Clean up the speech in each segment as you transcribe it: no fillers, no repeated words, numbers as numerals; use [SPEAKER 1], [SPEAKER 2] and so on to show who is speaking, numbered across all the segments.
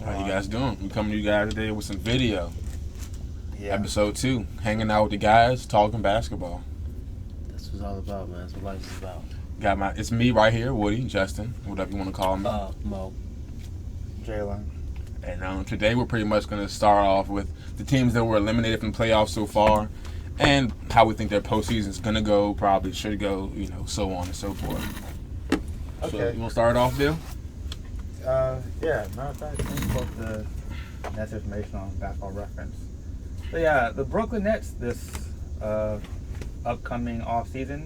[SPEAKER 1] How you guys doing? We coming to you guys today with some video.
[SPEAKER 2] Yeah.
[SPEAKER 1] Episode 2, hanging out with the guys, talking basketball.
[SPEAKER 3] That's what it's all about, man. That's what life is about.
[SPEAKER 1] It's me right here, Woody, Justin, whatever you want to call me.
[SPEAKER 3] Mo.
[SPEAKER 2] Jalen.
[SPEAKER 1] And today we're pretty much going to start off with the teams that were eliminated from the playoffs so far, and how we think their postseason is going to go, probably should go, so on and so forth.
[SPEAKER 2] Okay.
[SPEAKER 1] So, you want to start off, Bill?
[SPEAKER 2] Yeah, matter of fact, let me pull up the Nets information on Basketball Reference. So yeah, the Brooklyn Nets this upcoming offseason,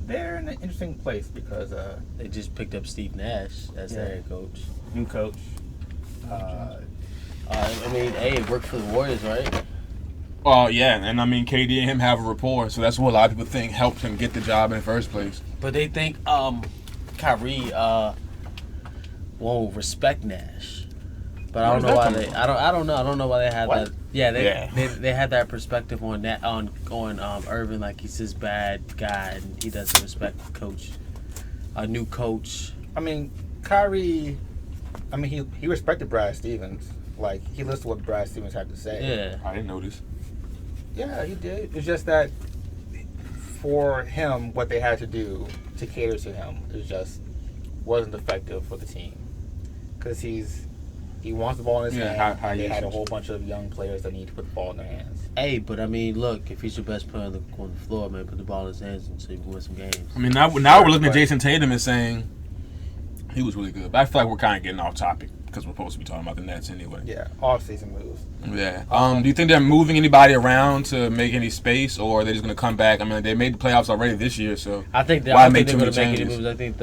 [SPEAKER 2] they're in an interesting place because
[SPEAKER 3] They just picked up Steve Nash as their head coach.
[SPEAKER 2] New coach.
[SPEAKER 3] It worked for the Warriors, right?
[SPEAKER 1] Yeah, and KD and him have a rapport, so that's what a lot of people think helped him get the job in the first place.
[SPEAKER 3] But they think Kyrie won't respect Nash. But I don't know why they. I don't know why they had
[SPEAKER 2] What?
[SPEAKER 3] that. Yeah, they had that perspective on that on Irving, like he's this bad guy and he doesn't respect a new coach.
[SPEAKER 2] Kyrie, he respected Brad Stevens. Like, he listened to what Brad Stevens had to say.
[SPEAKER 3] Yeah.
[SPEAKER 1] I didn't know this.
[SPEAKER 2] Yeah, he did. It's just that for him, what they had to do to cater to him wasn't effective for the team. Because he wants the ball in his hand. They had a whole bunch of young players that need to put the ball in their hands.
[SPEAKER 3] Hey, but look, if he's your best player on the floor, man, put the ball in his hands and so you can win some games.
[SPEAKER 1] Now we're looking at Jason Tatum and saying he was really good. But I feel like we're kind of getting off topic because we're supposed to be talking about the Nets anyway.
[SPEAKER 2] Yeah, off-season moves.
[SPEAKER 1] Yeah. Do you think they're moving anybody around to make any space, or are they just going to come back? They made the playoffs already this year, so
[SPEAKER 3] I think
[SPEAKER 1] why make
[SPEAKER 3] they're
[SPEAKER 1] too many
[SPEAKER 3] going to make any
[SPEAKER 1] changes?
[SPEAKER 3] moves. I think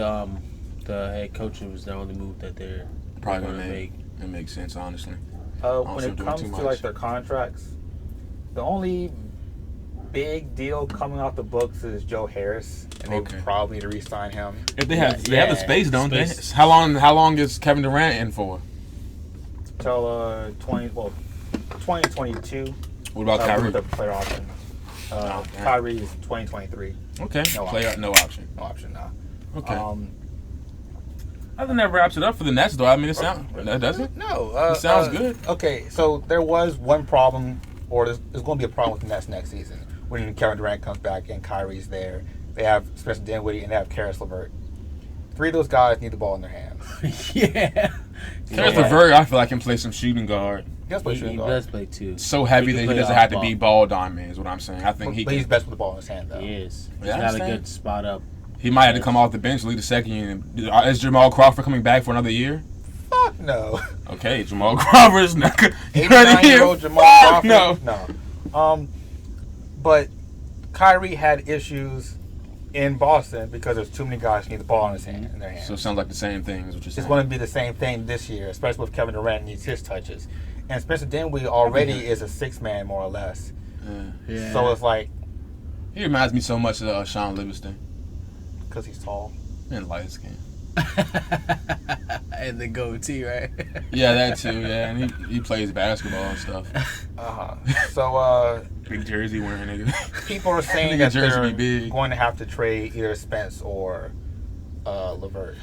[SPEAKER 3] the head coach was the only move that they're
[SPEAKER 1] Probably
[SPEAKER 3] going to make.
[SPEAKER 1] It makes sense, honestly.
[SPEAKER 2] When it comes to their contracts, the only big deal coming off the books is Joe Harris, and they probably need to re-sign him.
[SPEAKER 1] If they have the space, don't they? How long is Kevin Durant in for?
[SPEAKER 2] Till 2022.
[SPEAKER 1] What about Kyrie?
[SPEAKER 2] With the player option. Kyrie is 2023.
[SPEAKER 1] Okay. No option.
[SPEAKER 2] No option, no.
[SPEAKER 1] Okay. I think that wraps it up for the Nets, though. It does it?
[SPEAKER 2] No.
[SPEAKER 1] It sounds good.
[SPEAKER 2] Okay, so there was one problem, or there's going to be a problem with the Nets next season when Kevin Durant comes back and Kyrie's there. They have Spencer Dinwiddie and they have Karis LeVert. 3 of those guys need the ball in their hands.
[SPEAKER 3] Yeah.
[SPEAKER 1] Karis LeVert, I feel like, can play some shooting guard.
[SPEAKER 2] He does play shooting guard.
[SPEAKER 3] He does play too.
[SPEAKER 1] So heavy that he doesn't have to be ball dominant, is what I'm saying. I think
[SPEAKER 2] But he's best with the ball in his hand, though.
[SPEAKER 3] He is. He's got a good spot up.
[SPEAKER 1] He might have to come off the bench, lead the second unit. Is Jamal Crawford coming back for another year?
[SPEAKER 2] Fuck no.
[SPEAKER 1] Okay, Jamal Crawford's not.
[SPEAKER 2] 89-year-old Jamal Crawford. No. But Kyrie had issues in Boston because there's too many guys who need the ball in their hands.
[SPEAKER 1] So it sounds like the same thing is what you're saying.
[SPEAKER 2] It's going to be the same thing this year, especially with Kevin Durant needs his touches. And Spencer Dinwiddie already is a 6-man, more or less.
[SPEAKER 3] Yeah.
[SPEAKER 2] So it's like...
[SPEAKER 1] He reminds me so much of Sean Livingston.
[SPEAKER 2] Because he's tall.
[SPEAKER 1] And light skin.
[SPEAKER 3] And the goatee, right?
[SPEAKER 1] Yeah, that too, yeah. And he plays basketball and stuff.
[SPEAKER 2] So,
[SPEAKER 1] big jersey wearing nigga.
[SPEAKER 2] People are saying that they're going to have to trade either Spence or LeVert.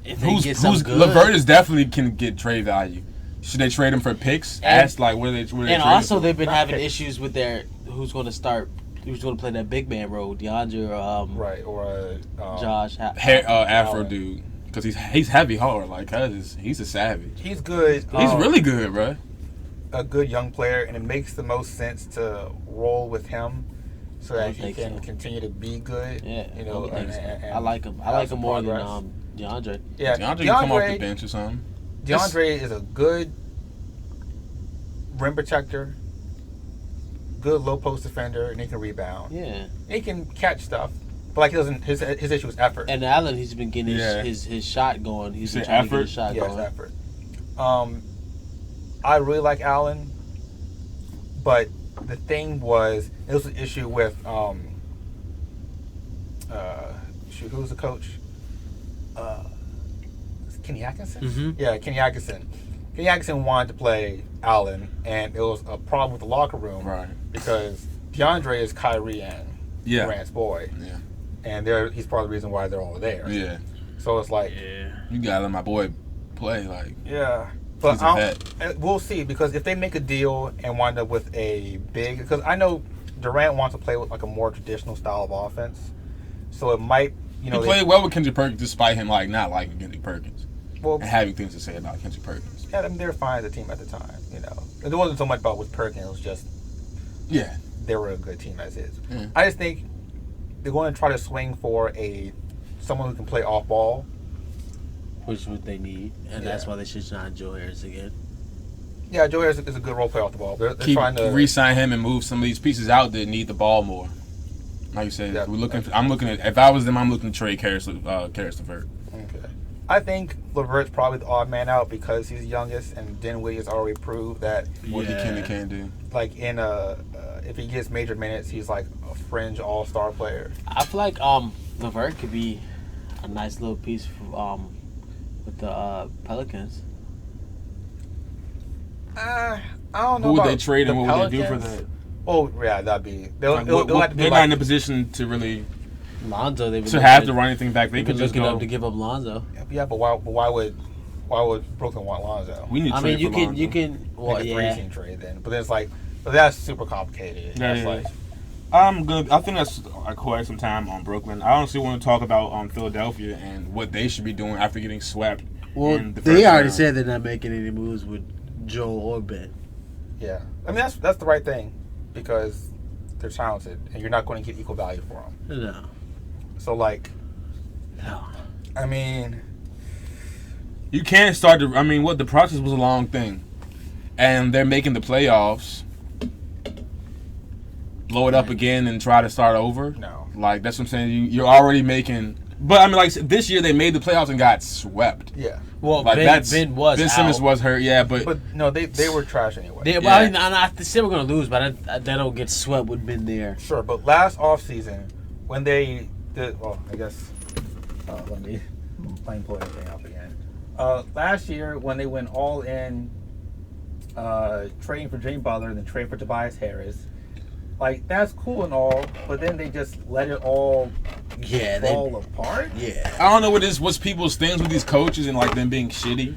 [SPEAKER 3] If they get some good...
[SPEAKER 1] LeVert is definitely can get trade value. Should they trade him for picks? Ask, like, where they
[SPEAKER 3] and also, they've been having issues with who's going to play that big man role, DeAndre
[SPEAKER 2] or
[SPEAKER 3] Josh
[SPEAKER 1] Afro dude, because he's heavy hard, like he's a savage.
[SPEAKER 2] He's good.
[SPEAKER 1] He's really good, bro.
[SPEAKER 2] A good young player, and it makes the most sense to roll with him so that he can continue to be good.
[SPEAKER 3] Yeah,
[SPEAKER 2] and
[SPEAKER 3] I like him. I like him more than DeAndre.
[SPEAKER 2] Yeah,
[SPEAKER 1] DeAndre can come off the bench or something.
[SPEAKER 2] DeAndre is a good rim protector. Good low post defender, and he can rebound.
[SPEAKER 3] Yeah,
[SPEAKER 2] he can catch stuff, but like he doesn't. His issue is effort.
[SPEAKER 3] And Allen, he's been getting his shot going. He's been trying to get his shot going.
[SPEAKER 2] Yes, effort. I really like Allen, but the thing was, it was an issue with who was the coach? Kenny Atkinson.
[SPEAKER 3] Mm-hmm.
[SPEAKER 2] Yeah, Kenny Atkinson. Kenny Atkinson wanted to play Allen, and it was a problem with the locker room,
[SPEAKER 1] right?
[SPEAKER 2] Because DeAndre is Kyrie and Durant's boy, and he's part of the reason why they're all there.
[SPEAKER 1] Yeah.
[SPEAKER 2] So it's like,
[SPEAKER 1] you gotta let my boy play, like.
[SPEAKER 2] Yeah. But
[SPEAKER 1] He's a vet.
[SPEAKER 2] we'll see, because if they make a deal and wind up with a big, because I know Durant wants to play with like a more traditional style of offense, so it might,
[SPEAKER 1] He played well with Kendrick Perkins despite him like not liking Kendrick Perkins and having things to say about Kendrick Perkins.
[SPEAKER 2] Yeah, I mean, they were fine as a team at the time. It wasn't so much about with Perkins; it was just they were a good team as is.
[SPEAKER 1] Mm.
[SPEAKER 2] I just think they're going to try to swing for someone who can play off ball,
[SPEAKER 3] which is what they need, and that's why they should sign Joe Harris again.
[SPEAKER 2] Yeah, Joe Harris is a good role player off the ball. They're
[SPEAKER 1] Keep
[SPEAKER 2] trying to
[SPEAKER 1] re-sign him and move some of these pieces out that need the ball more. Like you said,
[SPEAKER 2] Yeah.
[SPEAKER 1] I'm looking at. If I was them, I'm looking to trade Karis LeVert.
[SPEAKER 2] Okay. I think LeVert's probably the odd man out because he's the youngest, and Dinwiddie has already proved that
[SPEAKER 1] What he can and can't do.
[SPEAKER 2] like if he gets major minutes, he's like a fringe all-star player.
[SPEAKER 3] I feel like LeVert could be a nice little piece for, with the Pelicans.
[SPEAKER 2] I don't know.
[SPEAKER 1] Who would
[SPEAKER 2] about
[SPEAKER 1] they trade and
[SPEAKER 2] the
[SPEAKER 1] what would they do for
[SPEAKER 2] Pelicans.
[SPEAKER 1] that?
[SPEAKER 2] Oh yeah, that'd be. They'll have to be
[SPEAKER 1] They're not
[SPEAKER 2] like,
[SPEAKER 1] in a position to really
[SPEAKER 3] Lonzo, they've been
[SPEAKER 1] to have to run anything back. They
[SPEAKER 3] They've
[SPEAKER 1] could
[SPEAKER 3] been
[SPEAKER 1] just
[SPEAKER 3] looking
[SPEAKER 1] go.
[SPEAKER 3] up to give up Lonzo.
[SPEAKER 2] yeah, but why would Brooklyn want Lonzo?
[SPEAKER 1] We need to
[SPEAKER 3] I
[SPEAKER 1] trade
[SPEAKER 3] mean,
[SPEAKER 1] for Lonzo.
[SPEAKER 3] you can. Well,
[SPEAKER 2] Make a
[SPEAKER 3] yeah.
[SPEAKER 2] three-team trade then, but that's super complicated.
[SPEAKER 1] Yeah,
[SPEAKER 2] That's
[SPEAKER 1] yeah,
[SPEAKER 2] like,
[SPEAKER 1] I'm good. I think that's quite some time on Brooklyn. I honestly want to talk about Philadelphia and what they should be doing after getting swept.
[SPEAKER 3] Well,
[SPEAKER 1] in the
[SPEAKER 3] they
[SPEAKER 1] first
[SPEAKER 3] already
[SPEAKER 1] round.
[SPEAKER 3] said they're not making any moves with Joel or Ben.
[SPEAKER 2] yeah. I mean, that's the right thing because they're talented, and you're not going to get equal value for them.
[SPEAKER 3] No.
[SPEAKER 2] So like,
[SPEAKER 3] No.
[SPEAKER 2] I mean,
[SPEAKER 1] You can't start to. I mean, the process was a long thing, and they're making the playoffs. Blow it up again and try to start over.
[SPEAKER 2] no.
[SPEAKER 1] Like that's what I'm saying. You're already making. But I mean, like this year they made the playoffs and got swept.
[SPEAKER 2] Yeah.
[SPEAKER 3] Well,
[SPEAKER 1] Like
[SPEAKER 3] Ben was
[SPEAKER 1] Ben
[SPEAKER 3] out.
[SPEAKER 1] Simmons was hurt. Yeah, but
[SPEAKER 2] No, they were trash anyway.
[SPEAKER 3] They,
[SPEAKER 1] Yeah.
[SPEAKER 3] I still we're gonna lose, but they don't get swept with Ben there.
[SPEAKER 2] Sure, but last offseason, when they did, I guess, let me plain pull everything up again. Last year, when they went all in, trading for Jimmy Butler and then trading for Tobias Harris, like, that's cool and all, but then they just let it all fall apart?
[SPEAKER 3] Yeah.
[SPEAKER 1] I don't know what's people's things with these coaches and like them being shitty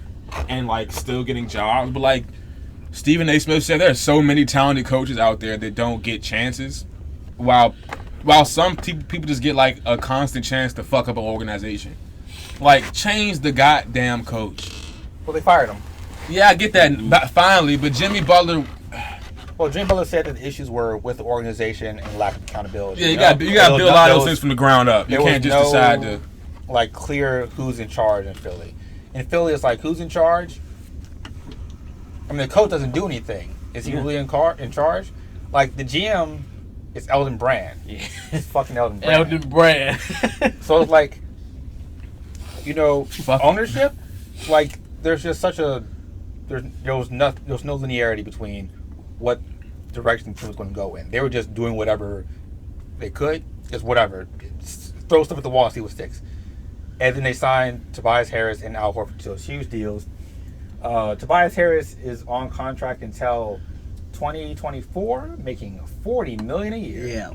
[SPEAKER 1] and like still getting jobs. But like Stephen A. Smith said, there are so many talented coaches out there that don't get chances, while some people just get like a constant chance to fuck up an organization. Like change the goddamn coach.
[SPEAKER 2] Well, they fired him.
[SPEAKER 1] Yeah, I get that finally, but Jimmy Butler.
[SPEAKER 2] Well, Jimmy Butler said that the issues were with the organization and lack of accountability.
[SPEAKER 1] Yeah, you got to build a lot of those things from the ground up. You
[SPEAKER 2] there
[SPEAKER 1] can't
[SPEAKER 2] was
[SPEAKER 1] just decide to.
[SPEAKER 2] like clear who's in charge in Philly. In Philly, it's like who's in charge. I mean, the coach doesn't do anything. Is he really in charge? Like the GM is Eldon Brand.
[SPEAKER 3] Yeah.
[SPEAKER 2] It's fucking Eldon Brand.
[SPEAKER 3] Eldon Brand.
[SPEAKER 2] So it's like,
[SPEAKER 1] Fuck.
[SPEAKER 2] ownership. Like there's just such a there was no linearity between what direction the team was going to go in. They were just doing whatever they could, just whatever. Throw stuff at the wall and see what sticks. And then they signed Tobias Harris and Al Horford to those huge deals. Tobias Harris is on contract until 2024, making $40 million a year.
[SPEAKER 3] Yeah.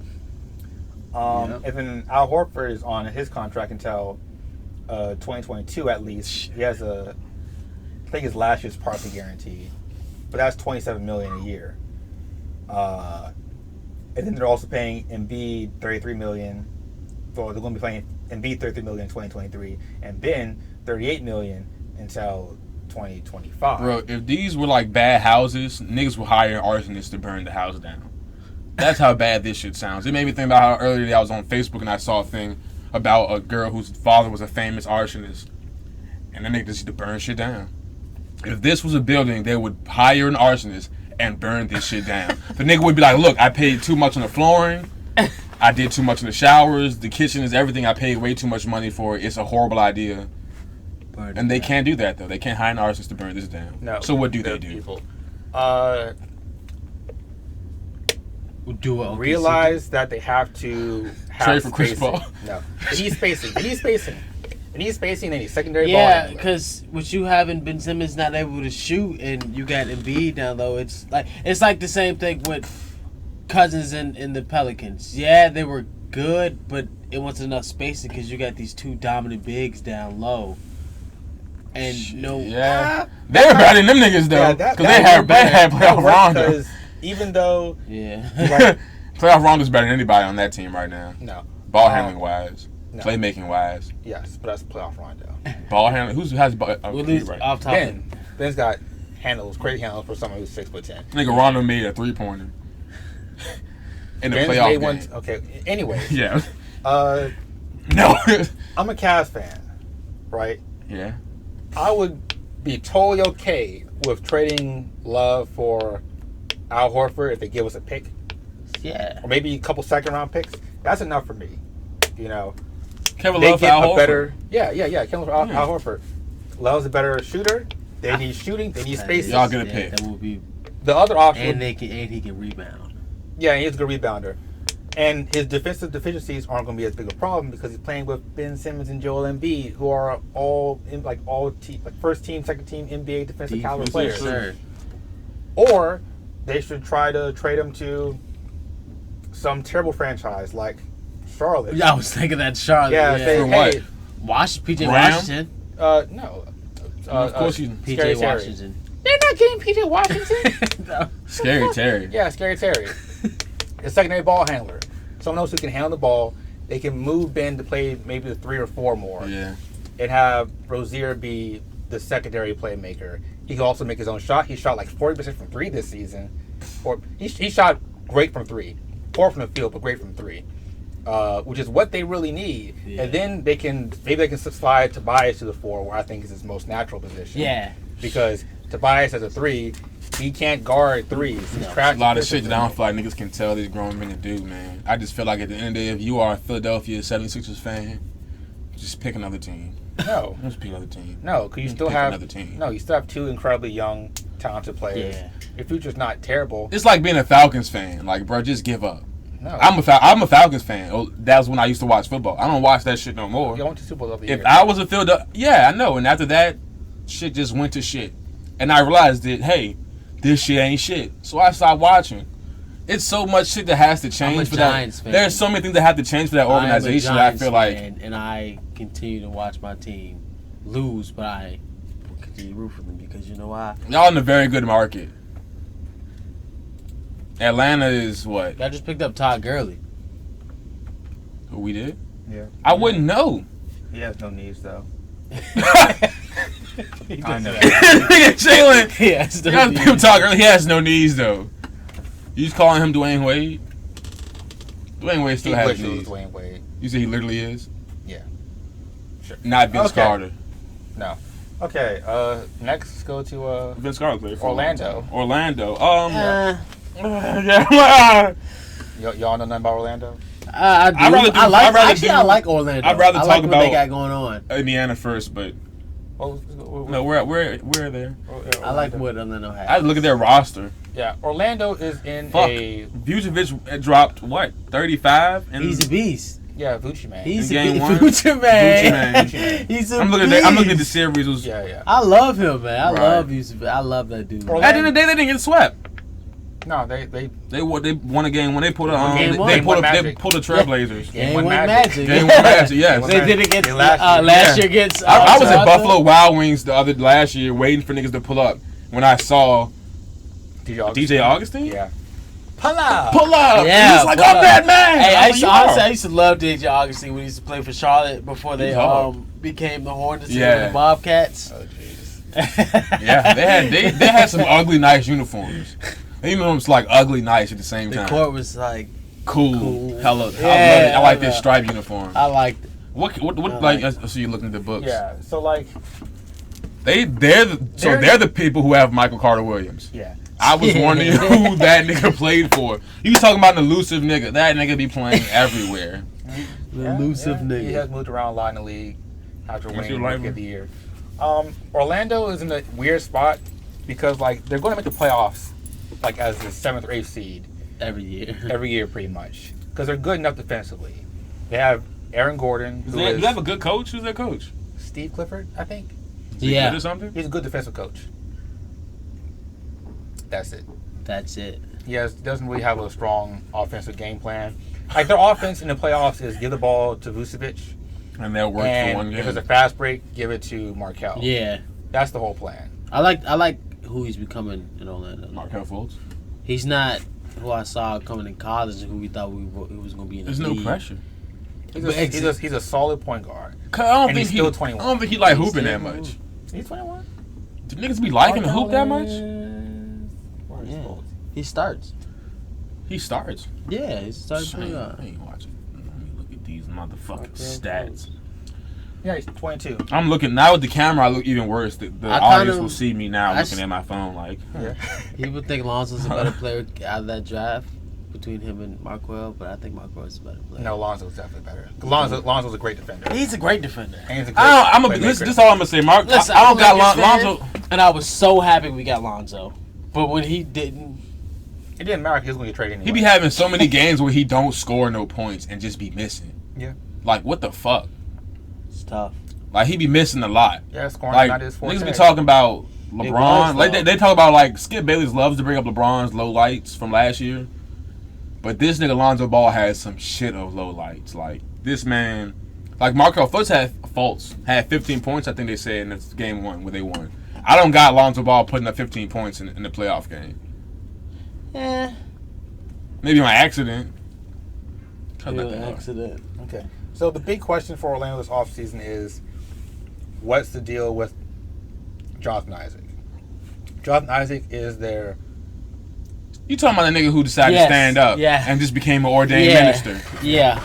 [SPEAKER 2] And then Al Horford is on his contract until 2022 at least. He has I think his last year's partially guaranteed, but that's $27 million a year. And then they're also paying Embiid $33 million. So they're going to be paying Embiid $33 million in 2023, and Ben $38 million until 2025.
[SPEAKER 1] Bro, if these were like bad houses, niggas would hire arsonists to burn the house down. That's how bad this shit sounds. It made me think about how earlier today I was on Facebook and I saw a thing about a girl whose father was a famous arsonist, and then they just used to burn shit down. If this was a building, they would hire an arsonist and burn this shit down. The nigga would be like, look, I paid too much on the flooring. I did too much in the showers. The kitchen is everything. I paid way too much money for it. It's a horrible idea. And they can't do that, though. They can't hire an arsonist to burn this down.
[SPEAKER 2] No.
[SPEAKER 1] So what do
[SPEAKER 2] they're
[SPEAKER 1] they do?
[SPEAKER 2] People.
[SPEAKER 3] Do it.
[SPEAKER 2] Realize that they have to have
[SPEAKER 1] Trade for Chris
[SPEAKER 2] spacing.
[SPEAKER 1] Paul.
[SPEAKER 2] No. They need spacing. They need spacing. They need spacing. They need secondary ball.
[SPEAKER 3] Yeah,
[SPEAKER 2] handling.
[SPEAKER 3] because with you having Ben Simmons not able to shoot and you got Embiid down low, it's like the same thing with Cousins in the Pelicans. Yeah, they were good, but it wasn't enough spacing because you got these two dominant bigs down low. And no,
[SPEAKER 1] Yeah, they were better than them niggas though,
[SPEAKER 2] Yeah,
[SPEAKER 1] because
[SPEAKER 2] that
[SPEAKER 1] they had
[SPEAKER 2] that
[SPEAKER 1] playoff
[SPEAKER 2] worked
[SPEAKER 1] Rondo.
[SPEAKER 2] because even though
[SPEAKER 3] yeah.
[SPEAKER 2] like,
[SPEAKER 1] Playoff Rondo's better than anybody on that team right now.
[SPEAKER 2] no,
[SPEAKER 1] Ball handling wise,
[SPEAKER 2] no.
[SPEAKER 1] playmaking wise,
[SPEAKER 2] yes, but that's playoff Rondo.
[SPEAKER 1] ball handling. Who has ball?
[SPEAKER 3] We'll lose
[SPEAKER 1] Right.
[SPEAKER 3] off topic.
[SPEAKER 2] Ben's got crazy handles for someone who's 6'10".
[SPEAKER 1] Nigga Rondo made a 3-pointer in the
[SPEAKER 2] Ben's
[SPEAKER 1] playoff
[SPEAKER 2] made
[SPEAKER 1] game.
[SPEAKER 2] one. Okay, anyway,
[SPEAKER 1] Yeah.
[SPEAKER 2] no,
[SPEAKER 1] No.
[SPEAKER 2] I'm a Cavs fan, right?
[SPEAKER 1] Yeah.
[SPEAKER 2] I would be totally okay with trading Love for Al Horford if they give us a pick,
[SPEAKER 3] Yeah.
[SPEAKER 2] or maybe a couple second-round picks. That's enough for me. You know,
[SPEAKER 1] Kevin
[SPEAKER 2] they
[SPEAKER 1] Love for
[SPEAKER 2] get
[SPEAKER 1] Al
[SPEAKER 2] a
[SPEAKER 1] Horford.
[SPEAKER 2] better. Yeah. Kevin Love for
[SPEAKER 1] Yeah.
[SPEAKER 2] Al Horford. Love's a better shooter. They need shooting. They need spacing.
[SPEAKER 1] Y'all get a pick.
[SPEAKER 3] That will be,
[SPEAKER 2] The other option,
[SPEAKER 3] and he can rebound.
[SPEAKER 2] yeah, he's a good rebounder. And his defensive deficiencies aren't going to be as big a problem because he's playing with Ben Simmons and Joel Embiid, who are all first team, second team NBA defensive caliber players.
[SPEAKER 3] Sure.
[SPEAKER 2] Or they should try to trade him to some terrible franchise like Charlotte.
[SPEAKER 3] Yeah, I was thinking that Charlotte.
[SPEAKER 2] Yeah,
[SPEAKER 3] Yeah,
[SPEAKER 2] say,
[SPEAKER 1] For what?
[SPEAKER 2] hey,
[SPEAKER 3] PJ
[SPEAKER 1] Ram?
[SPEAKER 3] Washington.
[SPEAKER 2] no.
[SPEAKER 1] Of course you.
[SPEAKER 2] Scary
[SPEAKER 3] PJ
[SPEAKER 2] Terry.
[SPEAKER 3] Washington.
[SPEAKER 2] They're not getting PJ Washington.
[SPEAKER 3] No.
[SPEAKER 1] Scary Terry.
[SPEAKER 2] Yeah, Scary Terry. A secondary ball handler. Someone else who can handle the ball. They can move Ben to play maybe the 3 or 4 more.
[SPEAKER 1] Yeah.
[SPEAKER 2] And have Rozier be the secondary playmaker. He can also make his own shot. He shot like 40% from 3 this season. Or he shot great from 3. Poor from the field, but great from 3. Which is what they really need.
[SPEAKER 3] Yeah.
[SPEAKER 2] And then they can slide Tobias to the 4, where I think is his most natural position.
[SPEAKER 3] Yeah.
[SPEAKER 2] Because Tobias as a 3, he can't guard threes. He's
[SPEAKER 3] No.
[SPEAKER 2] trash
[SPEAKER 1] A lot of shit that I don't
[SPEAKER 2] defensively.
[SPEAKER 1] feel like niggas can tell these grown men to do, man. I just feel like at the end of the day, if you are a Philadelphia 76ers fan, just pick another team.
[SPEAKER 2] No.
[SPEAKER 1] Just pick another team.
[SPEAKER 2] No, because you still
[SPEAKER 1] Pick
[SPEAKER 2] have
[SPEAKER 1] another team.
[SPEAKER 2] No, you still have 2 incredibly young, talented players.
[SPEAKER 3] Yeah.
[SPEAKER 2] Your future's not terrible.
[SPEAKER 1] It's like being a Falcons fan. Like, bro, just give up.
[SPEAKER 2] No,
[SPEAKER 1] I'm a Falcons fan. Oh, that was when I used to watch football. I don't watch that shit no more.
[SPEAKER 2] you went to Super Bowl every
[SPEAKER 1] If
[SPEAKER 2] year.
[SPEAKER 1] I was a Philadelphia, yeah, I know. And after that, shit just went to shit. And I realized that, hey, this shit ain't shit. So I stopped watching. It's so much shit that has to change
[SPEAKER 3] I'm a
[SPEAKER 1] for
[SPEAKER 3] Giants
[SPEAKER 1] that.
[SPEAKER 3] fan.
[SPEAKER 1] There's so many things that have to change for that organization.
[SPEAKER 3] I am a
[SPEAKER 1] I
[SPEAKER 3] Giants
[SPEAKER 1] feel like
[SPEAKER 3] fan, and I continue to watch my team lose, but I will continue to root for them because you know why?
[SPEAKER 1] y'all in a very good market. Atlanta is what?
[SPEAKER 3] Y'all just picked up Todd Gurley.
[SPEAKER 1] Who we did?
[SPEAKER 2] Yeah.
[SPEAKER 1] I wouldn't know.
[SPEAKER 2] He has no needs though.
[SPEAKER 3] He
[SPEAKER 2] I know.
[SPEAKER 1] Jalen.
[SPEAKER 3] Yeah,
[SPEAKER 1] You gotta pick him talk early. He has no knees though. You just calling him Dwayne Wade? Dwayne Wade
[SPEAKER 2] He
[SPEAKER 1] still has
[SPEAKER 2] literally is
[SPEAKER 1] knees.
[SPEAKER 2] Dwayne Wade.
[SPEAKER 1] You say he literally is?
[SPEAKER 2] Yeah. Sure.
[SPEAKER 1] Not Vince
[SPEAKER 2] Okay.
[SPEAKER 1] Carter.
[SPEAKER 2] No. Okay. Next, let's go to
[SPEAKER 1] Vince Carter played for a long
[SPEAKER 2] Orlando.
[SPEAKER 1] time. Orlando. Yeah.
[SPEAKER 2] y'all know nothing about Orlando?
[SPEAKER 3] I do.
[SPEAKER 1] I'd rather do-
[SPEAKER 3] I like.
[SPEAKER 1] I'd rather
[SPEAKER 3] Actually,
[SPEAKER 1] do-
[SPEAKER 3] I like Orlando.
[SPEAKER 1] I'd rather
[SPEAKER 3] I
[SPEAKER 1] talk
[SPEAKER 3] like what they
[SPEAKER 1] about-
[SPEAKER 3] got going on.
[SPEAKER 1] Indiana first, but
[SPEAKER 2] Oh,
[SPEAKER 1] no, we're there.
[SPEAKER 3] I like what Orlando has.
[SPEAKER 1] I look at their roster.
[SPEAKER 2] Yeah, Orlando is in
[SPEAKER 1] Fuck.
[SPEAKER 2] a
[SPEAKER 1] Vucevic dropped what 35, and
[SPEAKER 3] He's a beast.
[SPEAKER 2] Vucci man.
[SPEAKER 3] He's
[SPEAKER 1] In
[SPEAKER 3] a
[SPEAKER 1] game
[SPEAKER 3] beast.
[SPEAKER 1] one?
[SPEAKER 3] Future man.
[SPEAKER 1] Gucci man.
[SPEAKER 3] He's a
[SPEAKER 1] I'm looking
[SPEAKER 3] beast.
[SPEAKER 1] at the series. Was,
[SPEAKER 2] yeah.
[SPEAKER 3] I love him, man. I
[SPEAKER 1] Right.
[SPEAKER 3] love Yusuf. I love that dude.
[SPEAKER 2] Orlando-
[SPEAKER 1] At the end of the day, they didn't get swept.
[SPEAKER 2] No, they
[SPEAKER 1] won a game when they pulled a
[SPEAKER 3] Game one.
[SPEAKER 1] they
[SPEAKER 2] Game one
[SPEAKER 1] pulled
[SPEAKER 2] Magic.
[SPEAKER 1] the Trailblazers.
[SPEAKER 3] Game
[SPEAKER 2] one
[SPEAKER 3] one
[SPEAKER 2] Magic.
[SPEAKER 3] Magic.
[SPEAKER 1] Game one Magic, yes.
[SPEAKER 3] They did it against
[SPEAKER 2] Last year.
[SPEAKER 3] last
[SPEAKER 1] Yeah.
[SPEAKER 3] year against.
[SPEAKER 1] I was at
[SPEAKER 3] Toronto.
[SPEAKER 1] Buffalo Wild Wings last year waiting for niggas to pull up when I saw DJ Augustine.
[SPEAKER 2] Yeah. Pull up.
[SPEAKER 1] Pull up.
[SPEAKER 3] Yeah,
[SPEAKER 1] He's like,
[SPEAKER 3] pull
[SPEAKER 1] I'm
[SPEAKER 3] up.
[SPEAKER 1] that man.
[SPEAKER 3] Hey,
[SPEAKER 1] I'm like, you are.
[SPEAKER 3] I used to love DJ Augustine when he used to play for Charlotte before they
[SPEAKER 1] He's hard.
[SPEAKER 3] became the Hornets
[SPEAKER 1] Yeah.
[SPEAKER 3] and the Bobcats.
[SPEAKER 2] Oh jeez.
[SPEAKER 1] Yeah, they had some ugly nice uniforms. The uniforms like ugly nice at the same
[SPEAKER 3] The
[SPEAKER 1] time.
[SPEAKER 3] court was like,
[SPEAKER 1] Cool. Hella. I love
[SPEAKER 3] Yeah,
[SPEAKER 1] it. I like
[SPEAKER 3] I
[SPEAKER 1] this
[SPEAKER 3] know.
[SPEAKER 1] stripe uniform.
[SPEAKER 3] I liked it.
[SPEAKER 1] What
[SPEAKER 3] I
[SPEAKER 1] like?
[SPEAKER 3] like
[SPEAKER 1] So you looking at the books?
[SPEAKER 2] Yeah. So like.
[SPEAKER 1] They're the people who have Michael Carter Williams.
[SPEAKER 2] Yeah.
[SPEAKER 1] I was wondering who that nigga played for. You was talking about an elusive nigga. That nigga be playing everywhere.
[SPEAKER 3] The elusive
[SPEAKER 2] He
[SPEAKER 3] nigga.
[SPEAKER 2] has moved around a lot in the league after
[SPEAKER 1] What's
[SPEAKER 2] winning
[SPEAKER 1] your
[SPEAKER 2] Rookie
[SPEAKER 1] life?
[SPEAKER 2] of the Year. Orlando is in a weird spot because like they're going to make the playoffs like as the 7th or 8th seed
[SPEAKER 3] Every year.
[SPEAKER 2] every year pretty much because they're good enough defensively. They have Aaron Gordon,
[SPEAKER 1] Do
[SPEAKER 2] who
[SPEAKER 1] they
[SPEAKER 2] is
[SPEAKER 1] have a good coach? Who's their coach?
[SPEAKER 2] Steve Clifford, I think.
[SPEAKER 1] Is he
[SPEAKER 3] Yeah.
[SPEAKER 1] good or something?
[SPEAKER 2] He's a good defensive coach. That's it.
[SPEAKER 3] That's it.
[SPEAKER 2] Doesn't really have a strong offensive game plan. Like their offense in the playoffs is give the ball to Vucevic,
[SPEAKER 1] And they'll work
[SPEAKER 2] and
[SPEAKER 1] for one game.
[SPEAKER 2] if it's a fast break, give it to Markel.
[SPEAKER 3] Yeah.
[SPEAKER 2] That's the whole plan.
[SPEAKER 3] I like who he's becoming in Orlando.
[SPEAKER 1] Markel Fultz.
[SPEAKER 3] He's not who I saw coming in college and who we thought he was going to be in the
[SPEAKER 1] There's
[SPEAKER 3] league.
[SPEAKER 1] no pressure.
[SPEAKER 2] He's a solid point guard.
[SPEAKER 1] I don't
[SPEAKER 2] And
[SPEAKER 1] think
[SPEAKER 2] he's still 21.
[SPEAKER 1] I don't think he like hooping that much.
[SPEAKER 2] He's 21.
[SPEAKER 1] Do niggas be liking to hoop that much?
[SPEAKER 3] Yeah. He starts.
[SPEAKER 1] He starts.
[SPEAKER 3] Yeah, he starts pretty
[SPEAKER 1] I
[SPEAKER 3] good.
[SPEAKER 1] ain't watching. Let me look at these motherfucking stats.
[SPEAKER 2] Yeah, he's 22.
[SPEAKER 1] I'm looking now with the camera. I look even worse. The audience will see me now looking at my phone. Like,
[SPEAKER 2] Yeah.
[SPEAKER 3] People think Lonzo's a better player out of that draft between him and Marquell, but I think Marquell's a better player.
[SPEAKER 2] No, Lonzo's definitely better. Lonzo's a great defender.
[SPEAKER 3] He's a great defender.
[SPEAKER 2] And he's a great
[SPEAKER 1] this is all I'm gonna say, Mark.
[SPEAKER 3] Listen,
[SPEAKER 1] I don't
[SPEAKER 3] I'm a
[SPEAKER 1] got
[SPEAKER 3] Lakers fan,
[SPEAKER 1] Lonzo.
[SPEAKER 3] and I was so happy we got Lonzo. But when he didn't,
[SPEAKER 2] It didn't matter if he was going to get traded anyway.
[SPEAKER 1] He be having so many games where he don't score no points and just be missing.
[SPEAKER 2] Yeah.
[SPEAKER 1] Like, what the fuck?
[SPEAKER 3] it's tough.
[SPEAKER 1] Like, he be missing a lot.
[SPEAKER 2] Yeah, scoring
[SPEAKER 1] Like,
[SPEAKER 2] not his forte.
[SPEAKER 1] niggas be talking about
[SPEAKER 3] was,
[SPEAKER 1] LeBron. Like,
[SPEAKER 3] though.
[SPEAKER 1] they talk about, like, Skip Bayless loves to bring up LeBron's low lights from last year. But this nigga Lonzo Ball has some shit of low lights. Like, this man... Like, Markel Fultz had 15 points, I think they said, in this game one where they won. I don't got Lonzo Ball putting up 15 points in the playoff game.
[SPEAKER 3] Yeah.
[SPEAKER 1] Maybe on accident.
[SPEAKER 3] Accident.
[SPEAKER 2] Okay. So the big question for Orlando this offseason is, what's the deal with Jonathan Isaac? Jonathan Isaac is their...
[SPEAKER 1] You talking about the nigga who decided to stand up and just became an ordained minister?
[SPEAKER 3] Yeah.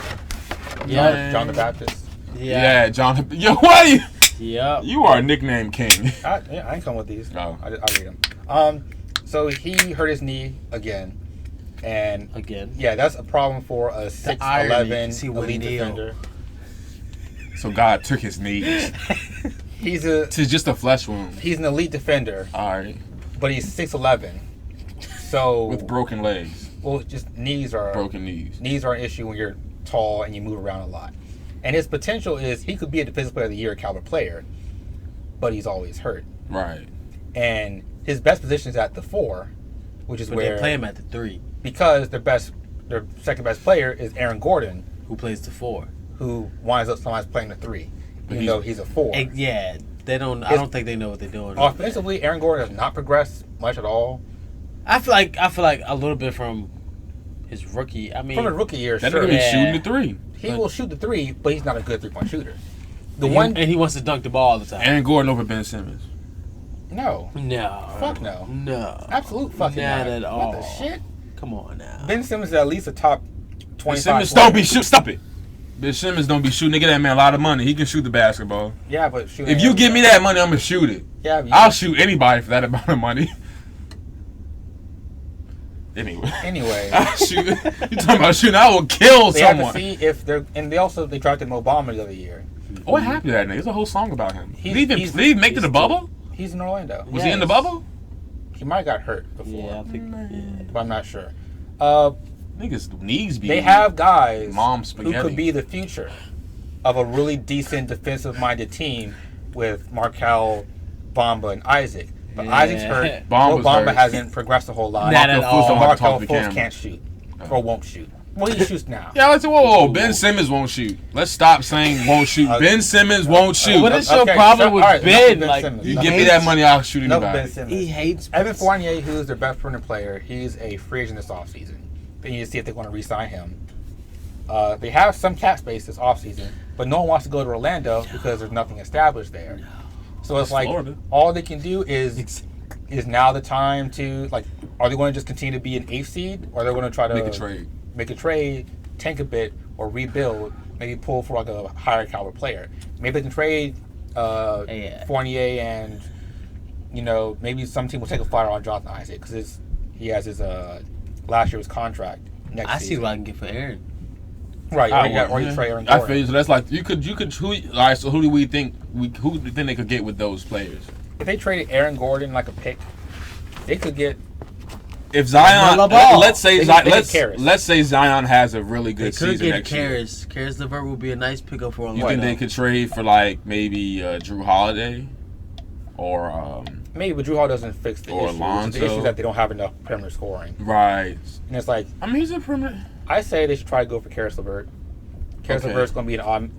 [SPEAKER 2] John the Baptist.
[SPEAKER 1] Yeah, John. Yo, what are you?
[SPEAKER 3] Yep.
[SPEAKER 1] You are a nickname king.
[SPEAKER 2] I ain't come with these.
[SPEAKER 1] Oh.
[SPEAKER 2] I read them. So he hurt his knee again. And yeah, that's a problem for a 6'11" elite defender.
[SPEAKER 1] So God took his knees. It's just a flesh wound.
[SPEAKER 2] He's an elite defender.
[SPEAKER 1] All right.
[SPEAKER 2] But he's 6'11". So
[SPEAKER 1] with broken legs.
[SPEAKER 2] Well, just knees are
[SPEAKER 1] broken knees.
[SPEAKER 2] Knees are an issue when you're tall and you move around a lot. And his potential is he could be a defensive player of the year caliber player, but he's always hurt.
[SPEAKER 1] Right.
[SPEAKER 2] And his best position is at the 4, which is where
[SPEAKER 3] they play him at the 3
[SPEAKER 2] because their second best player is Aaron Gordon,
[SPEAKER 3] who plays the 4,
[SPEAKER 2] who winds up sometimes playing the 3, even though he's a 4.
[SPEAKER 3] Yeah, they don't. I don't think they know what they're doing.
[SPEAKER 2] Offensively, Aaron Gordon has not progressed much at all.
[SPEAKER 3] I feel like a little bit from his rookie. I mean,
[SPEAKER 2] from his rookie year,
[SPEAKER 1] that
[SPEAKER 2] sure.
[SPEAKER 1] nigga be shooting the 3.
[SPEAKER 2] He will shoot the 3, but he's not a good 3-point shooter.
[SPEAKER 3] And he wants to dunk the ball all the time.
[SPEAKER 1] Aaron Gordon over Ben Simmons.
[SPEAKER 2] No.
[SPEAKER 3] Fuck
[SPEAKER 2] no.
[SPEAKER 3] No.
[SPEAKER 2] Absolute fucking
[SPEAKER 3] not
[SPEAKER 2] not.
[SPEAKER 3] at all.
[SPEAKER 2] What the shit?
[SPEAKER 3] Come on now.
[SPEAKER 2] Ben Simmons is at least a top 25.
[SPEAKER 1] Ben Simmons don't be shoot. Stop it. Ben Simmons don't be shooting. They get that man a lot of money. He can shoot the basketball.
[SPEAKER 2] Yeah, but shooting.
[SPEAKER 1] If you give me that money, I'm gonna shoot it.
[SPEAKER 2] Yeah,
[SPEAKER 1] I'll shoot anybody for that amount of money. Anyway, I'll shoot. You talking about shooting? I will kill someone.
[SPEAKER 2] Have to see if they're, and they drafted Mo Bamba the other year.
[SPEAKER 1] What happened to that nigga? There's a whole song about him. Did he make it to the bubble?
[SPEAKER 2] He's in Orlando.
[SPEAKER 1] Was he in the bubble?
[SPEAKER 2] He might have got hurt before.
[SPEAKER 3] Yeah, I think. Yeah.
[SPEAKER 2] But I'm not sure.
[SPEAKER 1] Niggas knees be.
[SPEAKER 2] They have guys
[SPEAKER 1] who
[SPEAKER 2] could be the future of a really decent defensive-minded team with Markel, Bamba, and Isaac. But Isaac's hurt. Bamba hasn't progressed a whole lot.
[SPEAKER 3] Not at all.
[SPEAKER 2] So Markel Fultz can't shoot or won't shoot. Well, he shoots now.
[SPEAKER 1] Yeah, let's say, whoa, Ben Simmons won't shoot. Let's stop saying won't shoot. Ben Simmons won't shoot.
[SPEAKER 3] What is your problem with Ben?
[SPEAKER 1] Like, you give me that money, I'll shoot anybody.
[SPEAKER 2] Ben Simmons.
[SPEAKER 3] He hates
[SPEAKER 2] Evan Fournier, who's their best perimeter player. He's a free agent this offseason. They need to see if they want to re-sign him. They have some cap space this offseason, but no one wants to go to Orlando because there's nothing established there. So it's like Florida. All they can do is now the time to, like, are they going to just continue to be an 8th seed, or are they going to try to make a trade, tank a bit, or rebuild, maybe pull for like a higher caliber player? Maybe they can trade Fournier, and maybe some team will take a flyer on Jonathan Isaac because he has his last year's contract next season.
[SPEAKER 3] I see what I can get for Aaron.
[SPEAKER 2] Right, or you trade Aaron Gordon.
[SPEAKER 1] I feel you. So that's like you could so who do you think they could get with those players?
[SPEAKER 2] If they traded Aaron Gordon like a pick, they could get.
[SPEAKER 1] If Zion, let's say Zion has a really good season next year.
[SPEAKER 3] Karis LeVert will be a nice pickup for him.
[SPEAKER 1] You think they could trade for like maybe Drew Holiday or
[SPEAKER 2] maybe, but Drew Holiday doesn't fix the issue.
[SPEAKER 1] Alonzo.
[SPEAKER 2] The issue is that they don't have enough perimeter scoring.
[SPEAKER 1] Right.
[SPEAKER 2] And it's like,
[SPEAKER 1] I mean, he's a perimeter.
[SPEAKER 2] I say they should try to go for Karis LeVert. Karis LeVert's going to be an odd.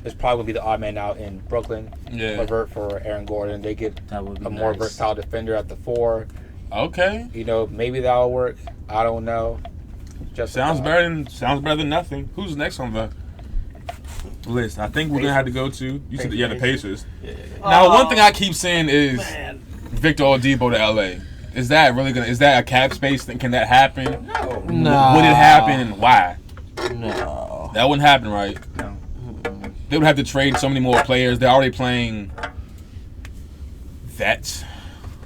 [SPEAKER 2] is probably going to be the odd man out in Brooklyn.
[SPEAKER 1] Yeah.
[SPEAKER 2] Levert for Aaron Gordon. They get
[SPEAKER 3] That would be
[SPEAKER 2] a more
[SPEAKER 3] nice.
[SPEAKER 2] versatile defender at the 4.
[SPEAKER 1] Okay.
[SPEAKER 2] You know, maybe that'll work. I don't know. Just
[SPEAKER 1] Sounds better than nothing. Who's next on the list? I think we're gonna have to go to. You said the Pacers.
[SPEAKER 3] Yeah.
[SPEAKER 1] Now, one thing I keep saying is
[SPEAKER 3] Man.
[SPEAKER 1] Victor Oladipo to LA. Is that really gonna? Is that a cap space thing? Can that happen?
[SPEAKER 2] No.
[SPEAKER 3] No.
[SPEAKER 1] Would it happen and why?
[SPEAKER 3] No.
[SPEAKER 1] That wouldn't happen, right?
[SPEAKER 2] No.
[SPEAKER 1] They would have to trade so many more players. They're already playing vets.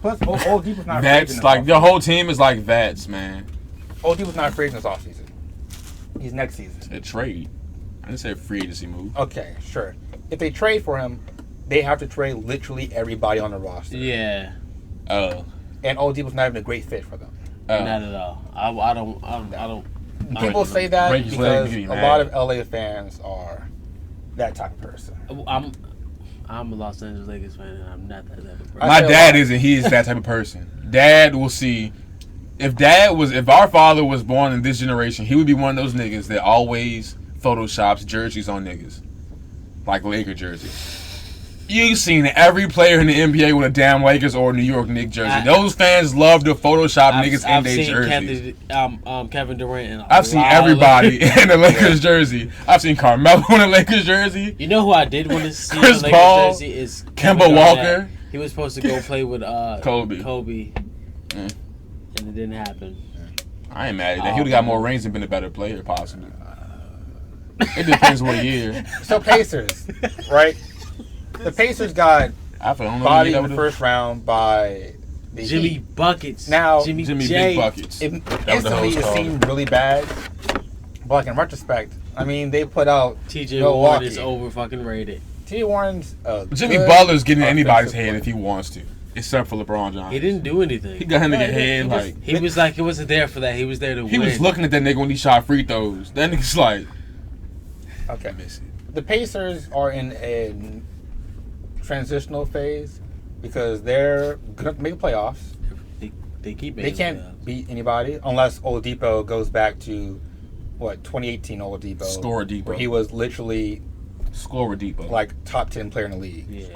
[SPEAKER 2] Plus, Oladipo's not free
[SPEAKER 1] Vets,
[SPEAKER 2] agent
[SPEAKER 1] like
[SPEAKER 2] this
[SPEAKER 1] the whole team is like vets, man.
[SPEAKER 2] offseason. Oladipo's not free agent this offseason. He's next season.
[SPEAKER 1] A trade. I didn't say a free agency move.
[SPEAKER 2] Okay, sure. If they trade for him, they have to trade literally everybody on the roster.
[SPEAKER 3] Yeah.
[SPEAKER 1] Oh.
[SPEAKER 2] And Oladipo's not even a great fit for them.
[SPEAKER 3] Not at all. I don't.
[SPEAKER 2] People say that
[SPEAKER 1] break his leg
[SPEAKER 2] because
[SPEAKER 1] and get
[SPEAKER 2] a
[SPEAKER 1] mad.
[SPEAKER 2] lot of LA fans are that type of person.
[SPEAKER 3] I'm a Los Angeles Lakers fan, and I'm not that type of person.
[SPEAKER 1] My dad isn't. He is that type of person. Dad will see. If our father was born in this generation, he would be one of those niggas that always photoshops jerseys on niggas, like Laker jerseys. You've seen every player in the NBA with a damn Lakers or New York Knicks jersey. Those fans love to Photoshop niggas in their jerseys.
[SPEAKER 3] Kevin Durant. And
[SPEAKER 1] I've seen everybody in a Lakers jersey. I've seen Carmelo in a Lakers jersey.
[SPEAKER 3] You know who I did want to see in
[SPEAKER 1] Chris
[SPEAKER 3] a Lakers
[SPEAKER 1] Paul,
[SPEAKER 3] jersey is
[SPEAKER 1] Kemba
[SPEAKER 3] Kevin
[SPEAKER 1] Walker.
[SPEAKER 3] Garnett. He was supposed to go play with Kobe, and it didn't happen.
[SPEAKER 1] I ain't mad at that. He would have got more rings and been a better player, possibly. It depends what year.
[SPEAKER 2] So Pacers, right? The Pacers got
[SPEAKER 1] I don't know.
[SPEAKER 2] bodied in the first round by the
[SPEAKER 3] Jimmy
[SPEAKER 2] Heat.
[SPEAKER 3] Buckets.
[SPEAKER 2] Now,
[SPEAKER 3] Jimmy
[SPEAKER 1] Big
[SPEAKER 3] J.
[SPEAKER 1] Buckets.
[SPEAKER 2] It,
[SPEAKER 1] That was the
[SPEAKER 2] instantly,
[SPEAKER 1] host
[SPEAKER 2] it
[SPEAKER 1] called
[SPEAKER 2] seemed really bad. But like in retrospect, I mean, they put out
[SPEAKER 3] TJ Warren
[SPEAKER 2] Milwaukee.
[SPEAKER 3] is over fucking rated.
[SPEAKER 2] T. Warren's
[SPEAKER 1] Jimmy
[SPEAKER 2] good
[SPEAKER 1] Butler's getting in anybody's
[SPEAKER 2] offensive
[SPEAKER 1] head
[SPEAKER 2] player.
[SPEAKER 1] if he wants to, except for LeBron James.
[SPEAKER 3] He didn't do anything.
[SPEAKER 1] He got him in
[SPEAKER 2] Yeah,
[SPEAKER 1] the
[SPEAKER 2] he
[SPEAKER 1] head
[SPEAKER 2] just-
[SPEAKER 1] like
[SPEAKER 3] He was like, he wasn't there for that. He was there to
[SPEAKER 1] he
[SPEAKER 3] win.
[SPEAKER 1] was looking at that nigga when he shot free throws. That nigga's like,
[SPEAKER 2] Okay.
[SPEAKER 1] miss it.
[SPEAKER 2] The Pacers are in a transitional phase because they're going to make the playoffs.
[SPEAKER 3] They keep
[SPEAKER 2] They
[SPEAKER 3] making
[SPEAKER 2] can't
[SPEAKER 3] playoffs.
[SPEAKER 2] beat anybody unless Oladipo goes back to, 2018 Oladipo.
[SPEAKER 1] Score Depot.
[SPEAKER 2] Where he was literally
[SPEAKER 1] Score Depot.
[SPEAKER 2] like top 10 player in the league.
[SPEAKER 3] Yeah.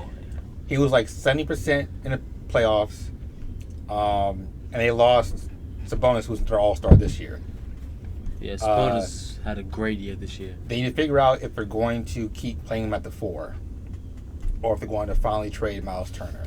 [SPEAKER 2] He was like 70% in the playoffs. And they lost Sabonis, who's their all-star this year.
[SPEAKER 3] Yeah, Sabonis had a great year this year.
[SPEAKER 2] They need to figure out if they're going to keep playing him at the 4 or if they're going to finally trade Miles Turner.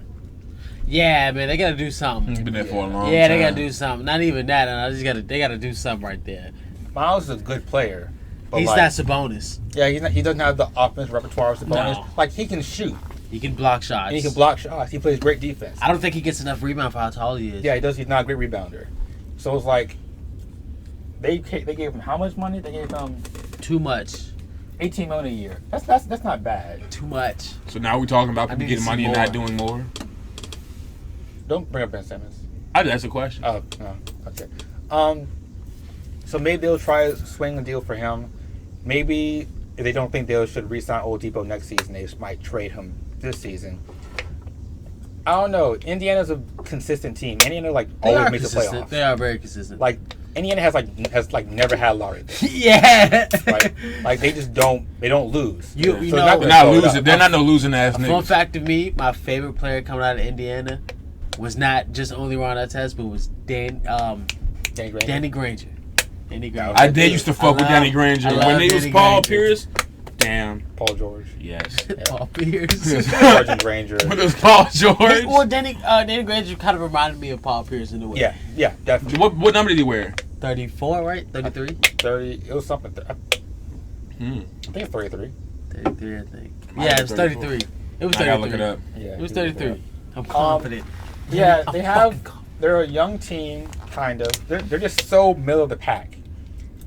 [SPEAKER 3] Yeah, man, they gotta do something.
[SPEAKER 1] He's been there for a long
[SPEAKER 3] Yeah,
[SPEAKER 1] time.
[SPEAKER 3] they gotta do something. Not even that. They gotta do something right there.
[SPEAKER 2] Miles is a good player. But
[SPEAKER 3] He's
[SPEAKER 2] like,
[SPEAKER 3] not Sabonis.
[SPEAKER 2] Yeah, he doesn't have the offensive repertoire of Sabonis.
[SPEAKER 3] No.
[SPEAKER 2] Like, he can shoot.
[SPEAKER 3] He can block shots.
[SPEAKER 2] And he can block shots. He plays great defense.
[SPEAKER 3] I don't think he gets enough rebound for how tall he is.
[SPEAKER 2] Yeah, he does. He's not a great rebounder. So it's like they gave him how much money? They gave him
[SPEAKER 3] Too much.
[SPEAKER 2] $18 million a year. That's not bad.
[SPEAKER 3] Too much.
[SPEAKER 1] So now we're talking about
[SPEAKER 3] I
[SPEAKER 1] people
[SPEAKER 3] need to
[SPEAKER 1] getting
[SPEAKER 3] see
[SPEAKER 1] money and
[SPEAKER 3] more.
[SPEAKER 1] not doing more.
[SPEAKER 2] Don't bring up Ben Simmons.
[SPEAKER 1] I that's a question.
[SPEAKER 2] Oh, no. Okay. So maybe they'll try to swing a deal for him. Maybe if they don't think they should re-sign Oladipo next season, they just might trade him this season. I don't know. Indiana's a consistent team. Indiana
[SPEAKER 3] They
[SPEAKER 2] always
[SPEAKER 3] are
[SPEAKER 2] makes the
[SPEAKER 3] consistent.
[SPEAKER 2] playoffs.
[SPEAKER 3] They are very consistent.
[SPEAKER 2] Like Indiana has never had a lottery pick.
[SPEAKER 3] yeah.
[SPEAKER 2] Right? Like they don't lose.
[SPEAKER 3] You
[SPEAKER 2] So
[SPEAKER 3] know-
[SPEAKER 2] they're not
[SPEAKER 1] They're
[SPEAKER 2] gonna
[SPEAKER 1] not
[SPEAKER 2] blow it
[SPEAKER 1] losing.
[SPEAKER 2] up.
[SPEAKER 1] They're not no losing ass
[SPEAKER 3] A fun
[SPEAKER 1] niggas.
[SPEAKER 3] fact of me, my favorite player coming out of Indiana was not just only Ron Artest, but was
[SPEAKER 2] Danny Green.
[SPEAKER 3] Danny Granger. Danny Granger.
[SPEAKER 1] I did used to fuck with
[SPEAKER 3] love-
[SPEAKER 1] Danny Granger
[SPEAKER 3] I
[SPEAKER 1] when
[SPEAKER 3] love
[SPEAKER 1] they was
[SPEAKER 3] Danny
[SPEAKER 1] Paul
[SPEAKER 3] Granger.
[SPEAKER 1] Pierce. Damn.
[SPEAKER 2] Paul George.
[SPEAKER 1] Yes.
[SPEAKER 3] Paul Pierce.
[SPEAKER 2] George and Granger.
[SPEAKER 1] When it was Paul George.
[SPEAKER 3] Well, Danny Granger kind of reminded me of Paul Pierce in a way.
[SPEAKER 2] Yeah, definitely.
[SPEAKER 1] What number did he wear?
[SPEAKER 3] 34, right? 33?
[SPEAKER 2] 30. It was something. I
[SPEAKER 1] Hmm.
[SPEAKER 2] think it's 33.
[SPEAKER 3] 33, I think.
[SPEAKER 1] Might
[SPEAKER 3] Yeah,
[SPEAKER 1] be
[SPEAKER 3] it was
[SPEAKER 1] 34.
[SPEAKER 3] 33. It was
[SPEAKER 1] I
[SPEAKER 3] 33.
[SPEAKER 1] gotta look it up.
[SPEAKER 2] Yeah,
[SPEAKER 3] It was
[SPEAKER 2] he was
[SPEAKER 3] 33. I'm confident.
[SPEAKER 2] Yeah,
[SPEAKER 3] I'm
[SPEAKER 2] they have.
[SPEAKER 3] fucking confident.
[SPEAKER 2] They're a young team, kind of. They're just so middle of the pack.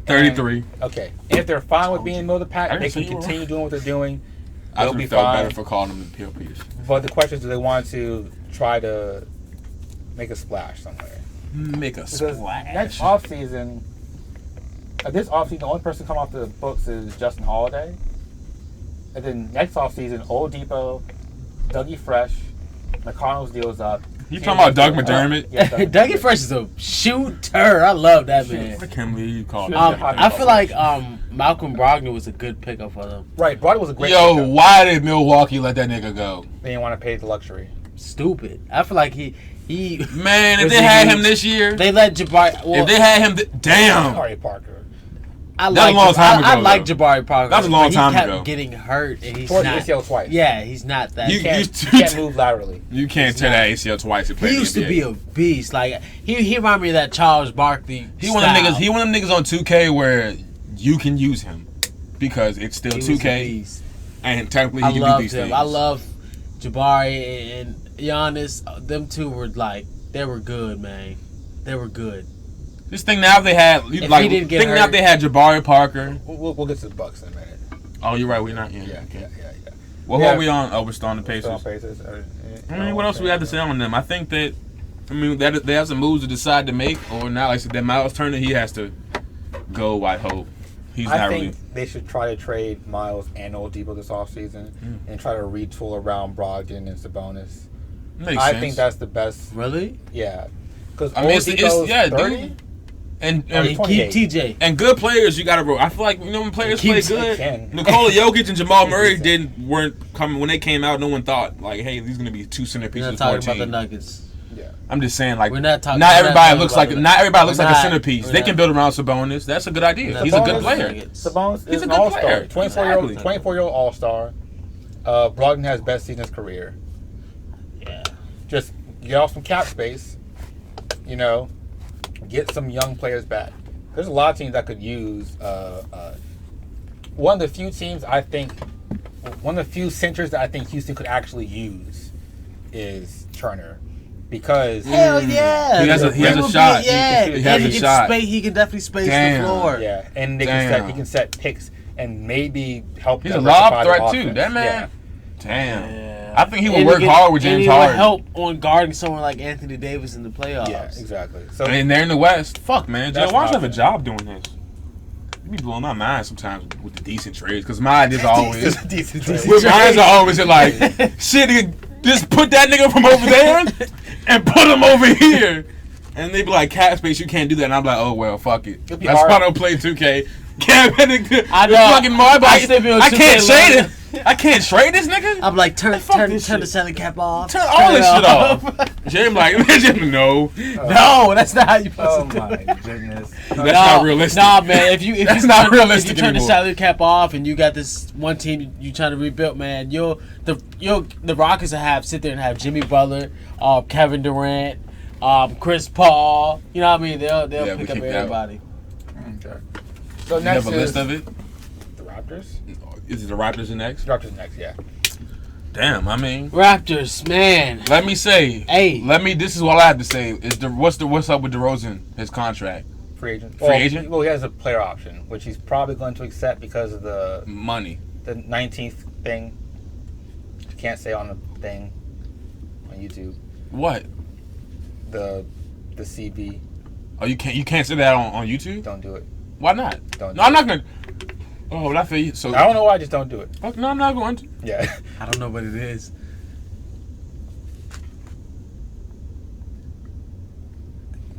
[SPEAKER 1] 33.
[SPEAKER 2] Okay, and if they're fine with being middle of the pack,
[SPEAKER 1] I
[SPEAKER 2] they
[SPEAKER 1] didn't
[SPEAKER 2] can
[SPEAKER 1] say you were
[SPEAKER 2] continue doing what they're doing.
[SPEAKER 1] I
[SPEAKER 2] They'll
[SPEAKER 1] would
[SPEAKER 2] be
[SPEAKER 1] have felt
[SPEAKER 2] fine.
[SPEAKER 1] better for calling him Paul Pierce.
[SPEAKER 2] But the question is, do they want to try to make a splash somewhere?
[SPEAKER 1] Make a
[SPEAKER 2] Because
[SPEAKER 1] splash.
[SPEAKER 2] next offseason, this offseason, the only person come off the books is Justin Holiday. And then next offseason, Oladipo, Dougie Fresh, McConnell's deal's up.
[SPEAKER 1] You talking about Doug McDermott?
[SPEAKER 2] Yeah, Doug
[SPEAKER 3] Dougie
[SPEAKER 2] McDermott.
[SPEAKER 3] Fresh is a shooter. I love that man.
[SPEAKER 1] I can't believe you called
[SPEAKER 2] Shoot.
[SPEAKER 1] him.
[SPEAKER 3] I feel like Malcolm Brogdon was a good pickup for them.
[SPEAKER 2] Right, Brogdon was a great
[SPEAKER 1] Yo,
[SPEAKER 2] pickup.
[SPEAKER 1] why did Milwaukee let that nigga go?
[SPEAKER 2] They didn't want to pay the luxury.
[SPEAKER 3] Stupid. I feel like he
[SPEAKER 1] Man, if
[SPEAKER 3] was
[SPEAKER 1] they had him this year,
[SPEAKER 3] they let Jabari. Well,
[SPEAKER 1] if they had him, damn.
[SPEAKER 2] Sorry, Parker.
[SPEAKER 1] That was a long time ago,
[SPEAKER 3] I like
[SPEAKER 1] though.
[SPEAKER 3] Jabari Parker.
[SPEAKER 1] That was a long time
[SPEAKER 3] He kept
[SPEAKER 1] ago.
[SPEAKER 3] getting hurt, and he's
[SPEAKER 2] Tore the
[SPEAKER 3] not.
[SPEAKER 2] ACL twice.
[SPEAKER 3] Yeah, he's not that.
[SPEAKER 1] You-
[SPEAKER 2] You can't move laterally.
[SPEAKER 1] You can't tear that ACL twice and play
[SPEAKER 3] He
[SPEAKER 1] in the
[SPEAKER 3] used to
[SPEAKER 1] NBA.
[SPEAKER 3] be a beast. Like he reminded me of that Charles Barkley.
[SPEAKER 1] He one of them niggas. He one of them niggas on 2K where you can use him because it's still 2K and technically he can do
[SPEAKER 3] loved
[SPEAKER 1] these
[SPEAKER 3] him.
[SPEAKER 1] things.
[SPEAKER 3] I love Jabari and Giannis. Them two were like they were good, man. They were good.
[SPEAKER 1] This thing now they had
[SPEAKER 3] If
[SPEAKER 1] like
[SPEAKER 3] he didn't get
[SPEAKER 1] think now
[SPEAKER 3] hurt-
[SPEAKER 1] they had Jabari Parker.
[SPEAKER 2] We'll get to the Bucks in a minute.
[SPEAKER 1] Oh, you're right. We're not. Yeah.
[SPEAKER 2] Yeah.
[SPEAKER 1] What
[SPEAKER 2] Yeah.
[SPEAKER 1] are we on? Oh, we're still on the
[SPEAKER 2] Still on
[SPEAKER 1] Pacers.
[SPEAKER 2] Pacers.
[SPEAKER 1] I mean, what else do we have to say on them? I think that. I mean, they have some moves to decide to make, or now, like I said, that Miles Turner, he has to go. I hope he's
[SPEAKER 2] I
[SPEAKER 1] not
[SPEAKER 2] think
[SPEAKER 1] really.
[SPEAKER 2] they should try to trade Miles and Oladipo this offseason and try to retool around Brogdon and Sabonis.
[SPEAKER 1] Makes
[SPEAKER 2] I
[SPEAKER 1] sense.
[SPEAKER 2] think that's the best.
[SPEAKER 3] Really?
[SPEAKER 2] Yeah, because
[SPEAKER 1] I mean, it's yeah,
[SPEAKER 2] 30.
[SPEAKER 1] dude. And
[SPEAKER 3] And
[SPEAKER 2] He's
[SPEAKER 3] keep
[SPEAKER 2] 28.
[SPEAKER 3] TJ.
[SPEAKER 1] And good players, you gotta roll. I feel like when players play
[SPEAKER 3] Keeps-
[SPEAKER 1] good,
[SPEAKER 2] can.
[SPEAKER 1] Nikola Jokic and Jamal Murray
[SPEAKER 2] Decent.
[SPEAKER 1] weren't coming when they came out. No one thought like, hey, these gonna be two
[SPEAKER 3] We're
[SPEAKER 1] centerpieces
[SPEAKER 3] not
[SPEAKER 1] for a
[SPEAKER 3] talking about the
[SPEAKER 1] team.
[SPEAKER 3] Nuggets.
[SPEAKER 2] Yeah,
[SPEAKER 1] I'm just saying, like,
[SPEAKER 3] We're not talking-
[SPEAKER 1] not
[SPEAKER 3] we're
[SPEAKER 1] everybody
[SPEAKER 3] not
[SPEAKER 1] looks
[SPEAKER 3] talking
[SPEAKER 1] like
[SPEAKER 3] about
[SPEAKER 1] a
[SPEAKER 3] We're not-
[SPEAKER 1] centerpiece.
[SPEAKER 3] we're
[SPEAKER 1] They
[SPEAKER 3] not-
[SPEAKER 1] can build around Sabonis. That's a good idea.
[SPEAKER 3] We're
[SPEAKER 1] He's a
[SPEAKER 3] not
[SPEAKER 1] good
[SPEAKER 3] talking
[SPEAKER 1] player.
[SPEAKER 3] Nuggets.
[SPEAKER 2] Sabonis
[SPEAKER 1] He's
[SPEAKER 2] is
[SPEAKER 1] a
[SPEAKER 2] an
[SPEAKER 1] good
[SPEAKER 2] all-star.
[SPEAKER 1] player.
[SPEAKER 2] 24-year-old,
[SPEAKER 1] Exactly.
[SPEAKER 2] 24-year-old all-star. Brogdon has best season of his career.
[SPEAKER 3] Yeah.
[SPEAKER 2] Just get off some cap space. Get some young players back. There's a lot of teams that could use. One of the few teams I think, one of the few centers that I think Houston could actually use is Turner, because
[SPEAKER 3] Hell yeah!
[SPEAKER 1] He has a
[SPEAKER 3] He will be-
[SPEAKER 1] shot.
[SPEAKER 3] Yeah,
[SPEAKER 2] He
[SPEAKER 1] has
[SPEAKER 3] and
[SPEAKER 1] a
[SPEAKER 3] he can
[SPEAKER 1] shot.
[SPEAKER 3] He can definitely space
[SPEAKER 1] Damn.
[SPEAKER 3] the floor.
[SPEAKER 2] yeah, and he
[SPEAKER 1] Damn.
[SPEAKER 2] can set picks and maybe help.
[SPEAKER 1] He's
[SPEAKER 2] them
[SPEAKER 1] a lob
[SPEAKER 2] rectify their
[SPEAKER 1] threat too.
[SPEAKER 2] offense.
[SPEAKER 1] That man. Damn.
[SPEAKER 3] Yeah.
[SPEAKER 1] I think he would
[SPEAKER 3] And
[SPEAKER 1] work
[SPEAKER 3] can-
[SPEAKER 1] hard with
[SPEAKER 3] and
[SPEAKER 1] James
[SPEAKER 3] he would
[SPEAKER 1] Harden.
[SPEAKER 3] help on guarding someone like Anthony Davis in the playoffs.
[SPEAKER 2] Yeah, exactly. So
[SPEAKER 1] And they're in the West. Fuck, man. Jay,
[SPEAKER 2] That's
[SPEAKER 1] why don't you
[SPEAKER 2] my
[SPEAKER 1] have a job doing this? You be blowing my mind sometimes with the decent trades, because my ideas are always.
[SPEAKER 2] decent trade.
[SPEAKER 1] With mine are always like, shit, nigga, just put that nigga from over there and put him over here. And they be like, cap space, you can't do that. And I'm like, oh, well, fuck it.
[SPEAKER 2] It'd be
[SPEAKER 1] That's
[SPEAKER 2] hard.
[SPEAKER 1] why I don't play 2K.
[SPEAKER 3] I know.
[SPEAKER 1] Fucking Marvel.
[SPEAKER 3] I still be on
[SPEAKER 1] I can't
[SPEAKER 3] 2K
[SPEAKER 1] trade
[SPEAKER 3] level.
[SPEAKER 1] it. I can't trade this nigga.
[SPEAKER 3] I'm like, turn
[SPEAKER 1] this
[SPEAKER 3] the
[SPEAKER 1] shit.
[SPEAKER 3] selling cap off.
[SPEAKER 1] Turn all
[SPEAKER 3] it
[SPEAKER 1] this shit off. Jim like, no.
[SPEAKER 3] No, that's not how you
[SPEAKER 2] Oh
[SPEAKER 3] supposed to do
[SPEAKER 2] my
[SPEAKER 3] it.
[SPEAKER 2] goodness.
[SPEAKER 1] That's not realistic.
[SPEAKER 3] Nah, man. If you
[SPEAKER 1] That's not
[SPEAKER 3] turn,
[SPEAKER 1] realistic
[SPEAKER 3] if you turn the
[SPEAKER 1] anymore.
[SPEAKER 3] salary cap off and you got this one team you trying to rebuild, man, the Rockets will sit there and have Jimmy Butler, Kevin Durant, Chris Paul. You know what I mean? They'll
[SPEAKER 1] Yeah, we
[SPEAKER 3] pick up
[SPEAKER 1] kicked out.
[SPEAKER 3] everybody.
[SPEAKER 2] Okay. So
[SPEAKER 1] You
[SPEAKER 2] next
[SPEAKER 1] have a
[SPEAKER 2] is
[SPEAKER 1] list of it?
[SPEAKER 2] the Raptors.
[SPEAKER 1] Is it the Raptors next?
[SPEAKER 2] Raptors next, yeah.
[SPEAKER 1] Damn, I mean,
[SPEAKER 3] Raptors, man.
[SPEAKER 1] let me say,
[SPEAKER 3] Hey.
[SPEAKER 1] this is what I have to say. What's up with DeRozan, his contract?
[SPEAKER 2] Free agent.
[SPEAKER 1] Free agent?
[SPEAKER 2] Well, he has a player option, which he's probably going to accept because of the
[SPEAKER 1] Money.
[SPEAKER 2] 19th thing. You can't say on the thing on YouTube.
[SPEAKER 1] What?
[SPEAKER 2] The CB.
[SPEAKER 1] Oh, you can't say that on YouTube?
[SPEAKER 2] Don't do it.
[SPEAKER 1] Why not?
[SPEAKER 2] Don't
[SPEAKER 1] No,
[SPEAKER 2] do
[SPEAKER 1] I'm
[SPEAKER 2] it.
[SPEAKER 1] not gonna. Oh, but I feel you. So
[SPEAKER 2] I don't know why. Just don't do it.
[SPEAKER 1] no, I'm not going to.
[SPEAKER 2] Yeah.
[SPEAKER 3] I don't know what it is.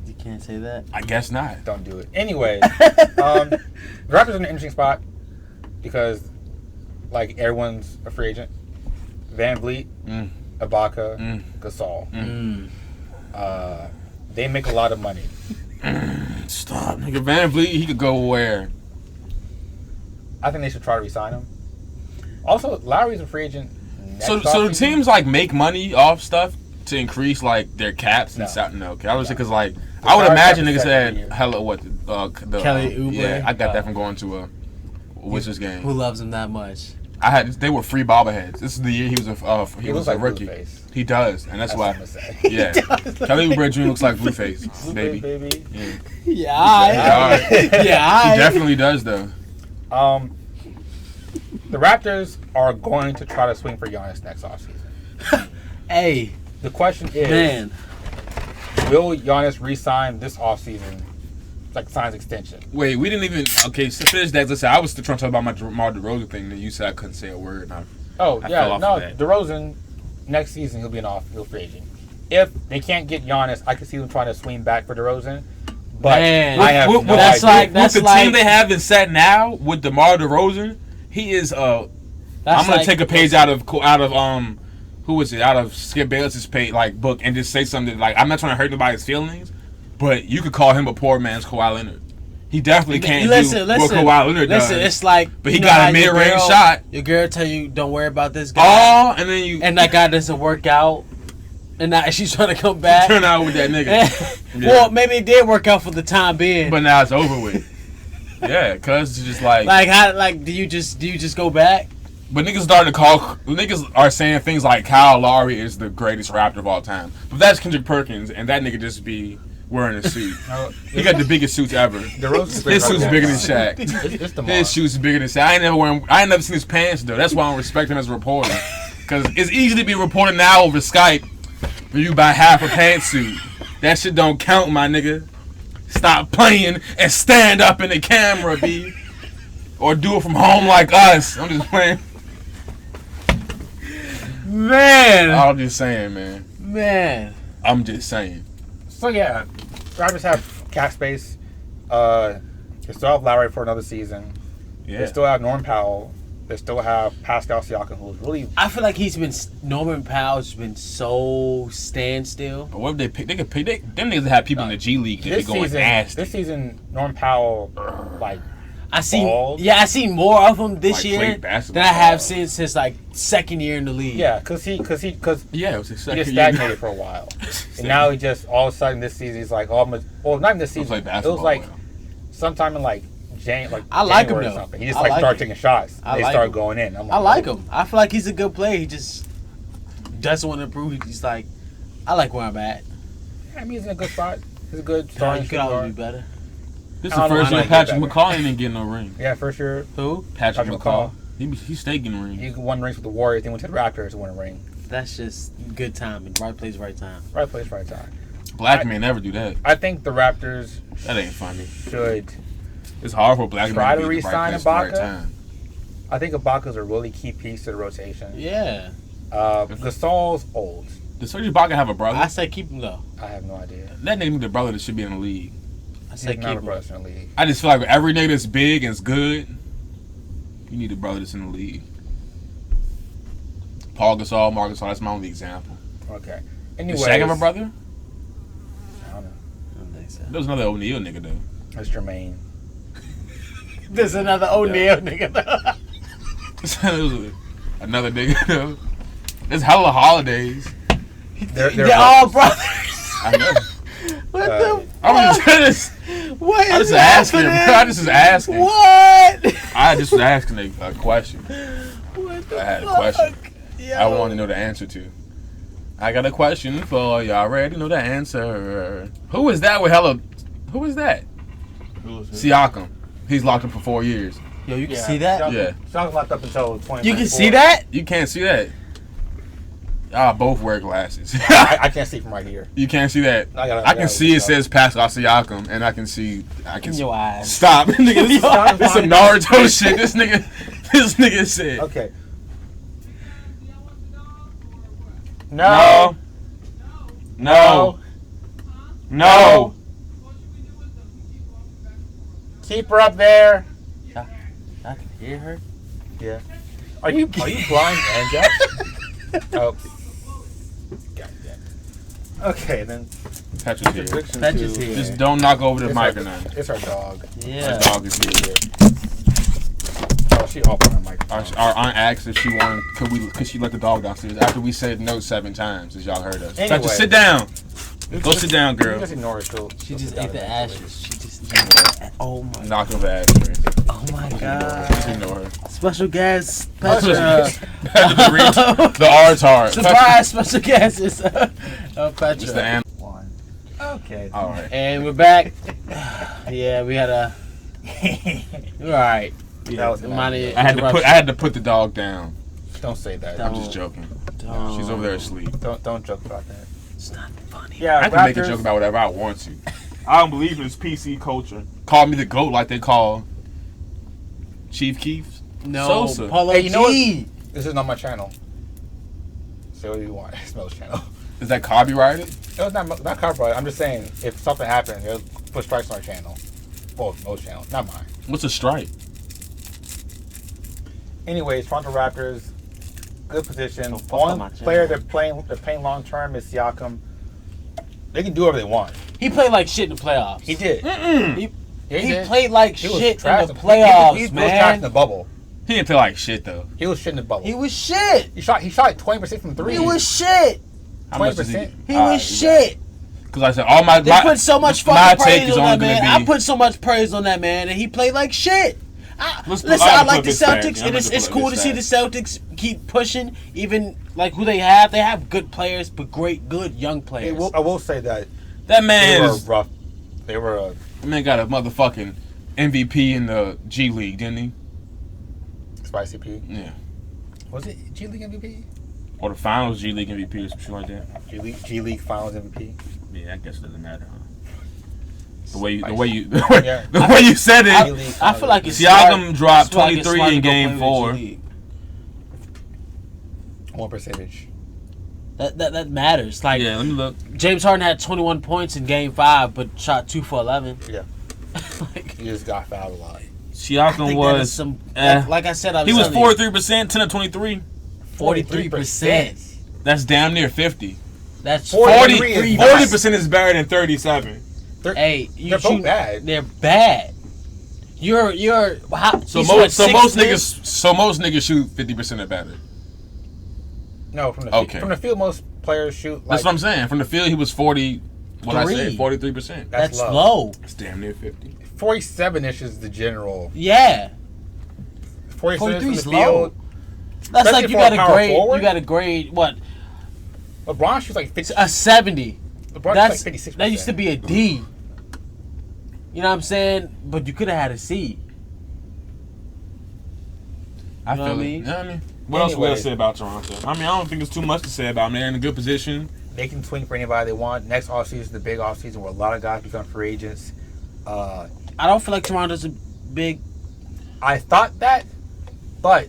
[SPEAKER 3] You can't say that.
[SPEAKER 1] I guess not.
[SPEAKER 2] Don't do it. Anyway, the Raptors are in an interesting spot because, like, everyone's a free agent. Van Vliet,
[SPEAKER 1] Mm.
[SPEAKER 2] Ibaka,
[SPEAKER 1] Mm.
[SPEAKER 2] Gasol.
[SPEAKER 3] Mm.
[SPEAKER 2] They make a lot of money.
[SPEAKER 1] Stop, nigga. Van Vliet, he could go where?
[SPEAKER 2] I think they should try to re-sign him. Also, Lowry's a free agent. Next
[SPEAKER 1] So the
[SPEAKER 2] offseason.
[SPEAKER 1] teams like make money off stuff to increase like their caps and
[SPEAKER 2] No.
[SPEAKER 1] stuff. No, okay. I was because like
[SPEAKER 2] The
[SPEAKER 1] I would
[SPEAKER 2] salary
[SPEAKER 1] imagine
[SPEAKER 2] cap is
[SPEAKER 1] niggas
[SPEAKER 2] set
[SPEAKER 1] had
[SPEAKER 2] every year.
[SPEAKER 1] hella what the
[SPEAKER 3] Kelly Oubre?
[SPEAKER 1] Yeah, I got that from going to a Wizards game.
[SPEAKER 3] Who loves him that much?
[SPEAKER 1] They were free bobbleheads. This is the year he was
[SPEAKER 2] He
[SPEAKER 1] was
[SPEAKER 2] looks
[SPEAKER 1] a
[SPEAKER 2] like
[SPEAKER 1] rookie.
[SPEAKER 2] Blueface.
[SPEAKER 1] He does, and that's
[SPEAKER 2] What I'm
[SPEAKER 1] why.
[SPEAKER 2] gonna say.
[SPEAKER 1] Yeah, Kelly Oubre Jr. looks like Blueface,
[SPEAKER 2] Blueface,
[SPEAKER 1] baby.
[SPEAKER 2] baby.
[SPEAKER 1] Yeah,
[SPEAKER 3] Yeah,
[SPEAKER 1] he definitely does though.
[SPEAKER 2] The Raptors are going to try to swing for Giannis next offseason.
[SPEAKER 3] Hey,
[SPEAKER 2] The question is,
[SPEAKER 3] man.
[SPEAKER 2] will Giannis re-sign this offseason, like signs extension?
[SPEAKER 1] Wait, we didn't even. Okay, so finish that. Listen, I was still trying to talk about my DeMar DeRozan thing. Then you said I couldn't say a word. And
[SPEAKER 2] Oh,
[SPEAKER 1] I
[SPEAKER 2] yeah,
[SPEAKER 1] fell off
[SPEAKER 2] no,
[SPEAKER 1] of that.
[SPEAKER 2] DeRozan, next season he'll be he'll free agent. If they can't get Giannis, I can see them trying to swing back for DeRozan, But
[SPEAKER 3] Man,
[SPEAKER 2] I have
[SPEAKER 1] with,
[SPEAKER 2] no
[SPEAKER 3] that's
[SPEAKER 2] idea.
[SPEAKER 3] like- that's
[SPEAKER 1] with the
[SPEAKER 3] like-
[SPEAKER 1] team they have in set now with DeMar DeRozan, he is I'm
[SPEAKER 3] That's
[SPEAKER 1] gonna
[SPEAKER 3] like-
[SPEAKER 1] take a page out of who is it, out of Skip Bayless's book, and just say something like, I'm not trying to hurt nobody's feelings, but you could call him a poor man's Kawhi Leonard. He definitely can't do what Kawhi Leonard does.
[SPEAKER 3] Listen, it's like,
[SPEAKER 1] But he
[SPEAKER 3] you know
[SPEAKER 1] got a
[SPEAKER 3] how your
[SPEAKER 1] mid-range
[SPEAKER 3] girl-
[SPEAKER 1] shot.
[SPEAKER 3] Your girl tell you, don't worry about this guy.
[SPEAKER 1] Oh, and then you
[SPEAKER 3] And that guy doesn't work out. And now she's trying to come back.
[SPEAKER 1] turn out with that nigga. Yeah.
[SPEAKER 3] Well, maybe it did work out for the time being.
[SPEAKER 1] But now it's over with. Yeah, cause it's just like
[SPEAKER 3] how do you just go back?
[SPEAKER 1] But niggas are saying things like Kyle Lowry is the greatest Raptor of all time. But that's Kendrick Perkins, and that nigga just be wearing a suit. He got the biggest suits ever. His suit's bigger than Shaq.
[SPEAKER 2] It's the
[SPEAKER 1] His shoes bigger than Shaq. I ain't never seen his pants though. That's why I don't respect him as a reporter. Cause it's easy to be reported now over Skype when you buy half a pantsuit. That shit don't count, my nigga. Stop playing and stand up in the camera, B. Or do it from home like us. I'm just playing.
[SPEAKER 3] Man.
[SPEAKER 1] I'm just saying, man.
[SPEAKER 3] Man.
[SPEAKER 1] I'm just saying.
[SPEAKER 2] So yeah, Raptors have cap space. They still have Lowry for another season.
[SPEAKER 1] Yeah.
[SPEAKER 2] They still have Norm Powell. They still have Pascal Siakam, who's really.
[SPEAKER 3] I feel like Norman Powell's been so standstill.
[SPEAKER 1] But what if they pick? They could pick. Them niggas have people in the G League that be going nasty.
[SPEAKER 2] This season, Norm Powell, like.
[SPEAKER 3] I seen more of him this
[SPEAKER 1] Like,
[SPEAKER 3] year
[SPEAKER 1] played basketball.
[SPEAKER 3] than I have since his like second year in the league.
[SPEAKER 2] Yeah, because
[SPEAKER 1] Yeah, it was his
[SPEAKER 2] he
[SPEAKER 1] second
[SPEAKER 2] just
[SPEAKER 1] year.
[SPEAKER 2] stagnated for a while, and now he just all of a sudden this season he's like, not even this season.
[SPEAKER 1] Play
[SPEAKER 2] It
[SPEAKER 1] basketball
[SPEAKER 2] was like
[SPEAKER 1] well.
[SPEAKER 2] sometime in like
[SPEAKER 3] I like him,
[SPEAKER 2] January or
[SPEAKER 3] though.
[SPEAKER 2] something. He just
[SPEAKER 3] I like
[SPEAKER 2] started
[SPEAKER 3] him.
[SPEAKER 2] taking shots.
[SPEAKER 3] I
[SPEAKER 2] They
[SPEAKER 3] like
[SPEAKER 2] started
[SPEAKER 3] him.
[SPEAKER 2] going in. I'm
[SPEAKER 3] I like him. I feel like he's a good player. He just doesn't want to prove. He's like, I like where I'm at.
[SPEAKER 2] I mean, he's in a good spot. He's a good
[SPEAKER 3] He
[SPEAKER 2] starting
[SPEAKER 3] could always be
[SPEAKER 2] shooting guard.
[SPEAKER 3] better.
[SPEAKER 1] This is
[SPEAKER 2] I
[SPEAKER 1] the
[SPEAKER 2] don't
[SPEAKER 1] first
[SPEAKER 2] know,
[SPEAKER 1] year
[SPEAKER 2] I might
[SPEAKER 1] Patrick
[SPEAKER 2] get
[SPEAKER 1] McCaw ain't getting no ring.
[SPEAKER 2] Yeah, for sure.
[SPEAKER 3] Who?
[SPEAKER 1] Patrick
[SPEAKER 2] McCaw.
[SPEAKER 1] McCaw. He stayed getting ring.
[SPEAKER 2] He won rings with the Warriors. Then went to the Raptors to win a ring.
[SPEAKER 3] That's just good timing. Right place, right time.
[SPEAKER 2] Right place, right time.
[SPEAKER 1] Black man never do that.
[SPEAKER 2] I think the Raptors
[SPEAKER 1] That ain't funny.
[SPEAKER 2] should.
[SPEAKER 1] It's hard for a black
[SPEAKER 2] Try
[SPEAKER 1] man
[SPEAKER 2] to
[SPEAKER 1] to be in the right
[SPEAKER 2] re-sign
[SPEAKER 1] place at the right
[SPEAKER 2] Ibaka?
[SPEAKER 1] time.
[SPEAKER 2] I think Ibaka's a really key piece to the rotation.
[SPEAKER 3] Yeah.
[SPEAKER 2] Gasol's old.
[SPEAKER 1] Does Serge Ibaka have a brother?
[SPEAKER 3] I say keep him though.
[SPEAKER 2] I have no idea.
[SPEAKER 1] That nigga need a brother that should be in the league.
[SPEAKER 3] I say
[SPEAKER 2] He's
[SPEAKER 3] keep
[SPEAKER 2] not a
[SPEAKER 3] him.
[SPEAKER 2] brother in the league.
[SPEAKER 1] I just feel like every nigga that's big and is good, you need a brother that's in the league. Paul Gasol, Marc Gasol, that's my only example.
[SPEAKER 2] Okay.
[SPEAKER 1] Does
[SPEAKER 2] Anyways,
[SPEAKER 1] Shaq have a brother?
[SPEAKER 2] I don't know.
[SPEAKER 3] I don't think so.
[SPEAKER 1] There was another O'Neal nigga though.
[SPEAKER 2] That's Jermaine.
[SPEAKER 3] There's another O'Neal nigga.
[SPEAKER 1] There was another nigga though. There's hella holidays.
[SPEAKER 3] They're all brothers.
[SPEAKER 1] I know.
[SPEAKER 3] What the?
[SPEAKER 1] I'm just
[SPEAKER 3] What
[SPEAKER 1] I
[SPEAKER 3] is
[SPEAKER 1] just asking, bro.
[SPEAKER 3] happening?
[SPEAKER 1] I just was asking.
[SPEAKER 3] What?
[SPEAKER 1] I just was asking a question.
[SPEAKER 3] What the
[SPEAKER 1] I had a
[SPEAKER 3] fuck?
[SPEAKER 1] question.
[SPEAKER 3] Yo.
[SPEAKER 1] I want to know the answer to. I got a question for y'all. Ready to know the answer? Who is that with hella? Who is that? Siakam. He's locked up for 4 years.
[SPEAKER 3] Yo, you can see that?
[SPEAKER 1] Yeah.
[SPEAKER 2] Shaq's locked up until 2024.
[SPEAKER 3] You can see that?
[SPEAKER 1] You can't see that. Y'all both wear glasses.
[SPEAKER 2] I can't see from right here.
[SPEAKER 1] You can't see that. I can see it says Pascal Siakam, and I can see.
[SPEAKER 3] In your eyes.
[SPEAKER 1] Stop, nigga. This
[SPEAKER 2] eyes.
[SPEAKER 1] is some Naruto shit. This nigga said.
[SPEAKER 2] Okay.
[SPEAKER 1] No. No. No.
[SPEAKER 2] Keep her up there.
[SPEAKER 3] I can hear her.
[SPEAKER 2] Yeah. Are you blind and deaf? Oh. God damn. Okay, then.
[SPEAKER 1] Patrick's here.
[SPEAKER 2] Prediction
[SPEAKER 3] Patrick's
[SPEAKER 2] to-
[SPEAKER 3] here.
[SPEAKER 1] Just don't knock over the
[SPEAKER 2] It's
[SPEAKER 1] mic
[SPEAKER 2] our-
[SPEAKER 1] or nothing.
[SPEAKER 2] It's our dog.
[SPEAKER 3] Yeah.
[SPEAKER 1] Our dog is here.
[SPEAKER 2] Oh, she off on her mic.
[SPEAKER 1] Our aunt asked if she wanted, could she let the dog downstairs after we said no 7 times, as y'all heard us.
[SPEAKER 2] Anyway.
[SPEAKER 1] Patrick, sit down. Go sit down,
[SPEAKER 2] You
[SPEAKER 1] girl.
[SPEAKER 2] just ignore it, too.
[SPEAKER 3] She just ate the ashes. She just. Oh my.
[SPEAKER 1] Knock over ashtray.
[SPEAKER 3] Oh my
[SPEAKER 1] Just
[SPEAKER 3] god.
[SPEAKER 1] ignore her.
[SPEAKER 3] Special guest.
[SPEAKER 1] Patrick,
[SPEAKER 3] Petra.
[SPEAKER 1] Patrick reached the R-tard.
[SPEAKER 3] Surprise! Special guest is Petra.
[SPEAKER 1] Just the animal.
[SPEAKER 2] One. Okay.
[SPEAKER 1] All right.
[SPEAKER 3] And we're back. Yeah, we had a. All right.
[SPEAKER 2] That was
[SPEAKER 3] Money.
[SPEAKER 1] I had to put the dog down.
[SPEAKER 2] Don't say that.
[SPEAKER 1] I'm just joking.
[SPEAKER 3] Don't.
[SPEAKER 1] She's over there asleep.
[SPEAKER 2] Don't joke about that.
[SPEAKER 3] It's not funny.
[SPEAKER 2] Yeah,
[SPEAKER 1] I can make a joke about whatever I want to. I don't believe in this PC culture. Call me the GOAT like they call Chief Keef.
[SPEAKER 3] No,
[SPEAKER 1] Sosa.
[SPEAKER 3] Polo
[SPEAKER 2] Hey, you know
[SPEAKER 3] G.
[SPEAKER 2] This is not my channel. Say what you want. It's Mel's channel.
[SPEAKER 1] Is that copyrighted?
[SPEAKER 2] It was not copyright. I'm just saying, if something happened, they'll put strikes on our channel. Well, most channels, not mine.
[SPEAKER 1] What's a strike?
[SPEAKER 2] Anyways, Toronto Raptors, good position.
[SPEAKER 3] Don't fuck on my
[SPEAKER 2] One
[SPEAKER 3] channel.
[SPEAKER 2] player they're paying long term is Siakam. They can do whatever they want.
[SPEAKER 3] He played like shit in the playoffs.
[SPEAKER 2] He did.
[SPEAKER 3] He
[SPEAKER 2] did.
[SPEAKER 3] played like
[SPEAKER 2] He was
[SPEAKER 3] shit in
[SPEAKER 2] trash.
[SPEAKER 3] the playoffs,
[SPEAKER 2] He was trash in
[SPEAKER 3] man.
[SPEAKER 2] the bubble.
[SPEAKER 1] He didn't play like shit though.
[SPEAKER 2] He was shit in the bubble.
[SPEAKER 3] He was shit.
[SPEAKER 2] He shot like 20% from three.
[SPEAKER 3] He was shit.
[SPEAKER 1] How much does
[SPEAKER 2] 20%.
[SPEAKER 3] He was shit.
[SPEAKER 1] Because I said all my.
[SPEAKER 3] They put so much
[SPEAKER 1] my
[SPEAKER 3] fucking
[SPEAKER 1] take
[SPEAKER 3] praise
[SPEAKER 1] is
[SPEAKER 3] on
[SPEAKER 1] only
[SPEAKER 3] that man.
[SPEAKER 1] gonna be.
[SPEAKER 3] I put so much praise on that man, and he played like shit.
[SPEAKER 1] Let's-
[SPEAKER 3] Listen,
[SPEAKER 1] I
[SPEAKER 3] I
[SPEAKER 1] can
[SPEAKER 3] like
[SPEAKER 1] put
[SPEAKER 3] the
[SPEAKER 1] this fact.
[SPEAKER 3] Celtics,
[SPEAKER 1] I'm
[SPEAKER 3] and it's
[SPEAKER 1] gonna put
[SPEAKER 3] cool to
[SPEAKER 1] this
[SPEAKER 3] see the Celtics keep pushing, even like who they have. They have good players, but good young players.
[SPEAKER 2] I will say that
[SPEAKER 1] That
[SPEAKER 2] they
[SPEAKER 1] man
[SPEAKER 2] were
[SPEAKER 1] is.
[SPEAKER 2] rough. They were
[SPEAKER 1] That man got a motherfucking MVP in the G League, didn't he?
[SPEAKER 2] Spicy P.
[SPEAKER 1] Yeah.
[SPEAKER 2] Was it G League MVP?
[SPEAKER 1] Or the Finals G League MVP or some shit like that.
[SPEAKER 2] G League Finals MVP.
[SPEAKER 1] Yeah, I guess it doesn't matter, huh? The way you
[SPEAKER 2] Yeah.
[SPEAKER 1] the way you said it.
[SPEAKER 2] G League
[SPEAKER 3] I feel like it's
[SPEAKER 1] Siakam
[SPEAKER 3] smart.
[SPEAKER 1] dropped
[SPEAKER 3] I feel like it's
[SPEAKER 1] 23
[SPEAKER 3] smart
[SPEAKER 1] in
[SPEAKER 3] to go
[SPEAKER 1] Game
[SPEAKER 3] play with
[SPEAKER 1] 4.
[SPEAKER 3] G League.
[SPEAKER 2] What percentage?
[SPEAKER 3] That matters. Like
[SPEAKER 1] Yeah, let me look.
[SPEAKER 3] James Harden had 21 points in Game 5, but shot 2 for 11.
[SPEAKER 2] Yeah.
[SPEAKER 3] Like,
[SPEAKER 2] He just got fouled a lot.
[SPEAKER 3] I
[SPEAKER 1] Siakam
[SPEAKER 3] think that is
[SPEAKER 1] was
[SPEAKER 3] some.
[SPEAKER 1] eh.
[SPEAKER 3] Like I said,
[SPEAKER 1] he was 43%, 10 of 23.
[SPEAKER 3] 43%.
[SPEAKER 1] That's damn near 50.
[SPEAKER 3] That's
[SPEAKER 2] 43 is
[SPEAKER 1] 40% is better than 37.
[SPEAKER 3] Hey,
[SPEAKER 2] They're both bad.
[SPEAKER 3] They're bad. You're
[SPEAKER 1] So most niggas shoot 50% or better.
[SPEAKER 2] No, from the
[SPEAKER 1] Okay.
[SPEAKER 2] from the field, most players shoot. Like,
[SPEAKER 1] That's what I'm saying. From the field, he was 40. What I
[SPEAKER 3] Three.
[SPEAKER 1] say, 43%.
[SPEAKER 3] That's
[SPEAKER 2] low.
[SPEAKER 3] low.
[SPEAKER 1] That's damn near 50.
[SPEAKER 2] 47-ish is the general.
[SPEAKER 3] Yeah,
[SPEAKER 2] 47 from
[SPEAKER 3] 43
[SPEAKER 2] the
[SPEAKER 3] is low.
[SPEAKER 2] field.
[SPEAKER 3] That's
[SPEAKER 2] Especially
[SPEAKER 3] like you
[SPEAKER 2] for a
[SPEAKER 3] got to
[SPEAKER 2] power
[SPEAKER 3] grade.
[SPEAKER 2] forward?
[SPEAKER 3] You got to grade what
[SPEAKER 2] LeBron shoots like 50.
[SPEAKER 3] a 70.
[SPEAKER 2] LeBron
[SPEAKER 3] That's
[SPEAKER 2] shoots like 56%.
[SPEAKER 3] that used to be a D. You know what I'm saying? But you could have had a C.
[SPEAKER 1] I
[SPEAKER 3] You know
[SPEAKER 1] feel
[SPEAKER 3] what I
[SPEAKER 1] it.
[SPEAKER 3] mean?
[SPEAKER 1] You know what I mean? What else we got
[SPEAKER 2] Anyway.
[SPEAKER 1] to say about Toronto? I mean, I don't think there's too much to say about them. They're in a good position.
[SPEAKER 2] They can swing for anybody they want. Next offseason is the big offseason where a lot of guys become free agents.
[SPEAKER 3] I don't feel like Toronto's a big.
[SPEAKER 2] I thought that, but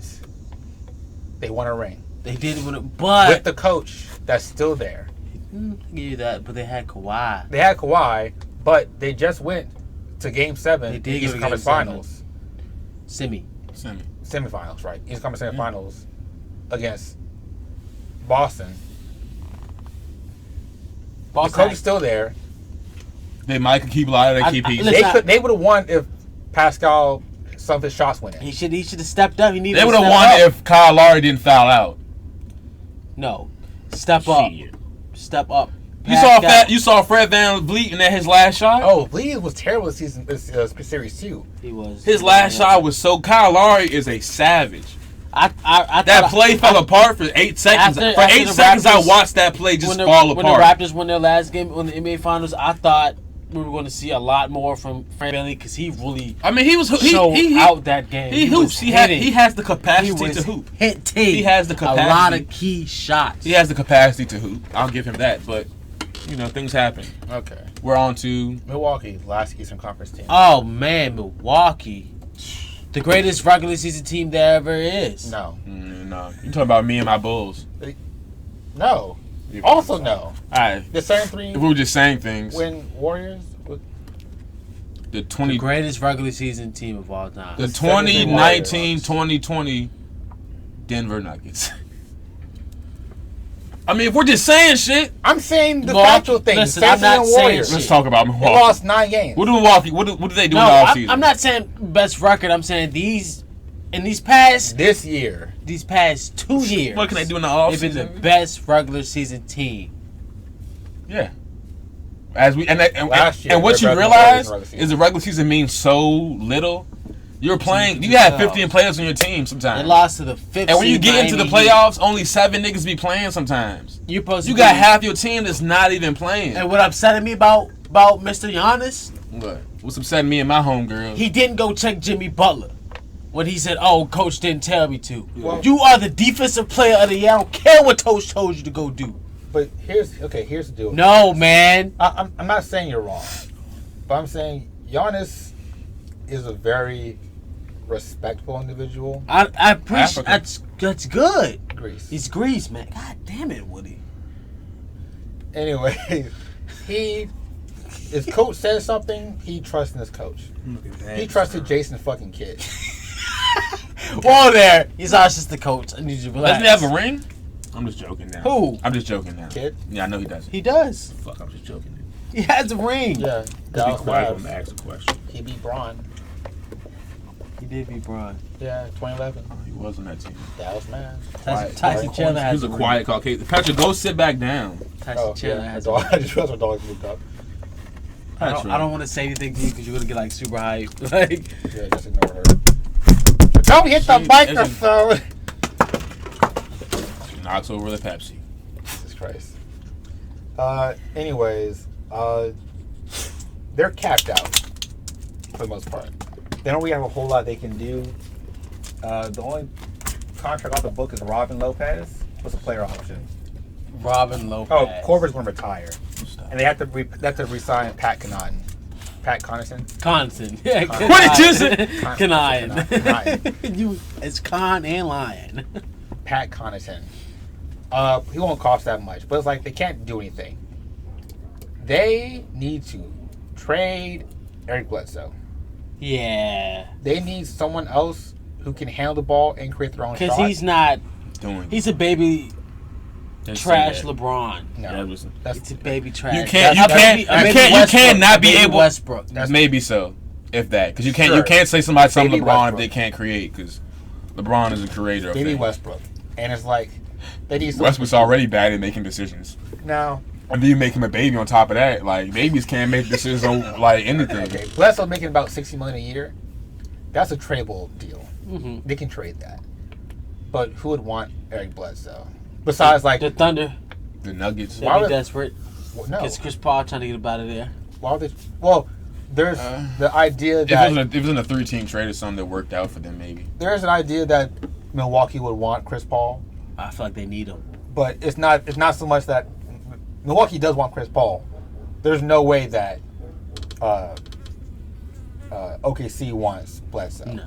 [SPEAKER 2] they won a ring
[SPEAKER 3] They did win it, but
[SPEAKER 2] with the coach that's still there.
[SPEAKER 3] I give you that. But they had Kawhi.
[SPEAKER 2] They had Kawhi, but they just went to Game 7
[SPEAKER 3] They
[SPEAKER 2] in
[SPEAKER 3] did
[SPEAKER 2] the
[SPEAKER 3] go
[SPEAKER 2] Eastern
[SPEAKER 3] to
[SPEAKER 2] Conference
[SPEAKER 3] Game
[SPEAKER 2] Finals. Semifinals, right? Eastern Conference Semifinals against Boston. The coach is still there.
[SPEAKER 1] They might keep a lot of their key pieces.
[SPEAKER 3] listen,
[SPEAKER 2] They would have won if Pascal some of his shots went in.
[SPEAKER 3] He should have stepped up. He needed.
[SPEAKER 1] They would
[SPEAKER 3] to
[SPEAKER 1] have
[SPEAKER 3] step
[SPEAKER 1] won
[SPEAKER 3] up.
[SPEAKER 1] if Kyle Lowry didn't foul out.
[SPEAKER 3] No, step up.
[SPEAKER 1] Shit.
[SPEAKER 3] Step up.
[SPEAKER 1] You saw Fred VanVleet in that his last shot.
[SPEAKER 2] Oh, Lee was terrible this season. This series too.
[SPEAKER 3] He was.
[SPEAKER 1] His last shot was so. Kyle Lowry is a savage.
[SPEAKER 3] I
[SPEAKER 1] That play fell apart for 8 seconds.
[SPEAKER 3] After
[SPEAKER 1] For 8
[SPEAKER 3] the
[SPEAKER 1] seconds, I
[SPEAKER 3] Raptors-
[SPEAKER 1] watched that play just
[SPEAKER 3] when
[SPEAKER 1] fall
[SPEAKER 3] the
[SPEAKER 1] apart.
[SPEAKER 3] Raptors won their last game on the NBA Finals, I thought we were going to see a lot more from Fred VanVleet because he really
[SPEAKER 1] I mean, he was
[SPEAKER 3] showed
[SPEAKER 1] he
[SPEAKER 3] out that game.
[SPEAKER 1] He hoops.
[SPEAKER 3] was
[SPEAKER 1] He
[SPEAKER 3] hitting.
[SPEAKER 1] has the
[SPEAKER 3] He
[SPEAKER 1] capacity
[SPEAKER 3] was
[SPEAKER 1] to hoop.
[SPEAKER 3] hitting.
[SPEAKER 1] He has the
[SPEAKER 3] a lot
[SPEAKER 1] capacity.
[SPEAKER 3] of key shots.
[SPEAKER 1] He has the capacity to hoop. I'll give him that. But you know, things happen.
[SPEAKER 2] Okay.
[SPEAKER 1] We're on to
[SPEAKER 2] Milwaukee, last Eastern Conference team.
[SPEAKER 3] Oh man, Milwaukee, the greatest regular season team there ever is.
[SPEAKER 2] No.
[SPEAKER 1] no. You talking about me and my Bulls?
[SPEAKER 2] No. Also no.
[SPEAKER 1] All right.
[SPEAKER 2] The same three
[SPEAKER 1] If we were just saying things,
[SPEAKER 2] win Warriors.
[SPEAKER 1] the
[SPEAKER 3] The greatest regular season team of all time.
[SPEAKER 1] the
[SPEAKER 2] The
[SPEAKER 1] 2019-2020 Denver Nuggets. I mean, if we're just saying shit,
[SPEAKER 2] I'm saying the
[SPEAKER 3] Milwaukee-
[SPEAKER 2] factual thing.
[SPEAKER 3] listen,
[SPEAKER 2] Same
[SPEAKER 3] I'm not
[SPEAKER 2] thing
[SPEAKER 3] saying
[SPEAKER 2] Warriors.
[SPEAKER 3] shit.
[SPEAKER 1] let's talk about
[SPEAKER 2] They
[SPEAKER 1] Milwaukee.
[SPEAKER 2] lost 9 games.
[SPEAKER 1] What do Milwaukee? What do they do
[SPEAKER 3] No,
[SPEAKER 1] in the offseason?
[SPEAKER 3] I'm not saying best record. I'm saying in these past
[SPEAKER 2] This year.
[SPEAKER 3] 2 years.
[SPEAKER 1] What can they do in the
[SPEAKER 3] They've been the
[SPEAKER 1] offseason?
[SPEAKER 3] best regular season team.
[SPEAKER 1] Yeah. As we and
[SPEAKER 2] Last year,
[SPEAKER 1] what
[SPEAKER 2] they're
[SPEAKER 1] you
[SPEAKER 2] better than
[SPEAKER 1] realize
[SPEAKER 2] the regular season.
[SPEAKER 1] is the regular season means so little. You're playing. You have 15 players on your team
[SPEAKER 3] They
[SPEAKER 1] sometimes.
[SPEAKER 3] lost to the fifth.
[SPEAKER 1] And when you
[SPEAKER 3] seed
[SPEAKER 1] get into the
[SPEAKER 3] Miami Heat.
[SPEAKER 1] playoffs, only 7 niggas be playing sometimes.
[SPEAKER 3] you're supposed to
[SPEAKER 1] You
[SPEAKER 3] be-
[SPEAKER 1] got half your team that's not even playing.
[SPEAKER 3] And what upsetting me about Mr. Giannis,
[SPEAKER 1] What's upsetting me and my homegirl?
[SPEAKER 3] he didn't go check Jimmy Butler when he said, "Oh, coach didn't tell me to."
[SPEAKER 2] Well-
[SPEAKER 3] You are the defensive player of the year. I don't care what coach told you to go do.
[SPEAKER 2] But here's the deal.
[SPEAKER 3] No, man.
[SPEAKER 2] I'm not saying you're wrong. But I'm saying Giannis is a very respectful individual.
[SPEAKER 3] I appreciate
[SPEAKER 1] Africa.
[SPEAKER 3] that's good.
[SPEAKER 2] Greece.
[SPEAKER 3] He's Greece, man. God damn it, Woody.
[SPEAKER 2] Anyway, his coach says something, he trusts in his coach. He trusted Jason fucking Kidd.
[SPEAKER 3] Whoa there! He's not just the coach. I need you to relax.
[SPEAKER 1] Doesn't he have a ring? I'm just joking now.
[SPEAKER 3] Who?
[SPEAKER 1] I'm just joking now.
[SPEAKER 2] Kidd?
[SPEAKER 1] Yeah, I know he doesn't.
[SPEAKER 3] He does.
[SPEAKER 1] Fuck, I'm just joking now.
[SPEAKER 3] He has a ring.
[SPEAKER 2] Yeah.
[SPEAKER 1] Just be
[SPEAKER 2] Dallas
[SPEAKER 1] quiet when
[SPEAKER 2] Mavs.
[SPEAKER 1] I ask a question.
[SPEAKER 2] He beat Braun.
[SPEAKER 3] He did beat Braun.
[SPEAKER 2] Yeah, 2011.
[SPEAKER 1] Oh, he was on that team.
[SPEAKER 2] Dallas Mavs.
[SPEAKER 3] Tyson Chandler
[SPEAKER 1] He
[SPEAKER 3] has
[SPEAKER 1] was a
[SPEAKER 3] ring.
[SPEAKER 1] quiet Caucasian. Patrick, go sit back down.
[SPEAKER 3] Tyson Chandler has a
[SPEAKER 2] I
[SPEAKER 3] ring.
[SPEAKER 2] just realized my dog moved up.
[SPEAKER 3] I don't want to say anything to you because you're gonna get like super hyped. Like,
[SPEAKER 2] Yeah, just ignore her. Don't hit the microphone!
[SPEAKER 1] She knocks over the Pepsi.
[SPEAKER 2] Jesus Christ. Anyways, they're capped out for the most part. They don't really have a whole lot they can do. The only contract off the book is Robin Lopez. What's a player option?
[SPEAKER 3] Robin Lopez.
[SPEAKER 2] Oh, Corver's going to retire, and they have to re-sign Pat Connaughton. Pat Connaughton.
[SPEAKER 3] Conson. Yeah,
[SPEAKER 1] What did you say?
[SPEAKER 3] Connaughton. You, it's Con and Lion.
[SPEAKER 2] Pat Connaughton. He won't cost that much, but it's like they can't do anything. They need to trade Eric Bledsoe.
[SPEAKER 3] Yeah.
[SPEAKER 2] They need someone else who can handle the ball and create their own shot.
[SPEAKER 3] Because he's not.
[SPEAKER 1] Doing.
[SPEAKER 3] He's a baby
[SPEAKER 1] Just
[SPEAKER 3] trash
[SPEAKER 1] say that.
[SPEAKER 3] LeBron.
[SPEAKER 2] No,
[SPEAKER 1] Yeah, listen.
[SPEAKER 2] that's
[SPEAKER 3] It's a baby trash.
[SPEAKER 1] You can't. You
[SPEAKER 3] That's a
[SPEAKER 1] can't.
[SPEAKER 3] baby-
[SPEAKER 1] You
[SPEAKER 3] a baby
[SPEAKER 1] can't. You
[SPEAKER 3] Westbrook,
[SPEAKER 1] can't not
[SPEAKER 3] a
[SPEAKER 1] be
[SPEAKER 3] baby
[SPEAKER 1] able.
[SPEAKER 3] Westbrook.
[SPEAKER 1] Maybe so, if that, because you can't.
[SPEAKER 2] Sure.
[SPEAKER 1] You can't say somebody's something
[SPEAKER 2] Baby
[SPEAKER 1] LeBron if
[SPEAKER 2] Westbrook.
[SPEAKER 1] they can't create, because LeBron is a creator. Of
[SPEAKER 2] Baby
[SPEAKER 1] things.
[SPEAKER 2] Westbrook, and it's like they need someone.
[SPEAKER 1] Westbrook's already bad at making decisions.
[SPEAKER 2] Now,
[SPEAKER 1] And then you make him a baby on top of that. Like, babies can't make decisions on, like, anything.
[SPEAKER 2] okay, Bledsoe making about $60 million a year. That's a tradable deal.
[SPEAKER 3] Mm-hmm.
[SPEAKER 2] They can trade that. But who would want Eric Bledsoe? Besides, like,
[SPEAKER 3] The Thunder.
[SPEAKER 1] The Nuggets.
[SPEAKER 3] They'd
[SPEAKER 2] Why
[SPEAKER 3] be
[SPEAKER 2] would-
[SPEAKER 3] desperate.
[SPEAKER 2] no.
[SPEAKER 3] It's Chris Paul trying to get him out of there.
[SPEAKER 2] Why would they? Well, there's the idea that
[SPEAKER 1] If it was in a 3-team trade or something that worked out for them, maybe.
[SPEAKER 2] there's an idea that Milwaukee would want Chris Paul,
[SPEAKER 3] I feel like they need him.
[SPEAKER 2] but it's not so much that Milwaukee does want Chris Paul. There's no way that OKC wants Bledsoe.
[SPEAKER 3] No.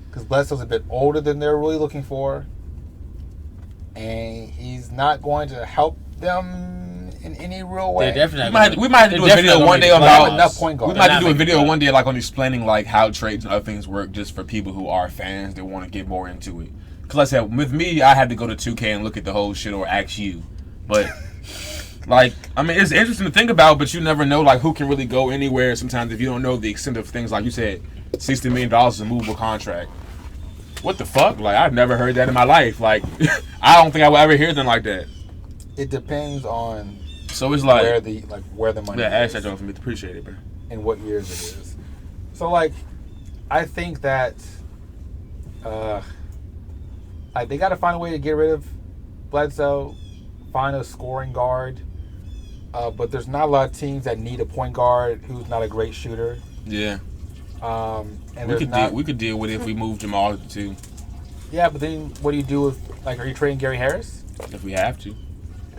[SPEAKER 2] Because Bledsoe's a bit older than they're really looking for, and he's not going to help them in any real way.
[SPEAKER 3] They're definitely
[SPEAKER 1] We might have to do a video one day
[SPEAKER 2] They don't
[SPEAKER 1] about.
[SPEAKER 2] have enough point
[SPEAKER 1] We
[SPEAKER 2] guards.
[SPEAKER 1] might have to do a video one day, like, on explaining, like, how trades and other things work, just for people who are fans that want to get more into it. Because, like I said, with me, I had to go to 2K and look at the whole shit or ask you. But, like, I mean, it's interesting to think about, but you never know, like, who can really go anywhere sometimes if you don't know the extent of things. Like you said, $60 million is a movable contract. What the fuck? Like, I've never heard that in my life. Like, I don't think I will ever hear them like that.
[SPEAKER 2] It depends on
[SPEAKER 1] So it's like,
[SPEAKER 2] where the money
[SPEAKER 1] yeah, ask
[SPEAKER 2] is
[SPEAKER 1] that joke for me. Appreciate it, bro.
[SPEAKER 2] and what years it is. So like, I think that like they got to find a way to get rid of Bledsoe, find a scoring guard. But there's not a lot of teams that need a point guard who's not a great shooter.
[SPEAKER 1] Yeah.
[SPEAKER 2] And
[SPEAKER 1] We
[SPEAKER 2] there's
[SPEAKER 1] could,
[SPEAKER 2] not,
[SPEAKER 1] we could deal with it if we move Jamal to 2,
[SPEAKER 2] yeah, but then what do you do with, like, are you trading Gary Harris?
[SPEAKER 1] if we have to.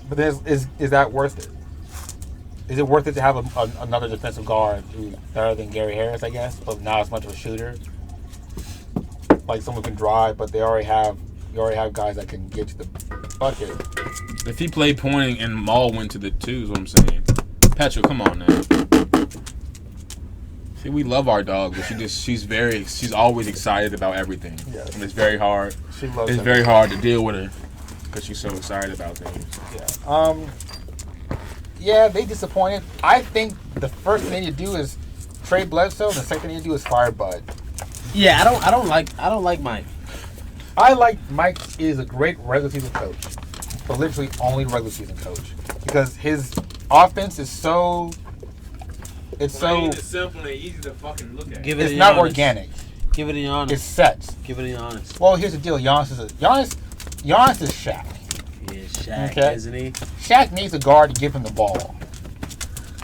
[SPEAKER 2] But then is that worth it? Is it worth it to have another defensive guard who's better than Gary Harris, I guess, but not as much of a shooter? Like someone who can drive, but you already have guys that can get to the bucket.
[SPEAKER 1] If he played point and Maul went to the 2 is what I'm saying. Petra, come on now. See, we love our dog, but she's always excited about everything.
[SPEAKER 2] Yes.
[SPEAKER 1] And it's very hard.
[SPEAKER 2] She loves
[SPEAKER 1] It's
[SPEAKER 2] him.
[SPEAKER 1] very hard to deal with her because she's so excited about things.
[SPEAKER 2] Yeah. Yeah, they disappointed. I think the first thing they need to do is trade Bledsoe, and the second thing they need to do is fire Bud.
[SPEAKER 3] Yeah, I don't like Mike.
[SPEAKER 2] I like Mike is a great regular season coach, but literally only regular season coach, because his offense is so. It's so.
[SPEAKER 1] simple and easy to fucking look at.
[SPEAKER 3] Give it
[SPEAKER 2] It's
[SPEAKER 3] to
[SPEAKER 2] not
[SPEAKER 3] Giannis.
[SPEAKER 2] organic.
[SPEAKER 3] Give it to Giannis.
[SPEAKER 2] It's set.
[SPEAKER 3] Give it to Giannis.
[SPEAKER 2] Well, here's the deal. Giannis is Shaq.
[SPEAKER 3] He is Shaq,
[SPEAKER 2] Okay.
[SPEAKER 3] isn't he?
[SPEAKER 2] Shaq needs a guard to give him the ball.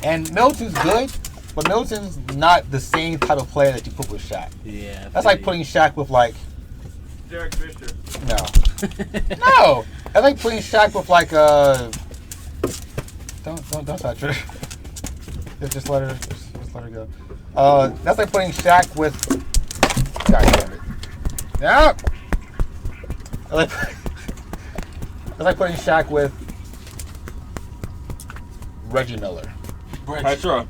[SPEAKER 2] And Middleton's good, but Middleton's not the same type of player that you put with Shaq.
[SPEAKER 3] Yeah.
[SPEAKER 2] That's like putting Shaq with, like,
[SPEAKER 1] Derek Fisher.
[SPEAKER 2] no. No. That's like putting Shaq with, like, don't touch her. Just let her go. That's like putting Shaq with. God damn it. Yeah. That's like putting Shaq with. Reggie Miller.
[SPEAKER 1] Petra.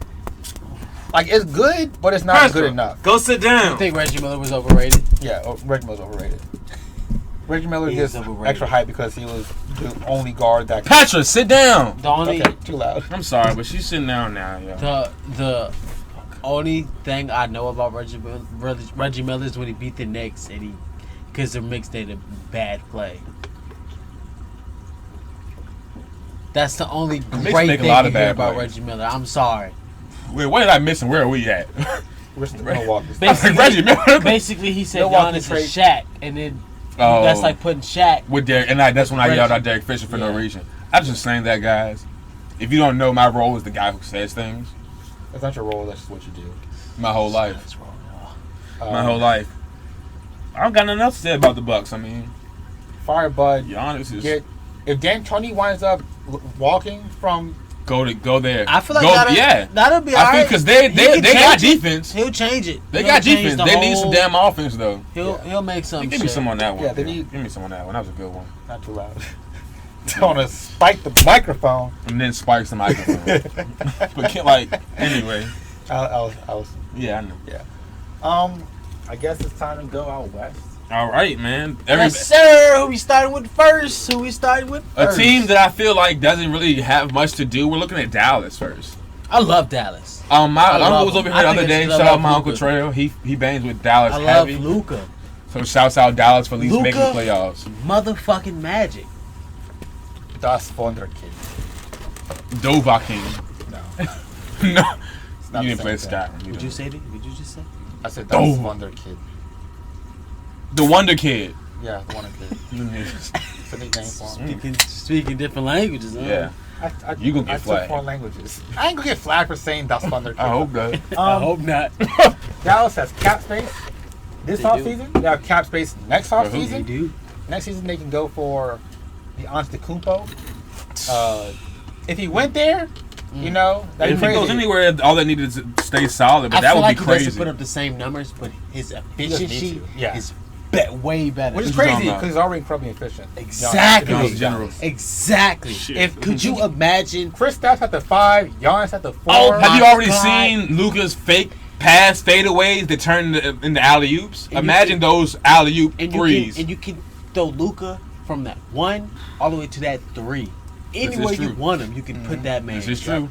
[SPEAKER 2] Like, it's good, but it's not good enough.
[SPEAKER 1] Go sit down.
[SPEAKER 3] I think Reggie Miller was overrated.
[SPEAKER 2] Yeah, Reggie Miller's overrated. Reggie Miller
[SPEAKER 3] He
[SPEAKER 2] gets
[SPEAKER 3] is overrated.
[SPEAKER 2] extra hype because he was the only guard that.
[SPEAKER 1] Petra, sit down.
[SPEAKER 3] The only
[SPEAKER 2] Okay, too loud.
[SPEAKER 1] I'm sorry, but she's sitting down now, yo.
[SPEAKER 3] the only thing I know about Reggie Miller is when he beat the Knicks and because their mix did a bad play. That's the only
[SPEAKER 1] Knicks
[SPEAKER 3] great
[SPEAKER 1] make a
[SPEAKER 3] thing
[SPEAKER 1] lot
[SPEAKER 3] you
[SPEAKER 1] of
[SPEAKER 3] hear
[SPEAKER 1] bad
[SPEAKER 3] about
[SPEAKER 1] plays.
[SPEAKER 3] Reggie Miller. I'm sorry.
[SPEAKER 1] Wait, what did I miss and where are we at?
[SPEAKER 2] We're still Milwaukee.
[SPEAKER 3] Basically-
[SPEAKER 1] Reggie Miller.
[SPEAKER 3] Basically, he said
[SPEAKER 2] Milwaukee
[SPEAKER 3] Giannis
[SPEAKER 2] trade-
[SPEAKER 3] is Shaq, and then
[SPEAKER 1] Oh.
[SPEAKER 3] that's like putting Shaq.
[SPEAKER 1] With Derek, and that's when I
[SPEAKER 3] Reggie.
[SPEAKER 1] yelled out Derek Fisher for no
[SPEAKER 3] Yeah.
[SPEAKER 1] reason. I'm just saying that, guys. If you don't know, my role is the guy who says things.
[SPEAKER 2] That's not your role. That's just what you do.
[SPEAKER 1] My whole life.
[SPEAKER 3] That's wrong, y'all.
[SPEAKER 1] My whole life. I don't got nothing else to say about the Bucks. I mean,
[SPEAKER 2] Fire Bud.
[SPEAKER 1] Giannis is
[SPEAKER 2] If D'Antoni winds up walking from,
[SPEAKER 1] go there.
[SPEAKER 3] I feel like
[SPEAKER 1] go,
[SPEAKER 3] that'll be
[SPEAKER 1] I
[SPEAKER 3] alright.
[SPEAKER 1] think because they got defense.
[SPEAKER 3] He'll change it.
[SPEAKER 1] They
[SPEAKER 3] He'll
[SPEAKER 1] got
[SPEAKER 3] change
[SPEAKER 1] defense.
[SPEAKER 3] the
[SPEAKER 1] They need
[SPEAKER 3] whole-
[SPEAKER 1] some damn offense though.
[SPEAKER 3] He'll make some.
[SPEAKER 1] Give me some on that one.
[SPEAKER 2] Yeah, they need-
[SPEAKER 1] Give me some on that one. That was a good one.
[SPEAKER 2] not too loud. Don't want to spike the microphone.
[SPEAKER 1] And then spikes the microphone. But anyway.
[SPEAKER 2] I was.
[SPEAKER 1] Yeah, I know.
[SPEAKER 2] I guess it's time to go out west.
[SPEAKER 1] All right, man.
[SPEAKER 3] Yes, sir. Who we started with first?
[SPEAKER 1] A team that I feel like doesn't really have much to do. We're looking at Dallas first.
[SPEAKER 3] I love Dallas.
[SPEAKER 1] My
[SPEAKER 3] I love
[SPEAKER 1] uncle was
[SPEAKER 3] him.
[SPEAKER 1] over
[SPEAKER 3] I
[SPEAKER 1] here the
[SPEAKER 3] think
[SPEAKER 1] other day.
[SPEAKER 3] it's 'cause
[SPEAKER 1] Shout
[SPEAKER 3] I
[SPEAKER 1] out
[SPEAKER 3] love
[SPEAKER 1] my uncle
[SPEAKER 3] Luka.
[SPEAKER 1] Trail. He bangs with Dallas
[SPEAKER 3] I love
[SPEAKER 1] heavy.
[SPEAKER 3] Luka.
[SPEAKER 1] So shouts out Dallas for at least
[SPEAKER 3] Luka?
[SPEAKER 1] making the playoffs.
[SPEAKER 3] Motherfucking magic.
[SPEAKER 2] Das Wunderkind.
[SPEAKER 1] Dovahkiin.
[SPEAKER 2] No.
[SPEAKER 1] No.
[SPEAKER 2] It's not
[SPEAKER 1] You
[SPEAKER 2] the
[SPEAKER 1] didn't play
[SPEAKER 2] same
[SPEAKER 1] Scott.
[SPEAKER 2] thing.
[SPEAKER 3] Would you say that? Would you just say?
[SPEAKER 2] I said Das
[SPEAKER 1] Oh.
[SPEAKER 2] Wunderkind.
[SPEAKER 1] The Wonder Kid.
[SPEAKER 2] Yeah, the Wunderkind. It's a nickname for him.
[SPEAKER 3] Speaking different languages. Huh?
[SPEAKER 1] Yeah. You gonna get
[SPEAKER 2] I took
[SPEAKER 1] flagged.
[SPEAKER 2] 4 languages. I ain't gonna get flagged for saying Das Wunderkind.
[SPEAKER 1] I hope not.
[SPEAKER 3] I hope not.
[SPEAKER 2] Dallas has cap space this
[SPEAKER 3] They
[SPEAKER 2] off
[SPEAKER 3] do.
[SPEAKER 2] season. They have cap space next off
[SPEAKER 1] who?
[SPEAKER 3] They
[SPEAKER 2] season.
[SPEAKER 3] do.
[SPEAKER 2] Next season they can go for the Antetokounmpo. If he went there, you know, that'd
[SPEAKER 1] If
[SPEAKER 2] be
[SPEAKER 1] he
[SPEAKER 2] crazy.
[SPEAKER 1] goes anywhere, all they need is to stay solid. But
[SPEAKER 3] I
[SPEAKER 1] that
[SPEAKER 3] feel
[SPEAKER 1] would
[SPEAKER 3] like
[SPEAKER 1] be
[SPEAKER 3] he doesn't
[SPEAKER 1] crazy.
[SPEAKER 3] put up the same numbers, but his
[SPEAKER 2] doesn't
[SPEAKER 3] efficiency
[SPEAKER 2] need to. Yeah.
[SPEAKER 3] is way better.
[SPEAKER 2] Which is
[SPEAKER 1] What you
[SPEAKER 2] crazy
[SPEAKER 1] talking about?
[SPEAKER 2] because he's already incredibly efficient.
[SPEAKER 3] Exactly.
[SPEAKER 1] Giannis General.
[SPEAKER 3] Exactly.
[SPEAKER 1] Shit.
[SPEAKER 3] If could you imagine?
[SPEAKER 2] Chris Stapps at the 5, Giannis at the 4.
[SPEAKER 3] Oh,
[SPEAKER 1] Have
[SPEAKER 3] my
[SPEAKER 1] you already
[SPEAKER 3] God.
[SPEAKER 1] seen Luka's fake pass fadeaways that turn into alley oops?
[SPEAKER 3] you
[SPEAKER 1] Imagine those alley oop threes.
[SPEAKER 3] You can throw Luka from that 1 all the way to that 3. Anywhere you
[SPEAKER 1] true.
[SPEAKER 3] want him, you can put that man.
[SPEAKER 1] This is true.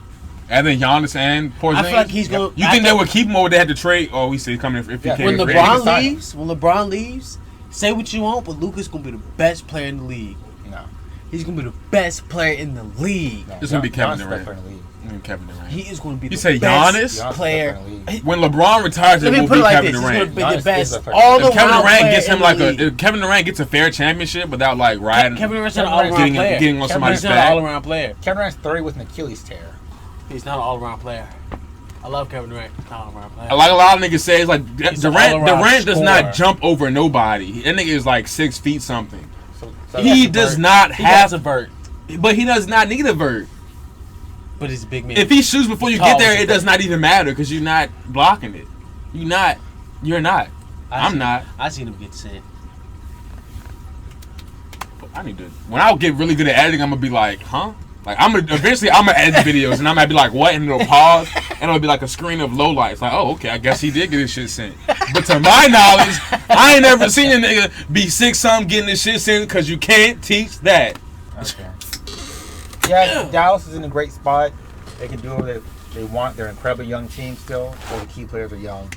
[SPEAKER 1] And then Giannis and Porzingis.
[SPEAKER 3] I feel like he's going.
[SPEAKER 1] You think they would keep him, or would they have to trade? Oh, we see he coming if he
[SPEAKER 2] Yeah.
[SPEAKER 1] came.
[SPEAKER 3] when
[SPEAKER 1] in free
[SPEAKER 2] sign
[SPEAKER 1] agency.
[SPEAKER 2] him.
[SPEAKER 3] LeBron leaves, say what you want, but Luka's gonna be the best player in the league.
[SPEAKER 2] No.
[SPEAKER 3] He's gonna be the best player in the league.
[SPEAKER 2] No.
[SPEAKER 1] It's gonna be Kevin
[SPEAKER 2] Giannis is the
[SPEAKER 1] Durant.
[SPEAKER 2] best player in the league.
[SPEAKER 1] Kevin Durant.
[SPEAKER 3] He is gonna be
[SPEAKER 1] You
[SPEAKER 3] the
[SPEAKER 1] say
[SPEAKER 3] best
[SPEAKER 1] Giannis?
[SPEAKER 2] Giannis
[SPEAKER 3] player.
[SPEAKER 2] is the best player in the league.
[SPEAKER 1] When LeBron retires,
[SPEAKER 3] Let
[SPEAKER 1] it
[SPEAKER 3] me
[SPEAKER 1] will
[SPEAKER 3] put
[SPEAKER 1] be
[SPEAKER 3] it like
[SPEAKER 1] Kevin
[SPEAKER 3] this: he's gonna
[SPEAKER 1] Durant.
[SPEAKER 3] be
[SPEAKER 2] Giannis
[SPEAKER 3] the
[SPEAKER 2] is
[SPEAKER 3] best
[SPEAKER 2] the player.
[SPEAKER 3] all
[SPEAKER 1] If Kevin
[SPEAKER 3] around
[SPEAKER 1] Durant
[SPEAKER 3] player
[SPEAKER 1] gets him
[SPEAKER 3] in
[SPEAKER 1] like
[SPEAKER 3] the league.
[SPEAKER 1] if Kevin Durant gets a fair championship without like riding,
[SPEAKER 3] Kevin Durant's not an
[SPEAKER 2] Kevin
[SPEAKER 3] all-around
[SPEAKER 2] Durant's
[SPEAKER 3] player.
[SPEAKER 1] getting on
[SPEAKER 3] Kevin
[SPEAKER 1] somebody's
[SPEAKER 3] Durant's not an
[SPEAKER 1] back.
[SPEAKER 3] all-around player.
[SPEAKER 2] Kevin Durant's 30 with an Achilles tear.
[SPEAKER 3] He's not an all-around player. I love Kevin Durant. He's not an all-around player.
[SPEAKER 1] like a lot of niggas say, it's like
[SPEAKER 3] He's an
[SPEAKER 1] Durant.
[SPEAKER 3] all-around
[SPEAKER 1] Durant does not
[SPEAKER 3] scorer.
[SPEAKER 1] jump over nobody. That nigga is like 6 feet something.
[SPEAKER 2] So
[SPEAKER 1] He does not
[SPEAKER 3] He has a
[SPEAKER 1] have,
[SPEAKER 3] vert,
[SPEAKER 1] but he does not need a vert.
[SPEAKER 3] but he's a big man.
[SPEAKER 1] If he shoots before you
[SPEAKER 3] Tall
[SPEAKER 1] get there,
[SPEAKER 3] as a
[SPEAKER 1] it does
[SPEAKER 3] vert.
[SPEAKER 1] not even matter because you're not blocking it. You're not. I'm not.
[SPEAKER 3] I seen him get sent.
[SPEAKER 1] I need to. When I get really good at editing, I'm gonna be like, huh? Like I'm gonna edit videos and I'm gonna be like, what? And it'll pause and it'll be like a screen of low lights. Like, oh, okay, I guess he did get his shit sent. But to my knowledge, I ain't never seen a nigga be 6-something getting his shit sent because you can't teach that.
[SPEAKER 2] Okay. Yeah, Dallas is in a great spot. They can do what they want. They're an incredibly young team still. All the key players are young.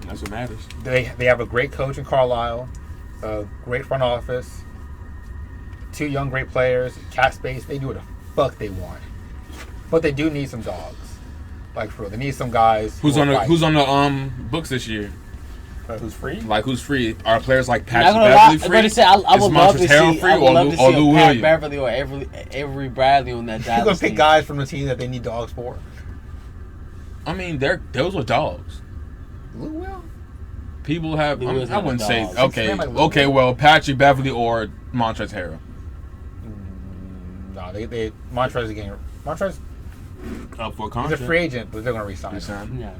[SPEAKER 1] That's what matters.
[SPEAKER 2] They have a great coach in Carlisle, a great front office, 2 young great players, cap space. They do what the fuck they want. But they do need some dogs. Like for real. They need some guys
[SPEAKER 1] Who's
[SPEAKER 2] who
[SPEAKER 1] on
[SPEAKER 2] will
[SPEAKER 1] the
[SPEAKER 2] fight.
[SPEAKER 1] Who's on the books this year?
[SPEAKER 2] Who's free?
[SPEAKER 1] Like who's free? Are players like
[SPEAKER 3] Not
[SPEAKER 1] Patrick
[SPEAKER 3] gonna lie,
[SPEAKER 1] Beverly
[SPEAKER 3] I'm
[SPEAKER 1] free?
[SPEAKER 3] gonna say I
[SPEAKER 1] Is
[SPEAKER 3] would love to
[SPEAKER 1] Montrezl Harrell
[SPEAKER 3] see.
[SPEAKER 1] free
[SPEAKER 3] I would love to see
[SPEAKER 1] or
[SPEAKER 3] a
[SPEAKER 1] Lou
[SPEAKER 3] Pat
[SPEAKER 1] Williams?
[SPEAKER 3] Beverly or Avery Bradley on that
[SPEAKER 2] You're gonna
[SPEAKER 3] Dallas
[SPEAKER 2] pick
[SPEAKER 3] team.
[SPEAKER 2] guys from the team that they need dogs for.
[SPEAKER 1] I mean, those were dogs.
[SPEAKER 2] Lou Will?
[SPEAKER 1] People have.
[SPEAKER 3] Lou is
[SPEAKER 1] I
[SPEAKER 3] not a
[SPEAKER 1] wouldn't say.
[SPEAKER 3] dog.
[SPEAKER 1] Okay,
[SPEAKER 2] It's like Lou
[SPEAKER 1] okay.
[SPEAKER 2] Will.
[SPEAKER 1] Well, Patrick Beverly or Montrezl Harrell.
[SPEAKER 2] No, they Montrez is getting Montrez.
[SPEAKER 1] Up for a
[SPEAKER 2] He's a
[SPEAKER 1] contract.
[SPEAKER 2] free agent, but they're gonna resign him.
[SPEAKER 1] Resign.
[SPEAKER 3] No,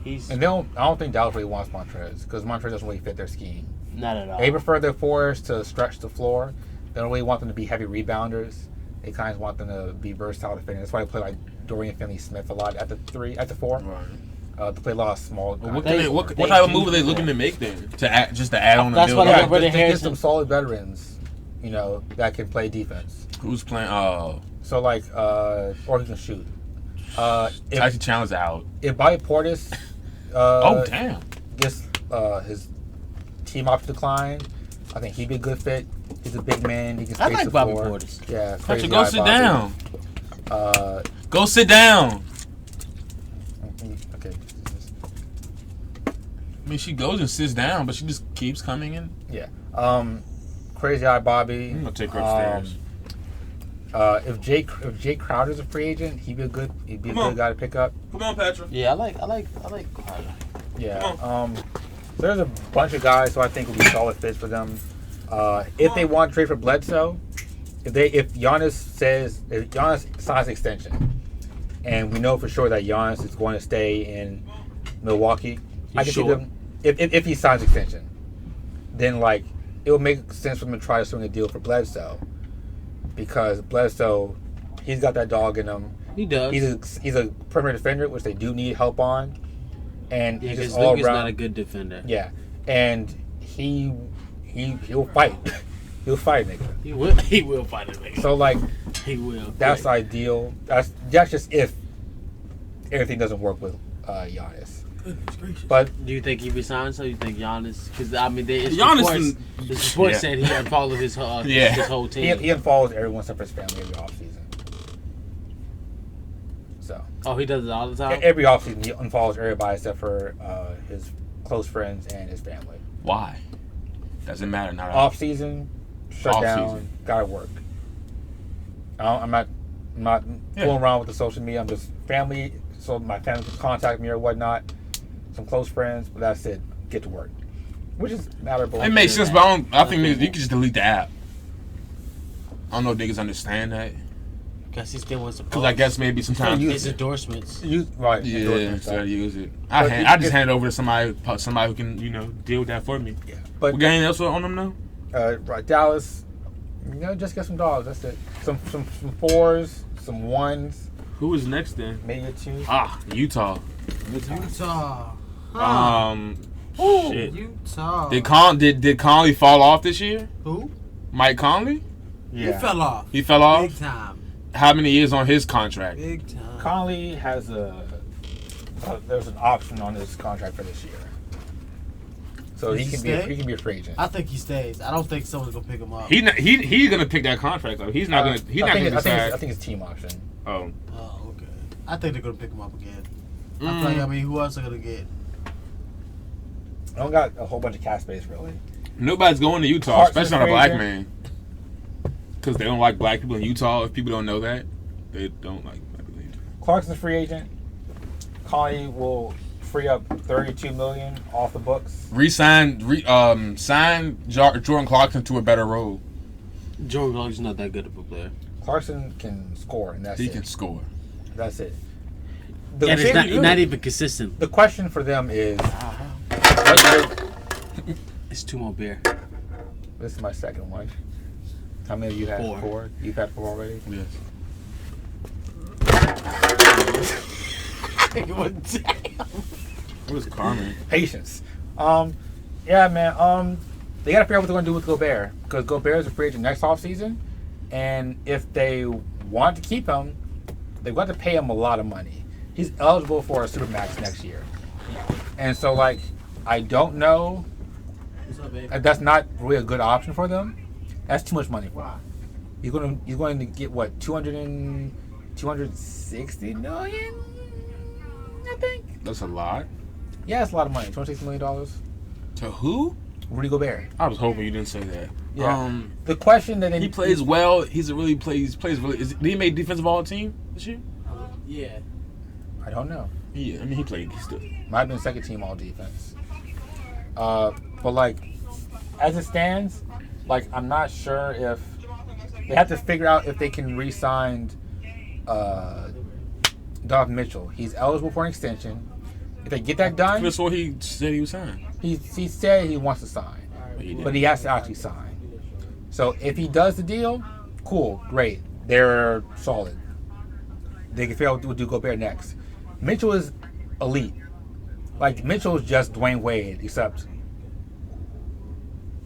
[SPEAKER 3] he's
[SPEAKER 2] And I don't think Dallas really wants Montrez because Montrez doesn't really fit their scheme.
[SPEAKER 3] not at all.
[SPEAKER 2] They prefer their fours to stretch the floor. They don't really want them to be heavy rebounders. They kind of want them to be versatile defenders. That's why they play like Dorian Finney-Smith a lot at the 4.
[SPEAKER 1] Right.
[SPEAKER 2] They play a lot of small guys.
[SPEAKER 1] What type of move are they looking to make then? To add on the
[SPEAKER 3] That's
[SPEAKER 1] build?
[SPEAKER 3] what
[SPEAKER 1] Up?
[SPEAKER 3] Brandon
[SPEAKER 2] just get
[SPEAKER 3] Harrison.
[SPEAKER 2] some solid veterans, that can play defense.
[SPEAKER 1] Who's playing?
[SPEAKER 2] So like, or who can shoot.
[SPEAKER 1] Tyson Chandler's out.
[SPEAKER 2] If Bobby Portis,
[SPEAKER 1] Damn.
[SPEAKER 2] gets his team option decline, I think he'd be a good fit. He's a big man. He can space
[SPEAKER 3] I like
[SPEAKER 2] the
[SPEAKER 3] Bobby
[SPEAKER 2] floor.
[SPEAKER 3] Portis.
[SPEAKER 2] Yeah,
[SPEAKER 1] Patrick,
[SPEAKER 2] crazy
[SPEAKER 1] go
[SPEAKER 2] guy,
[SPEAKER 1] sit
[SPEAKER 2] Bobby.
[SPEAKER 1] down. Go sit down.
[SPEAKER 2] Okay.
[SPEAKER 1] I mean, she goes and sits down, but she just keeps coming in.
[SPEAKER 2] Yeah. Crazy Eye Bobby.
[SPEAKER 1] I'm gonna take her upstairs.
[SPEAKER 2] If Jay Crowder's a free agent, he'd be a good guy to pick up.
[SPEAKER 1] Come on, Patrick.
[SPEAKER 3] Yeah, I like Carter.
[SPEAKER 2] Yeah. So there's a bunch of guys who I think would be solid fits for them. If they want to trade for Bledsoe, if Giannis signs an extension, and we know for sure that Giannis is going to stay in Milwaukee, I can see them if he signs extension, then like it would make sense for them to try to swing a deal for Bledsoe, because Bledsoe, he's got that dog in him.
[SPEAKER 3] He does.
[SPEAKER 2] He's a perimeter defender, which they do need help on, and
[SPEAKER 3] Yeah,
[SPEAKER 2] he's
[SPEAKER 3] because
[SPEAKER 2] just all
[SPEAKER 3] Luka's
[SPEAKER 2] around.
[SPEAKER 3] not a good defender.
[SPEAKER 2] Yeah, and he'll fight. He'll fight, nigga.
[SPEAKER 3] He will fight it, nigga.
[SPEAKER 2] So like
[SPEAKER 3] He will.
[SPEAKER 2] that's ideal. That's just if everything doesn't work with Giannis.
[SPEAKER 1] Goodness gracious.
[SPEAKER 2] But
[SPEAKER 3] Do you think he'd be signed? So you think Giannis? Because I mean, there's
[SPEAKER 1] Giannis
[SPEAKER 3] reports
[SPEAKER 1] yeah.
[SPEAKER 3] said he unfollowed his
[SPEAKER 1] Yeah.
[SPEAKER 3] his whole team.
[SPEAKER 2] he unfollows everyone except for his family every offseason. So
[SPEAKER 3] Oh, he does it all the time.
[SPEAKER 2] every offseason he unfollows everybody except for his close friends and his family.
[SPEAKER 1] Why? Doesn't matter. Not
[SPEAKER 2] Off season, shut down,
[SPEAKER 1] Off-season.
[SPEAKER 2] gotta work. I'm not fooling around with the social media. I'm just family, so my family can contact me or whatnot. Some close friends, but that's it. Get to work, which is matter.
[SPEAKER 1] It makes sense, but I think niggas, you can just delete the app. I don't know if niggas understand that.
[SPEAKER 3] Guess he still wants to.
[SPEAKER 1] Because I guess maybe sometimes.
[SPEAKER 3] his endorsements.
[SPEAKER 2] Right?
[SPEAKER 1] Yeah,
[SPEAKER 2] endorsements,
[SPEAKER 1] so
[SPEAKER 2] right.
[SPEAKER 1] use it.
[SPEAKER 2] But
[SPEAKER 1] I just hand it over to somebody who can, deal with that for me.
[SPEAKER 2] Yeah, but
[SPEAKER 1] We got anything else on them now?
[SPEAKER 2] right, Dallas, just get some dogs. That's it. Some 4s, some 1s,
[SPEAKER 1] Who is next then?
[SPEAKER 2] maybe a 2.
[SPEAKER 1] Utah.
[SPEAKER 3] Utah.
[SPEAKER 1] Shit.
[SPEAKER 3] Utah.
[SPEAKER 1] Did Conley fall off this year?
[SPEAKER 3] Who?
[SPEAKER 1] Mike Conley?
[SPEAKER 2] Yeah.
[SPEAKER 3] He fell off.
[SPEAKER 1] He fell off?
[SPEAKER 3] Big time.
[SPEAKER 1] How many years on his contract?
[SPEAKER 3] Big time.
[SPEAKER 2] Conley has there's an option on his contract for this year, so
[SPEAKER 3] Does
[SPEAKER 2] he
[SPEAKER 3] he
[SPEAKER 2] can
[SPEAKER 3] stay?
[SPEAKER 2] be a free agent.
[SPEAKER 3] I think he stays. I don't think someone's gonna pick him up.
[SPEAKER 1] He's gonna pick that contract up. He's not gonna. He's not gonna decide.
[SPEAKER 2] I think it's team option.
[SPEAKER 1] Oh.
[SPEAKER 3] Oh, okay. I think they're gonna pick him up again. I mean, who else are gonna get?
[SPEAKER 2] I don't got a whole bunch of cap space really.
[SPEAKER 1] Nobody's going to Utah,
[SPEAKER 2] Clarkson's
[SPEAKER 1] especially not a
[SPEAKER 2] free
[SPEAKER 1] black
[SPEAKER 2] agent.
[SPEAKER 1] man. Because they don't like black people in Utah. If people don't know that, they don't like black people in Utah.
[SPEAKER 2] Clarkson's a free agent. Conley will free up $32 million off the books.
[SPEAKER 1] Sign Jordan Clarkson to a better role.
[SPEAKER 3] Jordan Clarkson's not that good of a player.
[SPEAKER 2] Clarkson can score, and that's
[SPEAKER 1] He
[SPEAKER 2] it.
[SPEAKER 1] can score.
[SPEAKER 2] That's it.
[SPEAKER 3] And it's not even consistent.
[SPEAKER 2] The question for them is,
[SPEAKER 3] It's 2 more beer.
[SPEAKER 2] this is my second one. How many of you had?
[SPEAKER 3] 4.
[SPEAKER 2] 4? You've had 4 already?
[SPEAKER 1] Yes. It was Carmen.
[SPEAKER 2] Patience. Yeah, man. They gotta figure out what they're gonna do with Gobert, because Gobert is a free agent next offseason, and if they want to keep him, they've got to pay him a lot of money. He's eligible for a supermax next year, and so I don't know.
[SPEAKER 3] What's up, babe?
[SPEAKER 2] That's not really a good option for them. That's too much money for him. He's going to get what, 260 million, I think.
[SPEAKER 1] That's a lot.
[SPEAKER 2] Yeah, it's a lot of money. $260 million.
[SPEAKER 1] To who?
[SPEAKER 2] Rudy Gobert.
[SPEAKER 1] I was hoping you didn't say that.
[SPEAKER 2] Yeah. The question that
[SPEAKER 1] He plays well. He plays really. Did he make defensive all team this year?
[SPEAKER 3] Yeah.
[SPEAKER 2] I don't know.
[SPEAKER 1] Yeah, I mean he played. He still.
[SPEAKER 2] Might have been second team all defense. But as it stands, I'm not sure if they have to figure out if they can re-sign Donovan Mitchell. He's eligible for an extension. If they get that done,
[SPEAKER 1] That's what he said he was signed.
[SPEAKER 2] he said he wants to sign,
[SPEAKER 1] But he didn't.
[SPEAKER 2] but he has to actually sign. So if he does the deal, cool, great. they're solid. They can figure out what to do Gobert next. Mitchell is elite. Like, Mitchell is just Dwayne Wade, except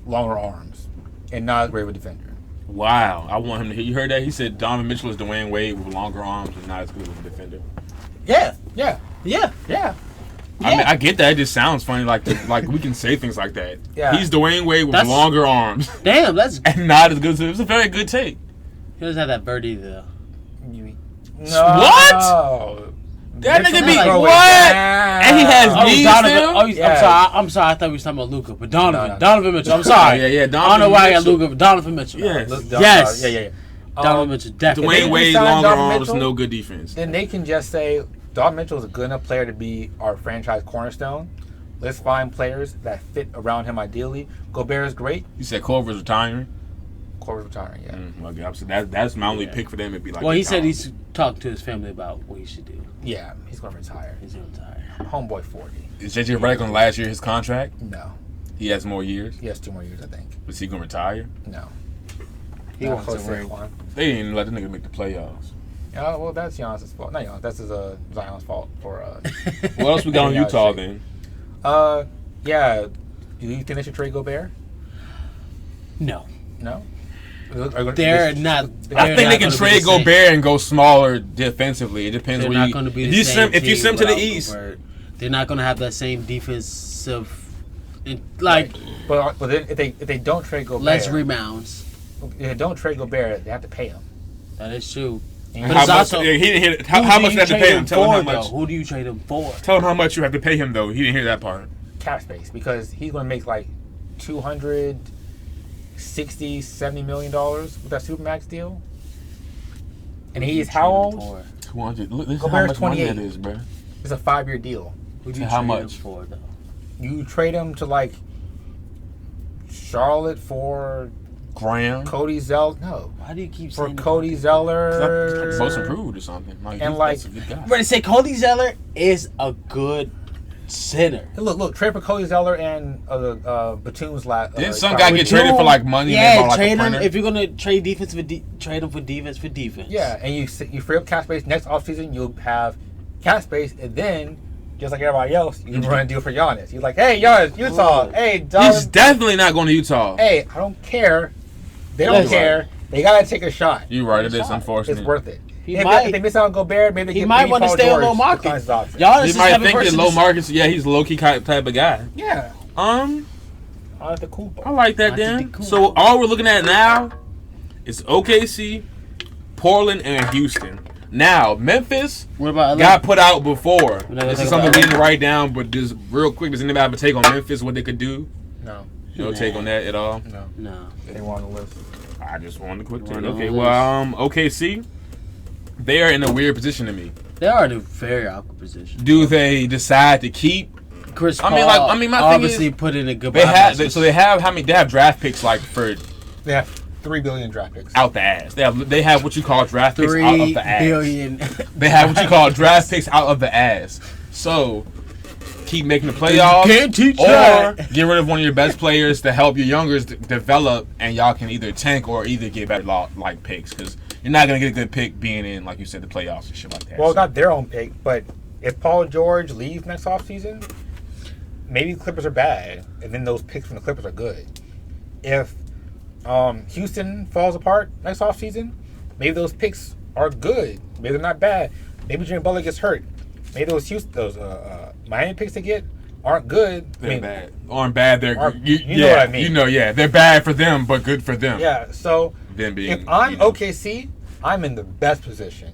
[SPEAKER 2] longer arms and not as great of a defender.
[SPEAKER 1] Wow, I want him to hear. You heard that? He said Donovan Mitchell is Dwayne Wade with longer arms and not as good of a defender.
[SPEAKER 2] Yeah.
[SPEAKER 1] I mean, I get that. It just sounds funny. Like we can say things like that.
[SPEAKER 2] Yeah.
[SPEAKER 1] He's Dwayne Wade with longer arms
[SPEAKER 3] Damn, that's
[SPEAKER 1] and not as good. It was a very good take.
[SPEAKER 3] he doesn't have that birdie though.
[SPEAKER 2] No.
[SPEAKER 1] What? That
[SPEAKER 2] Mitchell
[SPEAKER 1] nigga be
[SPEAKER 2] throw it
[SPEAKER 1] what?
[SPEAKER 2] down.
[SPEAKER 1] And he has knees
[SPEAKER 3] Donovan.
[SPEAKER 1] still?
[SPEAKER 3] Oh,
[SPEAKER 2] Yeah.
[SPEAKER 3] I'm sorry. I thought we were talking about Luka, but Donovan.
[SPEAKER 2] No.
[SPEAKER 3] Donovan Mitchell. I'm sorry.
[SPEAKER 1] Yeah.
[SPEAKER 3] I don't know
[SPEAKER 1] Donovan
[SPEAKER 3] why I got
[SPEAKER 1] Mitchell.
[SPEAKER 3] Luka, but Donovan Mitchell.
[SPEAKER 1] Yes.
[SPEAKER 3] Yes.
[SPEAKER 2] Yeah.
[SPEAKER 3] Donovan Mitchell, definitely.
[SPEAKER 1] Dwayne Wade's
[SPEAKER 2] sign
[SPEAKER 1] longer
[SPEAKER 2] Donovan
[SPEAKER 1] arms,
[SPEAKER 2] Mitchell,
[SPEAKER 1] no good defense.
[SPEAKER 2] Then they can just say, Donovan Mitchell is a good enough player to be our franchise cornerstone. Let's find players that fit around him ideally. Gobert is great.
[SPEAKER 1] You said Culver's retiring?
[SPEAKER 2] Corey's retiring, yeah.
[SPEAKER 1] Okay, so that's my only pick for them. It'd be like.
[SPEAKER 3] Well, he said he's talked to his family about what he should do.
[SPEAKER 2] Yeah, he's going to retire.
[SPEAKER 3] He's going to retire.
[SPEAKER 2] Homeboy 40.
[SPEAKER 1] Is JJ Redick on last year his contract?
[SPEAKER 2] No.
[SPEAKER 1] He has more years.
[SPEAKER 2] He has 2 more years, I think.
[SPEAKER 1] Is he gonna retire?
[SPEAKER 2] No.
[SPEAKER 3] He
[SPEAKER 2] Not
[SPEAKER 3] wants a
[SPEAKER 2] close to
[SPEAKER 3] ring.
[SPEAKER 2] Saquon.
[SPEAKER 1] They didn't even let the nigga make the playoffs.
[SPEAKER 2] Oh, well, that's Giannis' fault. Not Giannis. That's Zion's fault for.
[SPEAKER 1] What else we got on
[SPEAKER 2] Yeah,
[SPEAKER 1] Utah
[SPEAKER 2] shit.
[SPEAKER 1] then?
[SPEAKER 2] Yeah. Do you think they should trade Gobert?
[SPEAKER 3] No.
[SPEAKER 2] No.
[SPEAKER 3] They're not.
[SPEAKER 1] I think they can trade Gobert and go smaller defensively. It depends
[SPEAKER 3] They're
[SPEAKER 1] where
[SPEAKER 3] not
[SPEAKER 1] you.
[SPEAKER 3] going to be
[SPEAKER 1] If
[SPEAKER 3] the
[SPEAKER 1] you
[SPEAKER 3] same
[SPEAKER 1] sim, if you
[SPEAKER 3] team
[SPEAKER 1] sim to the
[SPEAKER 3] without
[SPEAKER 1] east,
[SPEAKER 3] Gobert. They're not going to have that same defensive,
[SPEAKER 2] But then if they don't trade Gobert,
[SPEAKER 3] less rebounds.
[SPEAKER 2] if they don't trade Gobert, they have to pay him.
[SPEAKER 3] That is true.
[SPEAKER 2] And
[SPEAKER 3] But
[SPEAKER 1] how
[SPEAKER 3] it's
[SPEAKER 1] much?
[SPEAKER 3] also-
[SPEAKER 1] He didn't hear.
[SPEAKER 3] Who
[SPEAKER 1] How
[SPEAKER 3] do
[SPEAKER 1] much
[SPEAKER 3] you
[SPEAKER 1] they have to
[SPEAKER 3] trade
[SPEAKER 1] pay him? Tell him how
[SPEAKER 3] for,
[SPEAKER 1] much.
[SPEAKER 3] though? Who do you trade him for?
[SPEAKER 1] Tell him how much you have to pay him though. He didn't hear that part.
[SPEAKER 2] Cap space, because he's going to make like $260, $70 million with that Supermax deal. And he's how old?
[SPEAKER 1] 200. Look, this is how
[SPEAKER 2] Gobert's
[SPEAKER 1] much money
[SPEAKER 2] 28.
[SPEAKER 1] that is, bro.
[SPEAKER 2] It's a 5-year deal.
[SPEAKER 3] Who do you
[SPEAKER 1] How
[SPEAKER 3] trade
[SPEAKER 1] much?
[SPEAKER 3] him for, though?
[SPEAKER 2] You trade him to like Charlotte for
[SPEAKER 1] Graham.
[SPEAKER 2] Cody Zeller. No,
[SPEAKER 3] Why do you keep
[SPEAKER 2] for
[SPEAKER 3] saying
[SPEAKER 2] Cody
[SPEAKER 1] Like
[SPEAKER 2] Zeller.
[SPEAKER 1] most improved or something. Like,
[SPEAKER 2] And,
[SPEAKER 1] that's a good guy.
[SPEAKER 3] I'm ready to say Cody Zeller is a good center.
[SPEAKER 2] Hey, look, trade for Cody Zeller and Batum's last.
[SPEAKER 1] Didn't some guy get traded for like money? and they
[SPEAKER 3] Yeah,
[SPEAKER 1] bought, like, a
[SPEAKER 3] trade him
[SPEAKER 1] printer?
[SPEAKER 3] if you're gonna trade defense trade him for defense.
[SPEAKER 2] Yeah, and you free up cap space next offseason. You'll have cap space, and then just like everybody else, you can run a deal for Giannis. You're like, hey, Giannis, Utah.
[SPEAKER 3] Ooh.
[SPEAKER 2] Hey,
[SPEAKER 1] He's
[SPEAKER 2] Donovan.
[SPEAKER 1] definitely not going to Utah.
[SPEAKER 2] Hey, I don't care. They don't
[SPEAKER 3] Listen.
[SPEAKER 2] care. They gotta take a shot.
[SPEAKER 1] You're right. It is
[SPEAKER 2] Shot.
[SPEAKER 1] unfortunate.
[SPEAKER 2] It's worth it.
[SPEAKER 3] He
[SPEAKER 2] If
[SPEAKER 3] might-
[SPEAKER 2] they miss out on Gobert, maybe they
[SPEAKER 3] He
[SPEAKER 2] get
[SPEAKER 3] might
[SPEAKER 2] maybe
[SPEAKER 3] want to
[SPEAKER 2] Paul
[SPEAKER 3] stay on
[SPEAKER 2] George
[SPEAKER 3] low market.
[SPEAKER 2] declines his option.
[SPEAKER 3] Giannis
[SPEAKER 1] He
[SPEAKER 3] is
[SPEAKER 1] might
[SPEAKER 3] having
[SPEAKER 1] think that
[SPEAKER 3] person
[SPEAKER 1] low
[SPEAKER 3] to-
[SPEAKER 1] markets. Yeah, he's a low key type of guy.
[SPEAKER 2] Yeah,
[SPEAKER 1] I
[SPEAKER 2] I like the cool ball.
[SPEAKER 1] like that. Then. So all we're looking at now is OKC, Portland, and Houston. Now Memphis
[SPEAKER 3] What about LA?
[SPEAKER 1] got put out before.
[SPEAKER 3] We're not gonna
[SPEAKER 1] This
[SPEAKER 3] talk
[SPEAKER 1] is something
[SPEAKER 3] about
[SPEAKER 1] we didn't write down, but just real quick, does anybody have a take on Memphis? What they could do?
[SPEAKER 2] No,
[SPEAKER 1] No take on that at all.
[SPEAKER 2] no,
[SPEAKER 3] No.
[SPEAKER 2] they were on the list.
[SPEAKER 1] I just wanted a quick take.
[SPEAKER 3] We're on the
[SPEAKER 1] Okay,
[SPEAKER 3] list.
[SPEAKER 1] well, OKC, they are in a weird position to me.
[SPEAKER 3] They are in a very awkward position.
[SPEAKER 1] Do they decide to keep?
[SPEAKER 3] Chris
[SPEAKER 1] I
[SPEAKER 3] Paul
[SPEAKER 1] my thing
[SPEAKER 3] obviously
[SPEAKER 1] is,
[SPEAKER 3] put in a goodbye
[SPEAKER 1] They have
[SPEAKER 3] message.
[SPEAKER 1] so they have how many? They have draft picks like for
[SPEAKER 2] They have $3 billion draft picks.
[SPEAKER 1] out the ass. They have what you call draft picks out of
[SPEAKER 3] $3
[SPEAKER 1] the ass.
[SPEAKER 3] billion.
[SPEAKER 1] They have what you call draft picks out of the ass. So keep making the playoffs,
[SPEAKER 3] Can't teach
[SPEAKER 1] or
[SPEAKER 3] that.
[SPEAKER 1] get rid of one of your best players to help your youngers develop, and y'all can either tank or either get better like picks, because you're not gonna get a good pick being in, like you said, the playoffs and shit like that.
[SPEAKER 2] Well,
[SPEAKER 1] So,
[SPEAKER 2] not their own pick, but if Paul George leaves next offseason, maybe the Clippers are bad, and then those picks from the Clippers are good. If Houston falls apart next offseason, maybe those picks are good. Maybe they're not bad. Maybe Jimmy Butler gets hurt. Maybe those Miami picks they get aren't good.
[SPEAKER 1] they're bad. Aren't bad. They're
[SPEAKER 2] Aren't-
[SPEAKER 1] you
[SPEAKER 2] you know what I mean.
[SPEAKER 1] You know, yeah, they're bad for them, but good for them.
[SPEAKER 2] Yeah, so
[SPEAKER 1] Them being,
[SPEAKER 2] if I'm
[SPEAKER 1] you know.
[SPEAKER 2] OKC, I'm in the best position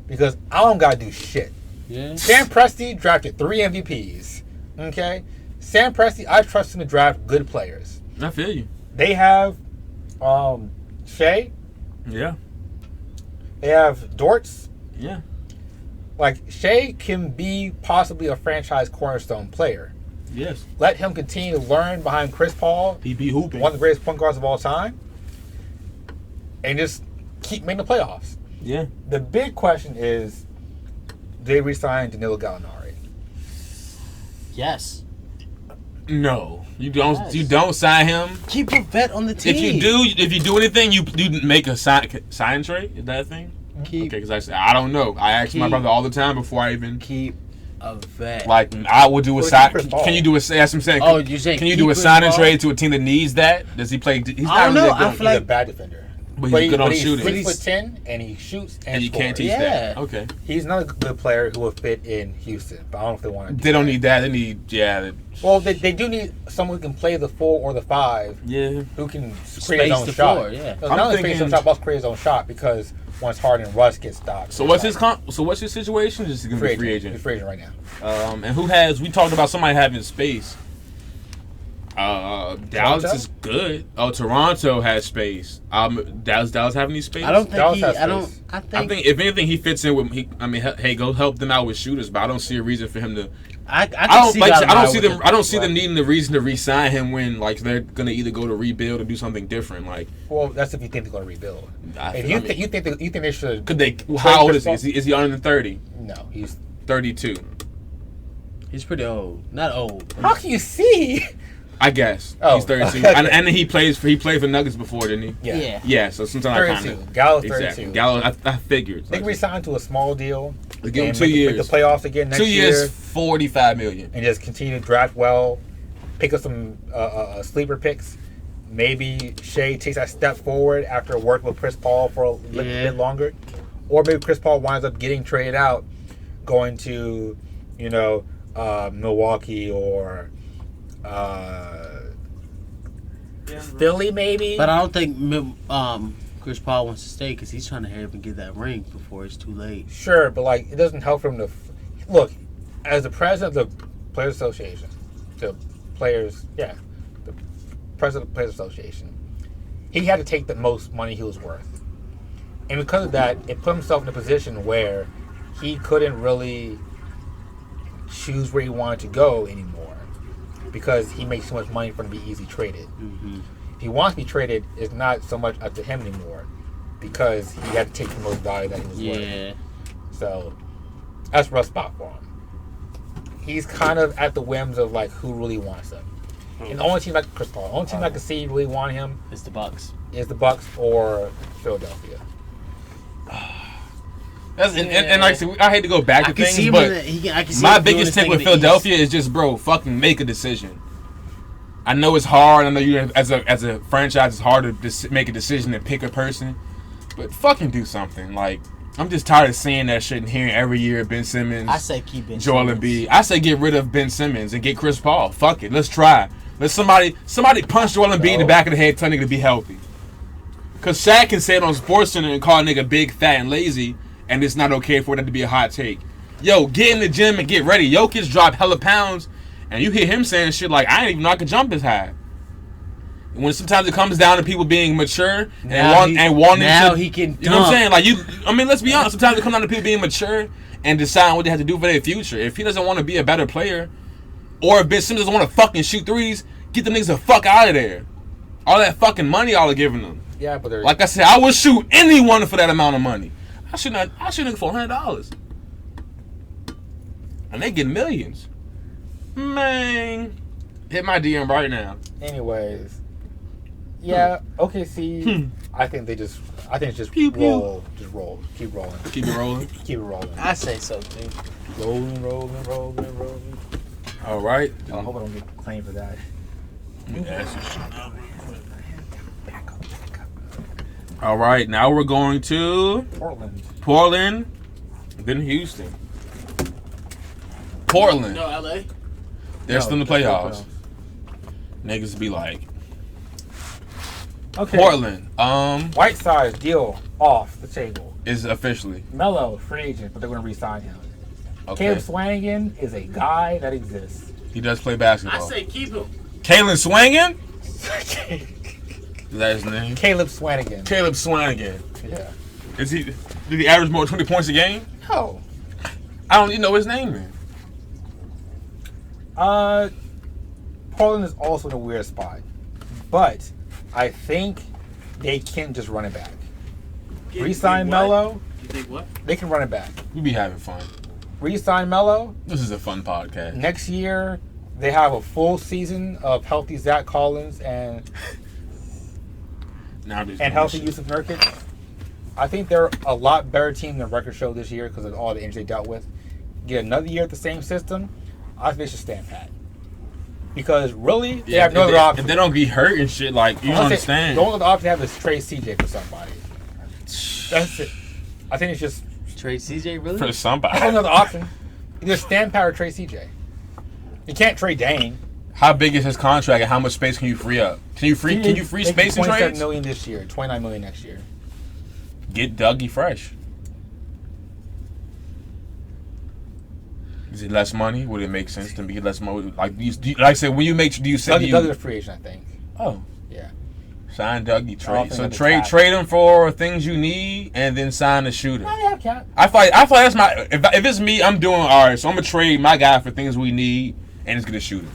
[SPEAKER 2] because I don't gotta do shit.
[SPEAKER 3] Yeah.
[SPEAKER 2] Sam Presti drafted 3 MVPs. Okay, Sam Presti, I trust him to draft good players.
[SPEAKER 1] I feel you.
[SPEAKER 2] They have Shea.
[SPEAKER 1] Yeah,
[SPEAKER 2] They have Dortz.
[SPEAKER 1] yeah.
[SPEAKER 2] Like, Shea can be possibly a franchise cornerstone player.
[SPEAKER 1] Yes.
[SPEAKER 2] Let him continue to learn behind Chris Paul,
[SPEAKER 1] He be hooping.
[SPEAKER 2] one of the greatest point guards of all time, and just keep making the playoffs.
[SPEAKER 1] Yeah.
[SPEAKER 2] The big question is, do they re-sign Danilo Gallinari?
[SPEAKER 3] Yes.
[SPEAKER 1] No, you don't.
[SPEAKER 3] Yes.
[SPEAKER 1] You don't sign him.
[SPEAKER 3] Keep a vet on the team.
[SPEAKER 1] If you do anything, you make a sign trade. Is that a thing?
[SPEAKER 3] Keep,
[SPEAKER 1] Okay, because I don't know. I ask my brother all the time before I even
[SPEAKER 3] keep a vet.
[SPEAKER 1] like. I would do a sign. Can you do a? That's what I'm saying.
[SPEAKER 3] Oh, you're saying
[SPEAKER 1] can you do a sign and trade to a team that needs that? Does he play? He's
[SPEAKER 3] I don't
[SPEAKER 1] not
[SPEAKER 3] know.
[SPEAKER 1] really
[SPEAKER 3] I
[SPEAKER 1] good.
[SPEAKER 3] feel like
[SPEAKER 2] He's a bad defender.
[SPEAKER 1] But he's good on shooting.
[SPEAKER 2] He's 6'10", and he shoots and
[SPEAKER 1] you
[SPEAKER 2] scores.
[SPEAKER 1] can't teach
[SPEAKER 3] Yeah.
[SPEAKER 1] that. Okay.
[SPEAKER 2] He's not a good player who will fit in Houston, but I don't know if they want to.
[SPEAKER 1] They don't need that. They need
[SPEAKER 2] Well, they do need someone who can play the 4 or the 5.
[SPEAKER 1] Yeah.
[SPEAKER 2] Who can
[SPEAKER 3] Space
[SPEAKER 2] create his own
[SPEAKER 3] the
[SPEAKER 2] shot.
[SPEAKER 3] floor, yeah.
[SPEAKER 2] Not only create his own shot, but also create his own shot because once Harden and Russ get stopped.
[SPEAKER 1] So what's his situation? Just gonna be free agent.
[SPEAKER 2] He's free agent right now.
[SPEAKER 1] And who has? We talked about somebody having space. Dallas is good. Oh, Toronto has space. Dallas have any space?
[SPEAKER 3] I don't think
[SPEAKER 2] Dallas
[SPEAKER 3] he.
[SPEAKER 2] has
[SPEAKER 3] I don't.
[SPEAKER 2] space.
[SPEAKER 3] I
[SPEAKER 1] I
[SPEAKER 3] think.
[SPEAKER 1] think if anything, he fits in with. Hey, go help them out with shooters, but I don't see a reason for him to.
[SPEAKER 3] I
[SPEAKER 1] don't like. I don't see them.
[SPEAKER 3] With
[SPEAKER 1] I don't see them
[SPEAKER 3] right.
[SPEAKER 1] needing the reason to re-sign him when like they're gonna either go to rebuild or do something different. Like,
[SPEAKER 2] Well, that's if you think they're going to rebuild. If
[SPEAKER 1] you
[SPEAKER 2] you think they should.
[SPEAKER 1] could they? How old is he? Is he under 30?
[SPEAKER 2] No, he's.
[SPEAKER 1] 32.
[SPEAKER 3] He's pretty old. Not old.
[SPEAKER 2] How can you see?
[SPEAKER 1] I guess he's 32,
[SPEAKER 2] okay.
[SPEAKER 1] and then he played for Nuggets before, didn't he?
[SPEAKER 3] Yeah.
[SPEAKER 1] Yeah, so sometimes I
[SPEAKER 2] 32.
[SPEAKER 1] kind of
[SPEAKER 2] Gallo's 32.
[SPEAKER 1] exactly. Gallo, I figured.
[SPEAKER 2] They can resign to a small deal.
[SPEAKER 1] They give him
[SPEAKER 2] and
[SPEAKER 1] 2
[SPEAKER 2] make
[SPEAKER 1] years.
[SPEAKER 2] the playoffs again next
[SPEAKER 1] 2 years,
[SPEAKER 2] year.
[SPEAKER 1] $45 million.
[SPEAKER 2] And just continue to draft well, pick up some sleeper picks. Maybe Shea takes that step forward after working with Chris Paul for a little bit longer. Or maybe Chris Paul winds up getting traded out, going to, Milwaukee or Philly maybe.
[SPEAKER 3] But I don't think Chris Paul wants to stay because he's trying to hurry up and get that ring before it's too late.
[SPEAKER 2] Sure, but it doesn't help for him to look as the president of the Players Association, the president of the Players Association. He had to take the most money he was worth, and because of that, it put himself in a position where he couldn't really choose where he wanted to go anymore because he makes so much money for him to be easily traded.
[SPEAKER 3] Mm-hmm.
[SPEAKER 2] If he wants to be traded, it's not so much up to him anymore because he had to take the most value that he was worth. So that's a rough spot for him. He's kind of at the whims of who really wants him. And the only team like Chris Paul, the only team I can see really want him
[SPEAKER 3] It's the Bucks.
[SPEAKER 2] is the Bucks or Philadelphia.
[SPEAKER 1] And like I said, I hate to go back to things, but
[SPEAKER 3] I can see
[SPEAKER 1] my
[SPEAKER 3] him doing
[SPEAKER 1] biggest
[SPEAKER 3] this
[SPEAKER 1] thing
[SPEAKER 3] thing
[SPEAKER 1] with
[SPEAKER 3] in the
[SPEAKER 1] Philadelphia
[SPEAKER 3] East.
[SPEAKER 1] is just, bro, fucking make a decision. I know it's hard. I know you as a franchise, it's hard to make a decision and pick a person, but fucking do something. I'm just tired of seeing that shit and hearing every year Ben Simmons.
[SPEAKER 3] I say keep Ben
[SPEAKER 1] Joel
[SPEAKER 3] Simmons.
[SPEAKER 1] Embiid. I say get rid of Ben Simmons and get Chris Paul. Fuck it. Let's try. Let somebody punch Joel Embiid in the back of the head, tell nigga to be healthy. Cause Shaq can say it on SportsCenter and call a nigga big, fat, and lazy, and it's not okay for that to be a hot take. Yo, get in the gym and get ready. Jokic dropped hella pounds, and you hear him saying shit like, I didn't even know I could jump this high. And when sometimes it comes down to people being mature and wanting to,
[SPEAKER 3] he can
[SPEAKER 1] you know what I'm saying? Let's be honest. Sometimes it comes down to people being mature and deciding what they have to do for their future. If he doesn't want to be a better player, or if Ben Simmons doesn't want to fucking shoot threes, get the niggas the fuck out of there. All that fucking money y'all are giving them.
[SPEAKER 2] Yeah, but
[SPEAKER 1] Like I said, I would shoot anyone for that amount of money. I shoot niggas for $100. And they get millions. Man. Hit my DM right now.
[SPEAKER 2] anyways, OKC. I think it's just
[SPEAKER 1] Pew, pew.
[SPEAKER 2] roll, just roll, keep rolling,
[SPEAKER 1] Keep it rolling.
[SPEAKER 2] keep it rolling,
[SPEAKER 3] I say so too.
[SPEAKER 2] rolling.
[SPEAKER 1] All right.
[SPEAKER 2] I hope I don't get claimed for that.
[SPEAKER 1] All right. Now we're going to Portland, then Houston. Portland.
[SPEAKER 3] No, LA.
[SPEAKER 1] They're still in the playoffs. Niggas be like,
[SPEAKER 2] Okay.
[SPEAKER 1] Portland.
[SPEAKER 2] Whiteside's deal off the table.
[SPEAKER 1] Is officially
[SPEAKER 2] Melo, free agent, but they're going to re-sign him.
[SPEAKER 1] okay.
[SPEAKER 2] Caleb Swanigan is a guy that exists.
[SPEAKER 1] He does play basketball.
[SPEAKER 3] I say keep him.
[SPEAKER 1] Kalen Swanigan? Is that his name?
[SPEAKER 2] Caleb Swanigan.
[SPEAKER 1] Caleb Swanigan.
[SPEAKER 2] Yeah.
[SPEAKER 1] Did he average more than 20 points a game?
[SPEAKER 2] No.
[SPEAKER 1] I don't even know his name, man.
[SPEAKER 2] Portland is also in a weird spot, but I think they can just run it back. Re-sign Melo.
[SPEAKER 3] You think what?
[SPEAKER 2] They can run it back.
[SPEAKER 1] We be having fun.
[SPEAKER 2] Re-sign Melo.
[SPEAKER 1] This is a fun podcast.
[SPEAKER 2] Next year, they have a full season of healthy Zach Collins and healthy Yusuf Nurkic, I think they're a lot better team than record show this year because of all the injuries they dealt with. Get another year at the same system, I think they should stand pat. Because really, they have no other option.
[SPEAKER 1] If they don't get hurt and shit, like, you don't understand.
[SPEAKER 2] The only other option they have is trade CJ for somebody. That's it. I think it's just...
[SPEAKER 3] Trade CJ, really?
[SPEAKER 1] For somebody.
[SPEAKER 2] That's another option. Either stand pat or trade CJ. You can't trade Dane.
[SPEAKER 1] How big is his contract and how much space can you free up? Can you free space in trades?
[SPEAKER 2] $27 million this year, $29 million next year.
[SPEAKER 1] Get Dougie Fresh. Is it less money? Would it make sense to be less money? Like I said, when you make, do you say
[SPEAKER 2] Dougie's a free agent, I think.
[SPEAKER 1] Oh,
[SPEAKER 2] yeah.
[SPEAKER 1] Sign Dougie, trade. So trade him for things you need, and then sign the shooter.
[SPEAKER 2] Oh yeah, cap.
[SPEAKER 1] I feel like that's my. If it's me, I'm doing all right. So I'm gonna trade my guy for things we need, and it's gonna shoot him.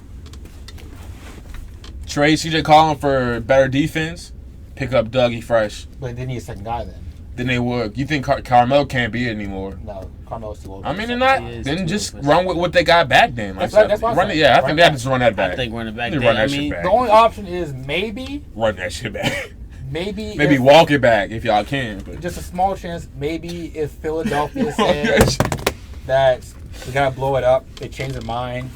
[SPEAKER 1] Trade CJ Collins for better defense. Pick up Dougie Fresh.
[SPEAKER 2] But they need a second guy then.
[SPEAKER 1] Then they would. You think Carmelo can't be it anymore?
[SPEAKER 2] No, Carmelo's too old.
[SPEAKER 1] I mean, they're not. Then just run with what they got back then. Like
[SPEAKER 2] that's what I'm saying.
[SPEAKER 1] Yeah, I think they have to just run that back.
[SPEAKER 3] I think run it back.
[SPEAKER 1] Run that shit back.
[SPEAKER 2] The only option is maybe
[SPEAKER 1] run that shit back.
[SPEAKER 2] Maybe
[SPEAKER 1] walk it back if y'all can. But.
[SPEAKER 2] Just a small chance. Maybe if Philadelphia says that we gotta blow it up, they change their mind.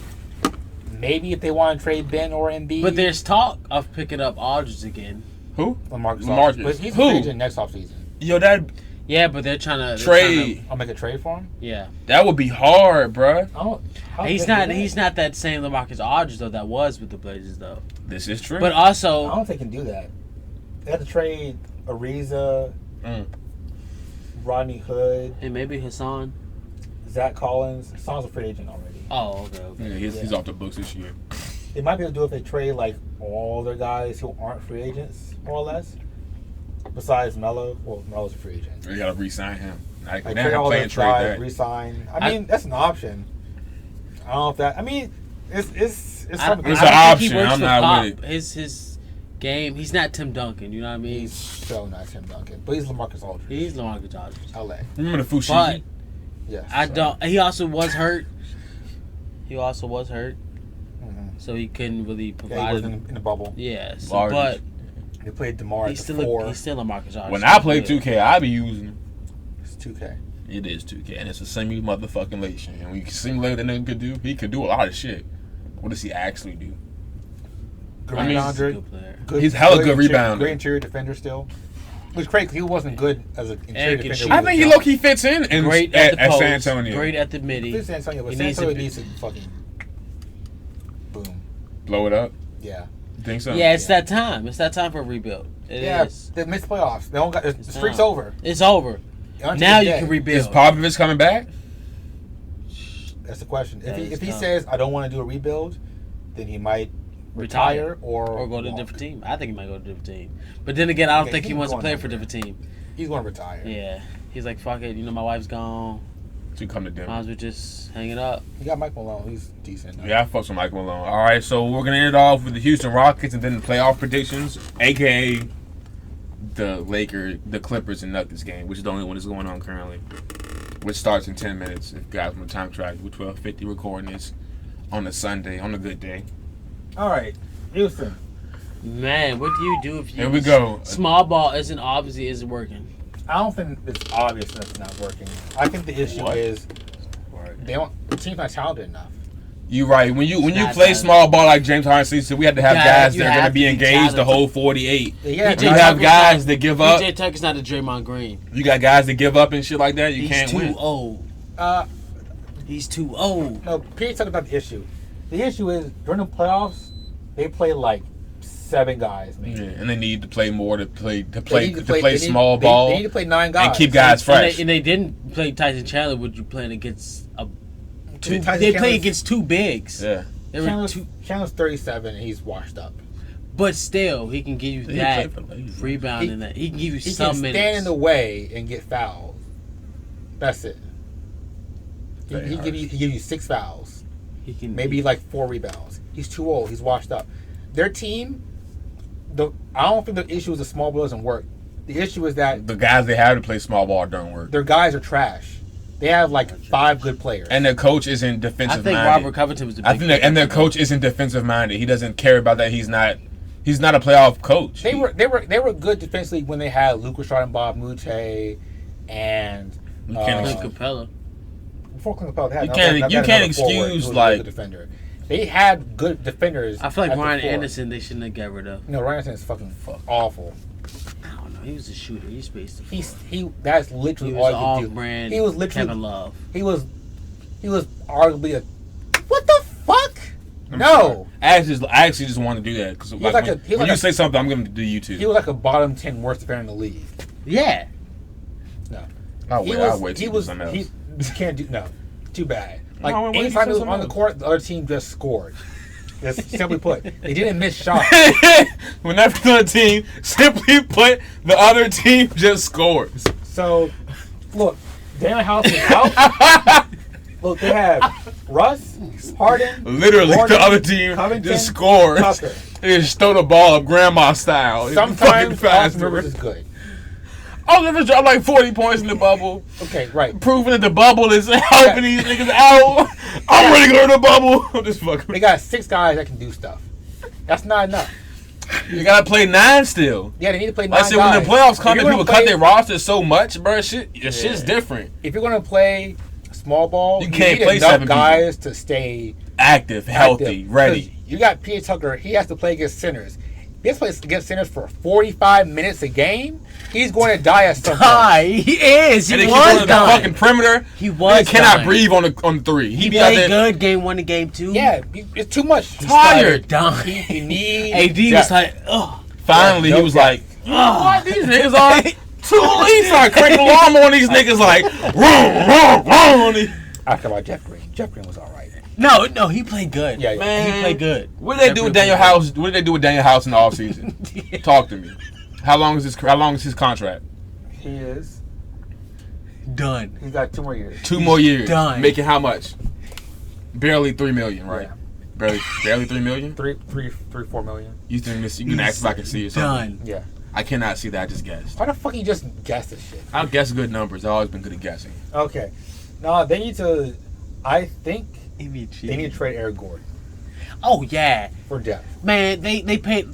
[SPEAKER 2] Maybe if they want to trade Ben or Embiid.
[SPEAKER 3] But there's talk of picking up Aldridge again.
[SPEAKER 1] Who?
[SPEAKER 2] LaMarcus Aldridge. But he's a free agent next offseason.
[SPEAKER 1] Yo, that.
[SPEAKER 3] Yeah, but they're trying to
[SPEAKER 1] trade.
[SPEAKER 2] I'll make a trade for him.
[SPEAKER 3] Yeah,
[SPEAKER 1] that would be hard, bro.
[SPEAKER 3] He's not that same LaMarcus Aldridge though that was with the Blazers though.
[SPEAKER 1] This is true.
[SPEAKER 3] But also,
[SPEAKER 2] I don't think they can do that. They have to trade Ariza, Rodney Hood,
[SPEAKER 3] and maybe Hassan,
[SPEAKER 2] Zach Collins. Hassan's a free agent already.
[SPEAKER 3] Oh, okay.
[SPEAKER 1] Yeah, he's off the books this year.
[SPEAKER 2] They might be able to do it if they trade like all their guys who aren't free agents, more or less. Besides Melo, well, Melo's a free agent.
[SPEAKER 1] You gotta re-sign him.
[SPEAKER 2] Like trade all their guys, re-sign. I mean, that's an option. I don't know if that. I mean, it's something.
[SPEAKER 1] It's an option. I'm not with it.
[SPEAKER 3] His game. He's not Tim Duncan. You know what I mean?
[SPEAKER 2] He's so not Tim Duncan, but he's LaMarcus Aldridge.
[SPEAKER 3] He's LaMarcus Aldridge.
[SPEAKER 2] LA.
[SPEAKER 1] Remember the Fushigi?
[SPEAKER 2] But yes,
[SPEAKER 3] I don't. He also was hurt. So he couldn't really provide.
[SPEAKER 2] Yeah, he was in the bubble.
[SPEAKER 3] Yeah, but
[SPEAKER 2] they played DeMar at
[SPEAKER 3] he's
[SPEAKER 2] the
[SPEAKER 3] still
[SPEAKER 2] 4.
[SPEAKER 3] He's still a Marcus Aldridge.
[SPEAKER 1] When I play 2K, I be using him.
[SPEAKER 2] It's 2K.
[SPEAKER 1] It is 2K, and it's a semi-motherfucking-lation. And we can simulate what that nigga could do. He could do a lot of shit. What does he actually do?
[SPEAKER 2] Good rebounder.
[SPEAKER 1] He's hella good rebounder.
[SPEAKER 2] Great interior defender still. Which crazy because he wasn't good as an interior defender.
[SPEAKER 1] I think he low-key fits in
[SPEAKER 3] great
[SPEAKER 1] at San Antonio.
[SPEAKER 3] Great at the midi.
[SPEAKER 2] San Antonio, but San Antonio needs to fucking boom.
[SPEAKER 1] Blow it up?
[SPEAKER 2] Yeah.
[SPEAKER 1] You think so?
[SPEAKER 3] Yeah, it's that time. It's that time for a rebuild. It is.
[SPEAKER 2] They missed playoffs. They don't got the streak's over.
[SPEAKER 3] It's over. Now you can rebuild.
[SPEAKER 1] Is Popovich coming back?
[SPEAKER 2] That's the question. If he says I don't want to do a rebuild, then he might retire or
[SPEAKER 3] go to a different team. I think he might go to a different team. But then again, I don't think he wants to play for a different team.
[SPEAKER 2] He's going to retire.
[SPEAKER 3] Yeah. He's like, fuck it. You know, my wife's gone.
[SPEAKER 1] To come to Denver.
[SPEAKER 3] Might as well just hang it up.
[SPEAKER 2] You got Mike Malone. He's decent.
[SPEAKER 1] Yeah, I fucks with Mike Malone. All right, so we're going to end it off with the Houston Rockets and then the playoff predictions, a.k.a. the Clippers and Nuggets game, which is the only one that's going on currently, which starts in 10 minutes. If you guys want to time track, we're 12:50 recording this on a Sunday, on a good day.
[SPEAKER 2] All right, Houston.
[SPEAKER 3] Man, what do you do if
[SPEAKER 1] Here we go.
[SPEAKER 3] Small ball isn't working?
[SPEAKER 2] I don't think it's obvious that it's not working. I think the issue is the team's not talented enough.
[SPEAKER 1] You're right. When you play small ball like James Harden said, we have to have guys that are going to be engaged the whole 48.
[SPEAKER 2] Yeah,
[SPEAKER 1] you have guys that give up.
[SPEAKER 3] PJ Tucker's not a Draymond Green.
[SPEAKER 1] You got guys that give up and shit like that. You can't win.
[SPEAKER 3] He's too old. He's too old.
[SPEAKER 2] No, PJ Tucker's not the issue. The issue is during the playoffs, they play like 7 guys, man. Yeah,
[SPEAKER 1] and they need to play more to play small ball.
[SPEAKER 2] They need to play 9 guys
[SPEAKER 1] and keep guys fresh.
[SPEAKER 3] And they didn't play Tyson Chandler. Would you playing against they play against 2 bigs.
[SPEAKER 1] Yeah.
[SPEAKER 2] Chandler's 37 and he's washed up.
[SPEAKER 3] But still, he can give you that rebound and that. He can give you some minutes.
[SPEAKER 2] He can stand in the way and get fouled. That's it. He give you 6 fouls.
[SPEAKER 3] He can
[SPEAKER 2] maybe like 4 rebounds. He's too old. He's washed up. Their team, I don't think the issue is the small ball doesn't work. The issue is that
[SPEAKER 1] the guys they have to play small ball don't work.
[SPEAKER 2] Their guys are trash. They have like 5 good players.
[SPEAKER 1] And their coach isn't
[SPEAKER 3] I
[SPEAKER 1] defensive
[SPEAKER 3] think
[SPEAKER 1] minded.
[SPEAKER 3] Robert Covington was the big
[SPEAKER 1] and their coach isn't defensive minded. He doesn't care about that. He's not a playoff coach.
[SPEAKER 2] They were good defensively when they had Luka Bob Mute and
[SPEAKER 3] Clint Capella.
[SPEAKER 2] Before Clint Capella, they had
[SPEAKER 1] You can't excuse
[SPEAKER 2] who was a
[SPEAKER 1] like
[SPEAKER 2] good defender. They had good defenders.
[SPEAKER 3] I feel like
[SPEAKER 2] at the
[SPEAKER 3] Ryan
[SPEAKER 2] four.
[SPEAKER 3] Anderson they shouldn't have got rid of.
[SPEAKER 2] No, Ryan Anderson is fucking awful.
[SPEAKER 3] I don't know. He was a shooter. He spaced the floor.
[SPEAKER 2] That's literally
[SPEAKER 3] He was
[SPEAKER 2] all he could do.
[SPEAKER 3] off-brand
[SPEAKER 2] He was literally
[SPEAKER 3] Kevin Love.
[SPEAKER 2] He was arguably a what the fuck?
[SPEAKER 1] I'm
[SPEAKER 2] No.
[SPEAKER 1] sorry. I actually just want to do that because
[SPEAKER 2] like
[SPEAKER 1] when you say something, I'm going to do you too.
[SPEAKER 2] He was like a bottom 10 worst defender in the league.
[SPEAKER 3] Yeah.
[SPEAKER 2] No.
[SPEAKER 1] I'll wait.
[SPEAKER 2] He can't do no. Too bad. Like
[SPEAKER 1] No,
[SPEAKER 2] anytime he was on the court, the other team just scored. Just simply put, they didn't miss shots.
[SPEAKER 1] Whenever the team, simply put, the other team just scores.
[SPEAKER 2] So, look, Daniel House is out. Look, they have Russ, Harden,
[SPEAKER 1] Literally,
[SPEAKER 2] Gordon,
[SPEAKER 1] the other team
[SPEAKER 2] Covington,
[SPEAKER 1] just scores.
[SPEAKER 2] Tucker.
[SPEAKER 1] They just throw the ball up grandma style. It's fucking
[SPEAKER 2] Sometimes Austin
[SPEAKER 1] faster.
[SPEAKER 2] Rivers is good.
[SPEAKER 1] I'll never drop like 40 points in the bubble.
[SPEAKER 2] Okay, right.
[SPEAKER 1] Proving that the bubble is helping these niggas out. I'm ready to go to the bubble. I'm just fucking.
[SPEAKER 2] They got 6 guys that can do stuff. That's not enough.
[SPEAKER 1] You gotta play 9 still.
[SPEAKER 2] Yeah, they need to play 9
[SPEAKER 1] I said
[SPEAKER 2] guys.
[SPEAKER 1] when the playoffs come
[SPEAKER 2] If
[SPEAKER 1] and
[SPEAKER 2] you're
[SPEAKER 1] people
[SPEAKER 2] gonna
[SPEAKER 1] cut
[SPEAKER 2] play-
[SPEAKER 1] their roster so much, bro, shit's different.
[SPEAKER 2] If you're going to play small ball,
[SPEAKER 1] You can't
[SPEAKER 2] need
[SPEAKER 1] play
[SPEAKER 2] enough
[SPEAKER 1] 7
[SPEAKER 2] guys to stay
[SPEAKER 1] Active, healthy,
[SPEAKER 2] active.
[SPEAKER 1] ready.
[SPEAKER 2] 'Cause you got P.J. Tucker. He has to play against centers. He has to play against centers for 45 minutes a game. He's going to die at some point.
[SPEAKER 3] Die. He is. He
[SPEAKER 1] And they keep
[SPEAKER 3] was
[SPEAKER 1] going to the
[SPEAKER 3] dying.
[SPEAKER 1] fucking perimeter.
[SPEAKER 3] He was
[SPEAKER 1] He cannot
[SPEAKER 3] dying.
[SPEAKER 1] breathe on the 3.
[SPEAKER 3] He
[SPEAKER 1] be out
[SPEAKER 3] played
[SPEAKER 1] there
[SPEAKER 3] good game 1 and game 2.
[SPEAKER 2] Yeah, it's too much.
[SPEAKER 3] Tired. Dying.
[SPEAKER 2] You need
[SPEAKER 3] AD was like, ugh.
[SPEAKER 1] Finally,
[SPEAKER 2] Yeah,
[SPEAKER 1] he was
[SPEAKER 2] no
[SPEAKER 1] like,
[SPEAKER 3] Ugh.
[SPEAKER 1] what? These niggas are too late. Start cranking the alarm on these niggas like, wrong.
[SPEAKER 2] After about Jeff Green. Jeff Green was all right.
[SPEAKER 3] No, he played good.
[SPEAKER 2] Yeah,
[SPEAKER 1] Man.
[SPEAKER 3] He played good.
[SPEAKER 1] What did they do with Daniel House? What did they do with Daniel House in the offseason? Talk to me. How long is his contract?
[SPEAKER 2] He is.
[SPEAKER 3] Done.
[SPEAKER 2] He's got 2 more years.
[SPEAKER 1] 2 more years.
[SPEAKER 3] Done.
[SPEAKER 1] Making how much? Barely $3 million, right?
[SPEAKER 2] Yeah.
[SPEAKER 1] Barely $3 million.
[SPEAKER 2] 4 million.
[SPEAKER 1] You think this? You can ask if I can see it.
[SPEAKER 3] Done.
[SPEAKER 2] Yeah.
[SPEAKER 1] I cannot see that. I just guessed.
[SPEAKER 2] Why the fuck you just guess this shit?
[SPEAKER 1] I'll guess good numbers. I've always been good at guessing.
[SPEAKER 2] Okay. No, they need to. I think they need to
[SPEAKER 3] MVG.
[SPEAKER 2] trade Eric Gordon
[SPEAKER 3] Oh yeah,
[SPEAKER 2] for depth.
[SPEAKER 3] man. They paid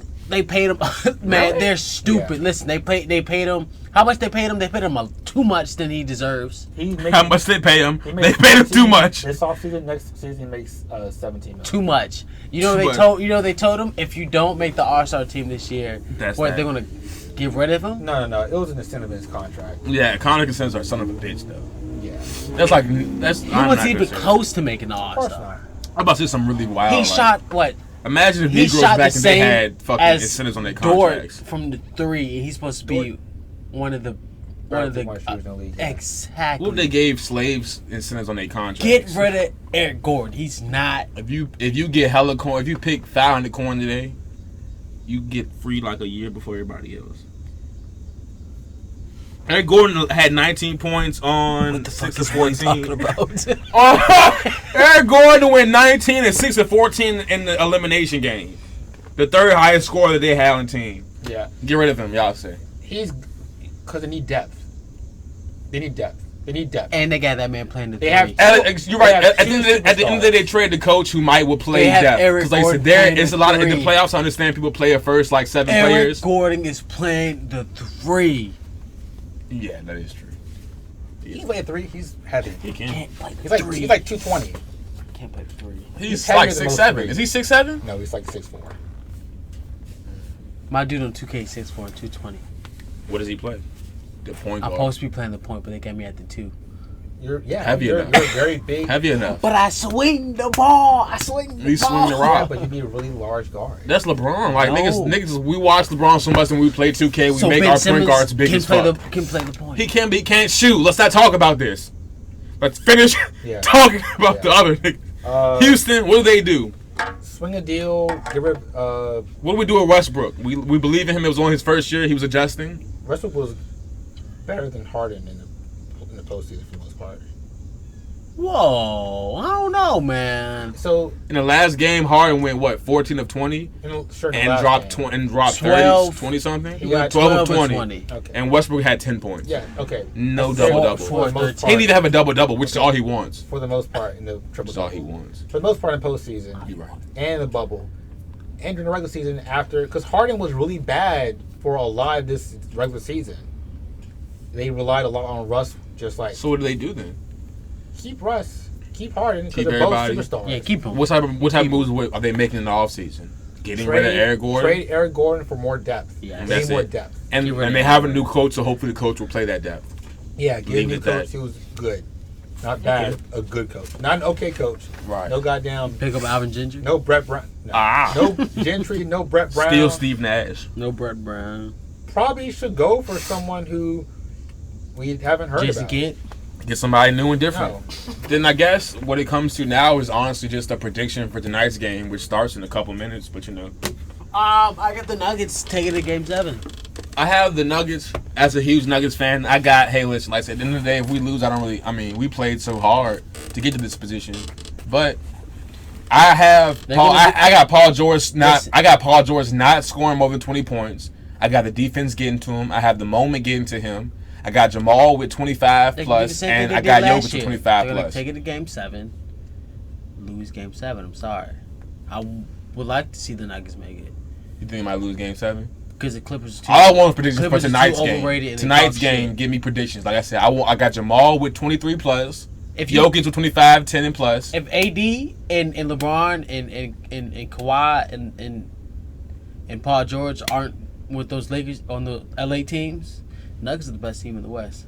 [SPEAKER 3] him. Man,
[SPEAKER 2] Really?
[SPEAKER 3] they're stupid.
[SPEAKER 2] Yeah.
[SPEAKER 3] Listen, they paid him. How much they paid him? They paid him too much than he deserves.
[SPEAKER 2] He's making,
[SPEAKER 1] How much they pay him?
[SPEAKER 2] he
[SPEAKER 1] They
[SPEAKER 2] makes
[SPEAKER 1] paid him too
[SPEAKER 2] 17
[SPEAKER 1] much.
[SPEAKER 2] This offseason, next season, he makes 17 million.
[SPEAKER 3] Too much. You know
[SPEAKER 1] Too
[SPEAKER 3] they
[SPEAKER 1] much.
[SPEAKER 3] told. You know they told him if you don't make the All-Star team this year,
[SPEAKER 1] That's
[SPEAKER 3] what
[SPEAKER 1] that.
[SPEAKER 3] they're gonna get rid of him.
[SPEAKER 2] No. It was an incentive in his contract.
[SPEAKER 1] Yeah, Connor Consents are son of a bitch though.
[SPEAKER 2] Yeah.
[SPEAKER 1] That's.
[SPEAKER 3] He
[SPEAKER 1] I'm
[SPEAKER 3] wasn't
[SPEAKER 1] not
[SPEAKER 3] even
[SPEAKER 1] gonna say
[SPEAKER 3] close to making the
[SPEAKER 2] Of course
[SPEAKER 3] All-Star.
[SPEAKER 2] not.
[SPEAKER 1] I'm about to say something really wild.
[SPEAKER 3] He
[SPEAKER 1] like,
[SPEAKER 3] shot what?
[SPEAKER 1] Imagine if
[SPEAKER 3] He
[SPEAKER 1] Negroes
[SPEAKER 3] shot
[SPEAKER 1] back
[SPEAKER 3] the
[SPEAKER 1] in they
[SPEAKER 3] same
[SPEAKER 1] had fucking
[SPEAKER 3] as
[SPEAKER 1] incentives on their
[SPEAKER 3] Dort
[SPEAKER 1] contracts.
[SPEAKER 3] from the 3, and he's supposed to be one of the
[SPEAKER 2] One shooters in the league. Yeah.
[SPEAKER 3] exactly.
[SPEAKER 1] What if they gave slaves incentives on their contracts?
[SPEAKER 3] Get rid of Eric Gordon. He's not.
[SPEAKER 1] If you get hella coin, if you pick 500 coin today, you get free like a year before everybody else. Eric Gordon had 19 points on
[SPEAKER 3] What the fuck
[SPEAKER 1] 6
[SPEAKER 3] is
[SPEAKER 1] of
[SPEAKER 3] he
[SPEAKER 1] 14.
[SPEAKER 3] talking about?
[SPEAKER 1] Eric Gordon went 19 and 6 of 14 in the elimination game. The 3rd highest scorer that they had on the team.
[SPEAKER 2] Yeah.
[SPEAKER 1] Get rid of him, y'all say.
[SPEAKER 2] He's because they need depth. They need depth.
[SPEAKER 3] And they got that man playing the
[SPEAKER 2] They
[SPEAKER 3] 3.
[SPEAKER 2] have-
[SPEAKER 1] You're right.
[SPEAKER 2] They have
[SPEAKER 1] At the end of the day, they trade the coach who might will play
[SPEAKER 3] They have
[SPEAKER 1] depth.
[SPEAKER 3] Eric
[SPEAKER 1] Because like I said,
[SPEAKER 3] Gordon
[SPEAKER 1] there
[SPEAKER 3] playing
[SPEAKER 1] is
[SPEAKER 3] the
[SPEAKER 1] a lot of in the
[SPEAKER 3] three.
[SPEAKER 1] playoffs. I understand people play at first like 7
[SPEAKER 3] Eric
[SPEAKER 1] players.
[SPEAKER 3] Gordon is playing the 3.
[SPEAKER 1] Yeah, that is true.
[SPEAKER 2] He's playing 3. He's heavy.
[SPEAKER 1] He can.
[SPEAKER 3] Can't play the
[SPEAKER 2] He's like
[SPEAKER 3] 3.
[SPEAKER 2] 220.
[SPEAKER 3] Can't play the 3.
[SPEAKER 1] He's
[SPEAKER 2] heavier
[SPEAKER 1] like
[SPEAKER 2] than most
[SPEAKER 1] 6'7".
[SPEAKER 2] threes.
[SPEAKER 1] Is he 6'7"?
[SPEAKER 2] No, he's like 6'4".
[SPEAKER 3] My dude on 2K 6'4", 220.
[SPEAKER 1] What does he play? The point
[SPEAKER 3] I'm
[SPEAKER 1] guard.
[SPEAKER 3] supposed to be playing the point, but they got me at the 2.
[SPEAKER 2] You're
[SPEAKER 1] Heavy enough.
[SPEAKER 2] You're very big.
[SPEAKER 1] Heavy enough.
[SPEAKER 3] But I swing the ball. I swing the
[SPEAKER 1] He's
[SPEAKER 3] ball.
[SPEAKER 1] swinging the
[SPEAKER 2] Yeah,
[SPEAKER 1] rock.
[SPEAKER 2] but you'd be a really large guard.
[SPEAKER 1] That's LeBron. Like
[SPEAKER 3] No.
[SPEAKER 1] niggas, we watch LeBron so much when we play 2K. We
[SPEAKER 3] So
[SPEAKER 1] make
[SPEAKER 3] Ben
[SPEAKER 1] our point
[SPEAKER 3] Simmons
[SPEAKER 1] guards big
[SPEAKER 3] can
[SPEAKER 1] as
[SPEAKER 3] play
[SPEAKER 1] fuck.
[SPEAKER 3] can play the point.
[SPEAKER 1] He can't shoot. Let's not talk about this. Let's finish
[SPEAKER 2] Yeah.
[SPEAKER 1] talking about the other niggas. Houston, what do they do?
[SPEAKER 2] Swing a deal. Get rid.
[SPEAKER 1] What do we do with Westbrook? We believe in him. It was only his first year. He was adjusting.
[SPEAKER 2] Westbrook was better than Harden in the postseason for the most part.
[SPEAKER 3] Whoa, I don't know. know, man.
[SPEAKER 2] So
[SPEAKER 1] In the last game, Harden went, what, 14 of 20? And dropped
[SPEAKER 3] 12,
[SPEAKER 1] 30, 20 something?
[SPEAKER 2] He got
[SPEAKER 1] 12 of 20.
[SPEAKER 2] Okay.
[SPEAKER 1] And Westbrook had 10 points.
[SPEAKER 2] Yeah, okay.
[SPEAKER 1] No
[SPEAKER 2] That's
[SPEAKER 1] double-double.
[SPEAKER 2] for the most
[SPEAKER 1] He
[SPEAKER 2] part.
[SPEAKER 1] didn't even have a double-double, which is all he wants.
[SPEAKER 2] For the most part in the triple
[SPEAKER 1] Which is all
[SPEAKER 2] double.
[SPEAKER 1] he wants.
[SPEAKER 2] For the most part in postseason.
[SPEAKER 1] You're right.
[SPEAKER 2] And the bubble. And during the regular season after, because Harden was really bad for a lot of this regular season. They relied a lot on Russ, just like
[SPEAKER 1] So what do they do then?
[SPEAKER 2] keep Russ, keep Harden, because
[SPEAKER 1] Keep
[SPEAKER 2] they're both
[SPEAKER 1] everybody.
[SPEAKER 2] superstars.
[SPEAKER 3] Yeah, keep him.
[SPEAKER 1] What type of moves are they making in the offseason? Getting rid of Eric Gordon?
[SPEAKER 2] Trade Eric Gordon for more depth.
[SPEAKER 3] Yeah,
[SPEAKER 2] Way
[SPEAKER 1] that's
[SPEAKER 2] more
[SPEAKER 1] it.
[SPEAKER 2] depth.
[SPEAKER 1] And
[SPEAKER 3] Get rid of
[SPEAKER 1] they have a
[SPEAKER 3] Eric
[SPEAKER 1] new coach, so hopefully the coach will play that depth.
[SPEAKER 2] Yeah, give
[SPEAKER 1] Leave
[SPEAKER 2] a new
[SPEAKER 1] it at
[SPEAKER 2] coach
[SPEAKER 1] that.
[SPEAKER 2] who's good. Not bad, a good coach. Not an okay coach.
[SPEAKER 1] Right.
[SPEAKER 2] No goddamn,
[SPEAKER 3] Pick up Alvin Ginger.
[SPEAKER 2] no Brett Brown. No,
[SPEAKER 1] Ah.
[SPEAKER 2] no Gentry, no Brett Brown.
[SPEAKER 1] Still Steve Nash.
[SPEAKER 3] No Brett Brown.
[SPEAKER 2] Probably should go for someone who we haven't heard
[SPEAKER 3] Jason
[SPEAKER 2] about.
[SPEAKER 3] Kidd.
[SPEAKER 1] Get somebody new and different.
[SPEAKER 2] No.
[SPEAKER 1] Then I guess what it comes to now is honestly just a prediction for tonight's game, which starts in a couple minutes. But
[SPEAKER 3] I got the Nuggets taking it Game 7.
[SPEAKER 1] I have the Nuggets as a huge Nuggets fan. Hey, listen, like I said, at the end of the day, if we lose, we played so hard to get to this position. But I have I got Paul George not scoring more than 20 points. I got the defense getting to him. I have the moment getting to him. I got Jamal with 25 plus, and I got Jokic with 25 plus.
[SPEAKER 3] Take it to Game 7. Lose Game 7. I'm sorry. I would like to see the Nuggets make it.
[SPEAKER 1] You think they might lose Game 7?
[SPEAKER 3] Because the Clippers are too.
[SPEAKER 1] All I want is predictions for
[SPEAKER 3] Clippers are
[SPEAKER 1] tonight's
[SPEAKER 3] too
[SPEAKER 1] game.
[SPEAKER 3] overrated and they
[SPEAKER 1] Tonight's
[SPEAKER 3] talk
[SPEAKER 1] game,
[SPEAKER 3] shit.
[SPEAKER 1] give me predictions. Like I said, I got Jamal with 23 plus.
[SPEAKER 3] If you,
[SPEAKER 1] Jokic with 25, 10 and plus.
[SPEAKER 3] if AD and LeBron and Kawhi and Paul George aren't with those Lakers on the LA teams, Nuggets are the best team in the West.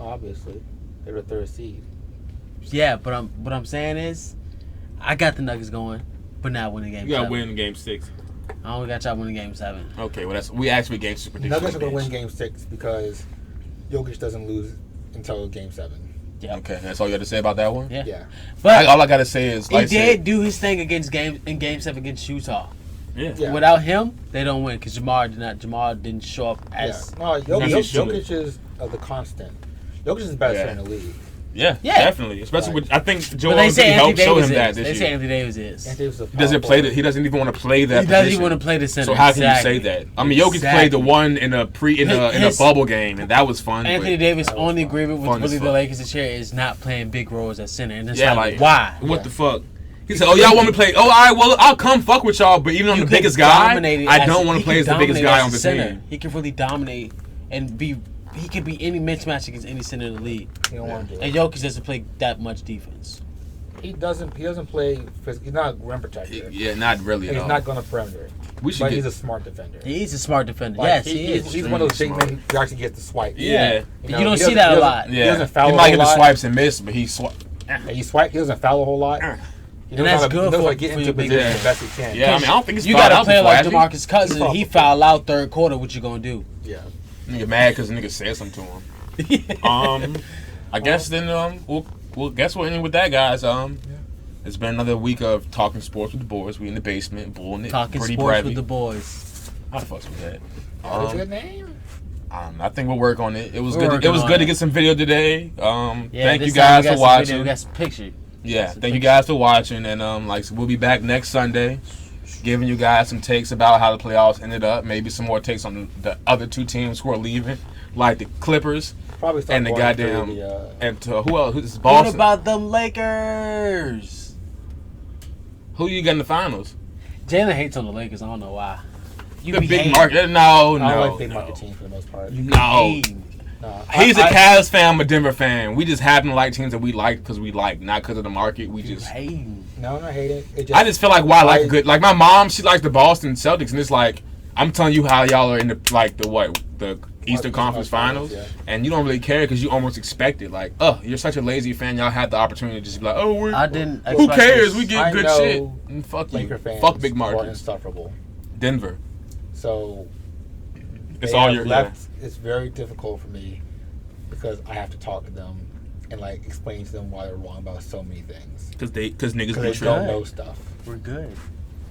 [SPEAKER 2] Obviously, they're the third seed.
[SPEAKER 3] Yeah, but what I'm saying is, I got the Nuggets going, but not winning Game 7.
[SPEAKER 1] Game 6.
[SPEAKER 3] I only got y'all winning Game 7.
[SPEAKER 1] Okay, well we actually Game 6 predictions.
[SPEAKER 2] Nuggets are going to win Game 6 because Jokic doesn't lose until Game 7.
[SPEAKER 3] Yeah.
[SPEAKER 1] Okay, that's all you got to say about that one?
[SPEAKER 3] Yeah.
[SPEAKER 2] Yeah.
[SPEAKER 3] But
[SPEAKER 1] All I got to say is, like I
[SPEAKER 3] he did
[SPEAKER 1] said,
[SPEAKER 3] do his thing in Game 7 against Utah.
[SPEAKER 2] Yeah.
[SPEAKER 3] Without him, they don't win because Jamal didn't show up as.
[SPEAKER 2] No,
[SPEAKER 1] That's
[SPEAKER 2] Jokic is the constant. Jokic is the best player in the league.
[SPEAKER 1] yeah,
[SPEAKER 3] Yeah.
[SPEAKER 1] definitely. Especially with, I think Joel
[SPEAKER 3] But they say
[SPEAKER 1] helped
[SPEAKER 3] Anthony
[SPEAKER 1] show
[SPEAKER 3] Davis
[SPEAKER 1] him that
[SPEAKER 3] is.
[SPEAKER 1] this
[SPEAKER 3] They
[SPEAKER 1] year.
[SPEAKER 3] say Anthony Davis is.
[SPEAKER 2] And Davis is a
[SPEAKER 1] He doesn't
[SPEAKER 2] power
[SPEAKER 1] play
[SPEAKER 2] forward.
[SPEAKER 1] he doesn't even want to play that
[SPEAKER 3] He doesn't
[SPEAKER 1] position.
[SPEAKER 3] even want to play the center.
[SPEAKER 1] So how can
[SPEAKER 3] Exactly.
[SPEAKER 1] you say that? I mean, Jokic
[SPEAKER 3] Exactly.
[SPEAKER 1] played the one in a
[SPEAKER 3] His-
[SPEAKER 1] bubble game, and that was fun.
[SPEAKER 3] Anthony
[SPEAKER 1] but
[SPEAKER 3] Davis'
[SPEAKER 2] That was
[SPEAKER 3] only
[SPEAKER 2] fun.
[SPEAKER 3] agreement with
[SPEAKER 1] Fun as
[SPEAKER 3] really the
[SPEAKER 1] fuck.
[SPEAKER 3] Lakers this year is not playing big roles at center. And it's
[SPEAKER 1] Yeah,
[SPEAKER 3] like,
[SPEAKER 1] like
[SPEAKER 3] why?
[SPEAKER 1] what
[SPEAKER 2] Yeah.
[SPEAKER 1] the fuck? He said, "Oh, y'all want me to play? Oh, all right. Well, I'll come fuck with y'all, but even though I'm
[SPEAKER 3] You
[SPEAKER 1] the
[SPEAKER 3] could
[SPEAKER 1] biggest guy,
[SPEAKER 3] dominate it
[SPEAKER 1] I
[SPEAKER 3] as-
[SPEAKER 1] don't want
[SPEAKER 3] he
[SPEAKER 1] to play as
[SPEAKER 3] could
[SPEAKER 1] the biggest
[SPEAKER 3] dominate
[SPEAKER 1] guy
[SPEAKER 3] as
[SPEAKER 1] on
[SPEAKER 3] a
[SPEAKER 1] the
[SPEAKER 3] center.
[SPEAKER 1] team."
[SPEAKER 3] He could really dominate and be. He could be any mismatch against any center in the league.
[SPEAKER 2] He don't want to do
[SPEAKER 3] And
[SPEAKER 2] it.
[SPEAKER 3] Jokic doesn't play that much defense.
[SPEAKER 2] He doesn't play. He's not a rim protector.
[SPEAKER 1] Yeah, not really at
[SPEAKER 2] He's
[SPEAKER 1] all.
[SPEAKER 2] not going to perimeter.
[SPEAKER 1] We should
[SPEAKER 2] But
[SPEAKER 1] get-
[SPEAKER 2] he's a smart defender.
[SPEAKER 3] He's a smart defender.
[SPEAKER 2] Like,
[SPEAKER 3] Yes, he is.
[SPEAKER 2] He's one of those big
[SPEAKER 1] Extremely
[SPEAKER 2] men who actually gets the swipe.
[SPEAKER 1] Yeah.
[SPEAKER 3] You don't
[SPEAKER 2] he
[SPEAKER 3] see that a
[SPEAKER 2] doesn't-
[SPEAKER 3] lot.
[SPEAKER 2] He
[SPEAKER 1] Yeah,
[SPEAKER 2] doesn't foul
[SPEAKER 1] he
[SPEAKER 2] a
[SPEAKER 1] might
[SPEAKER 2] whole
[SPEAKER 1] get the
[SPEAKER 2] lot.
[SPEAKER 1] swipes and miss, but he
[SPEAKER 2] And he doesn't foul a whole lot. He
[SPEAKER 3] And
[SPEAKER 2] knows
[SPEAKER 3] that's
[SPEAKER 2] how to-
[SPEAKER 3] good
[SPEAKER 2] he knows how
[SPEAKER 3] for-
[SPEAKER 2] to get
[SPEAKER 3] for
[SPEAKER 2] into
[SPEAKER 3] your big
[SPEAKER 2] position
[SPEAKER 1] man.
[SPEAKER 2] the best he can.
[SPEAKER 1] Yeah, I mean, I don't think it's
[SPEAKER 3] You
[SPEAKER 1] foul
[SPEAKER 3] got a
[SPEAKER 1] out
[SPEAKER 3] player like
[SPEAKER 1] flashy.
[SPEAKER 3] DeMarcus Cousins. He foul out third quarter. What you gonna do?
[SPEAKER 2] Yeah.
[SPEAKER 1] Nigga mad because nigga said something to him. I guess then we'll guess we'll end with that, guys. It's been another week of talking sports with the boys. We in the basement, bulling it,
[SPEAKER 3] Talking
[SPEAKER 1] pretty
[SPEAKER 3] sports
[SPEAKER 1] brevy.
[SPEAKER 3] with the boys.
[SPEAKER 1] I fucks with that.
[SPEAKER 2] That's a good name.
[SPEAKER 1] I think we'll work on it. It was
[SPEAKER 3] We're
[SPEAKER 1] good.
[SPEAKER 3] working
[SPEAKER 1] it was
[SPEAKER 3] on
[SPEAKER 1] good to
[SPEAKER 3] it.
[SPEAKER 1] get some video today.
[SPEAKER 3] Yeah,
[SPEAKER 1] Thank
[SPEAKER 3] this
[SPEAKER 1] you
[SPEAKER 3] time
[SPEAKER 1] guys
[SPEAKER 3] we got
[SPEAKER 1] for
[SPEAKER 3] some
[SPEAKER 1] watching.
[SPEAKER 3] video, we got some picture.
[SPEAKER 1] Yeah,
[SPEAKER 3] Some
[SPEAKER 1] thank you
[SPEAKER 3] picture.
[SPEAKER 1] guys for watching, and like so we'll be back next Sunday, giving you guys some takes about how the playoffs ended up. Maybe some more takes on the other two teams who are leaving, like the Clippers
[SPEAKER 2] Probably start
[SPEAKER 1] and the
[SPEAKER 2] going
[SPEAKER 1] goddamn
[SPEAKER 2] through the,
[SPEAKER 1] and who else? Who's
[SPEAKER 3] What
[SPEAKER 1] Boston?
[SPEAKER 3] about them Lakers?
[SPEAKER 1] Who you got in the finals?
[SPEAKER 3] Jalen hates on the Lakers. I don't know why. You
[SPEAKER 1] The
[SPEAKER 3] be
[SPEAKER 1] big
[SPEAKER 3] hating.
[SPEAKER 1] market? No,
[SPEAKER 2] I don't
[SPEAKER 1] no,
[SPEAKER 2] like big
[SPEAKER 1] no.
[SPEAKER 2] market teams for the most part.
[SPEAKER 3] You be
[SPEAKER 1] No.
[SPEAKER 3] hating.
[SPEAKER 2] No,
[SPEAKER 1] He's a
[SPEAKER 2] I-
[SPEAKER 1] Cavs fan, I'm a Denver fan. We just happen to like teams that we like because we like, not because of the market. We
[SPEAKER 3] You
[SPEAKER 1] just.
[SPEAKER 3] hating.
[SPEAKER 2] No, I'm not hating. It
[SPEAKER 1] I just feel like why I like
[SPEAKER 2] I-
[SPEAKER 1] good. Like my mom, she likes the Boston Celtics, and it's like I'm telling you how y'all are in the the Eastern Conference Finals,
[SPEAKER 2] yeah.
[SPEAKER 1] and you don't really care because you almost expect it. Like, you're such a lazy fan. Y'all had the opportunity to just be like,
[SPEAKER 3] I didn't.
[SPEAKER 1] who
[SPEAKER 3] expect
[SPEAKER 1] cares?
[SPEAKER 3] this.
[SPEAKER 1] We get
[SPEAKER 2] I
[SPEAKER 1] good
[SPEAKER 2] know
[SPEAKER 1] shit. And fuck
[SPEAKER 2] Laker
[SPEAKER 1] you.
[SPEAKER 2] fans
[SPEAKER 1] Fuck big
[SPEAKER 2] are
[SPEAKER 1] markets.
[SPEAKER 2] insufferable.
[SPEAKER 1] Denver.
[SPEAKER 2] So
[SPEAKER 1] It's
[SPEAKER 2] they
[SPEAKER 1] all
[SPEAKER 2] have
[SPEAKER 1] your
[SPEAKER 2] left. It's very difficult for me because I have to talk to them and like explain to them why they're wrong about so many things
[SPEAKER 1] because niggas
[SPEAKER 2] because
[SPEAKER 1] be
[SPEAKER 2] they
[SPEAKER 1] tripping.
[SPEAKER 2] don't know stuff.
[SPEAKER 3] We're good.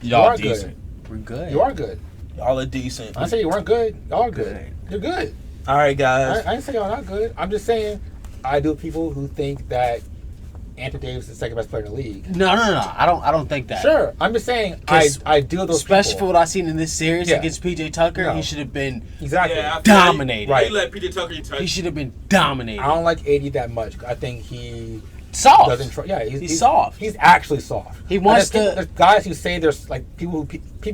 [SPEAKER 1] Y'all
[SPEAKER 2] are
[SPEAKER 1] decent.
[SPEAKER 3] We're good.
[SPEAKER 2] You are good.
[SPEAKER 4] Y'all are decent.
[SPEAKER 2] I say you weren't good. Y'all are good. You're good.
[SPEAKER 4] All right,
[SPEAKER 2] I
[SPEAKER 4] guys.
[SPEAKER 2] didn't say y'all not good. I'm just saying I do people who think that Anthony Davis is the second best player in the league.
[SPEAKER 3] No. I don't think that.
[SPEAKER 2] Sure, I'm just saying I deal with those
[SPEAKER 3] especially
[SPEAKER 2] people.
[SPEAKER 3] for what I've seen in this series
[SPEAKER 2] Yeah.
[SPEAKER 3] against PJ Tucker.
[SPEAKER 2] No.
[SPEAKER 3] He should have been
[SPEAKER 2] Exactly.
[SPEAKER 4] Yeah, I feel like
[SPEAKER 3] dominated.
[SPEAKER 2] Right.
[SPEAKER 4] He let PJ Tucker touch.
[SPEAKER 3] He should have been dominated.
[SPEAKER 2] I don't like AD that much. I think he
[SPEAKER 3] Soft.
[SPEAKER 2] doesn't. Yeah,
[SPEAKER 3] He's soft.
[SPEAKER 2] He's actually soft.
[SPEAKER 3] He wants to.
[SPEAKER 2] There's guys who say there's like people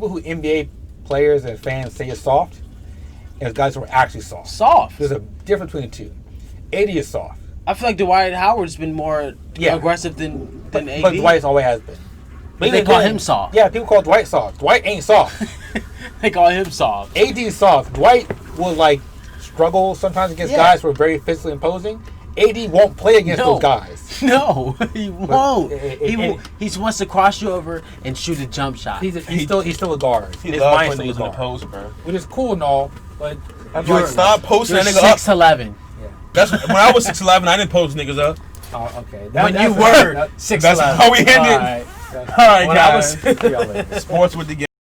[SPEAKER 2] who NBA players and fans say is soft, and there's guys who are actually soft.
[SPEAKER 3] Soft.
[SPEAKER 2] There's a difference between the two. AD is soft.
[SPEAKER 3] I feel like Dwight Howard's been more
[SPEAKER 2] Yeah.
[SPEAKER 3] aggressive than AD.
[SPEAKER 2] But Dwight always has been.
[SPEAKER 3] But they
[SPEAKER 2] even
[SPEAKER 3] call
[SPEAKER 2] then-
[SPEAKER 3] him soft.
[SPEAKER 2] Yeah, people call Dwight soft. Dwight ain't soft.
[SPEAKER 3] They call him soft.
[SPEAKER 2] AD is soft. Dwight will like struggle sometimes against
[SPEAKER 3] Yeah.
[SPEAKER 2] guys who are very physically imposing. AD won't play against
[SPEAKER 3] No.
[SPEAKER 2] those guys.
[SPEAKER 3] No, he won't.
[SPEAKER 2] it-
[SPEAKER 3] He wants to cross you over and shoot a jump shot.
[SPEAKER 2] He's still a guard.
[SPEAKER 1] He
[SPEAKER 2] His
[SPEAKER 1] loves
[SPEAKER 2] mind's
[SPEAKER 1] putting
[SPEAKER 2] still a
[SPEAKER 1] niggas in the
[SPEAKER 2] guard.
[SPEAKER 1] post, bro.
[SPEAKER 2] Which is cool and all, but
[SPEAKER 1] I'm like, stop posting
[SPEAKER 3] You're
[SPEAKER 1] that nigga up.
[SPEAKER 3] 6'11".
[SPEAKER 1] That's when I was 6'11", I didn't post niggas up.
[SPEAKER 2] Okay.
[SPEAKER 3] When you were 6'11".
[SPEAKER 1] That's how we ended.
[SPEAKER 3] All right.
[SPEAKER 1] All right,
[SPEAKER 2] When I
[SPEAKER 1] guys.
[SPEAKER 2] was
[SPEAKER 1] Sports with the game.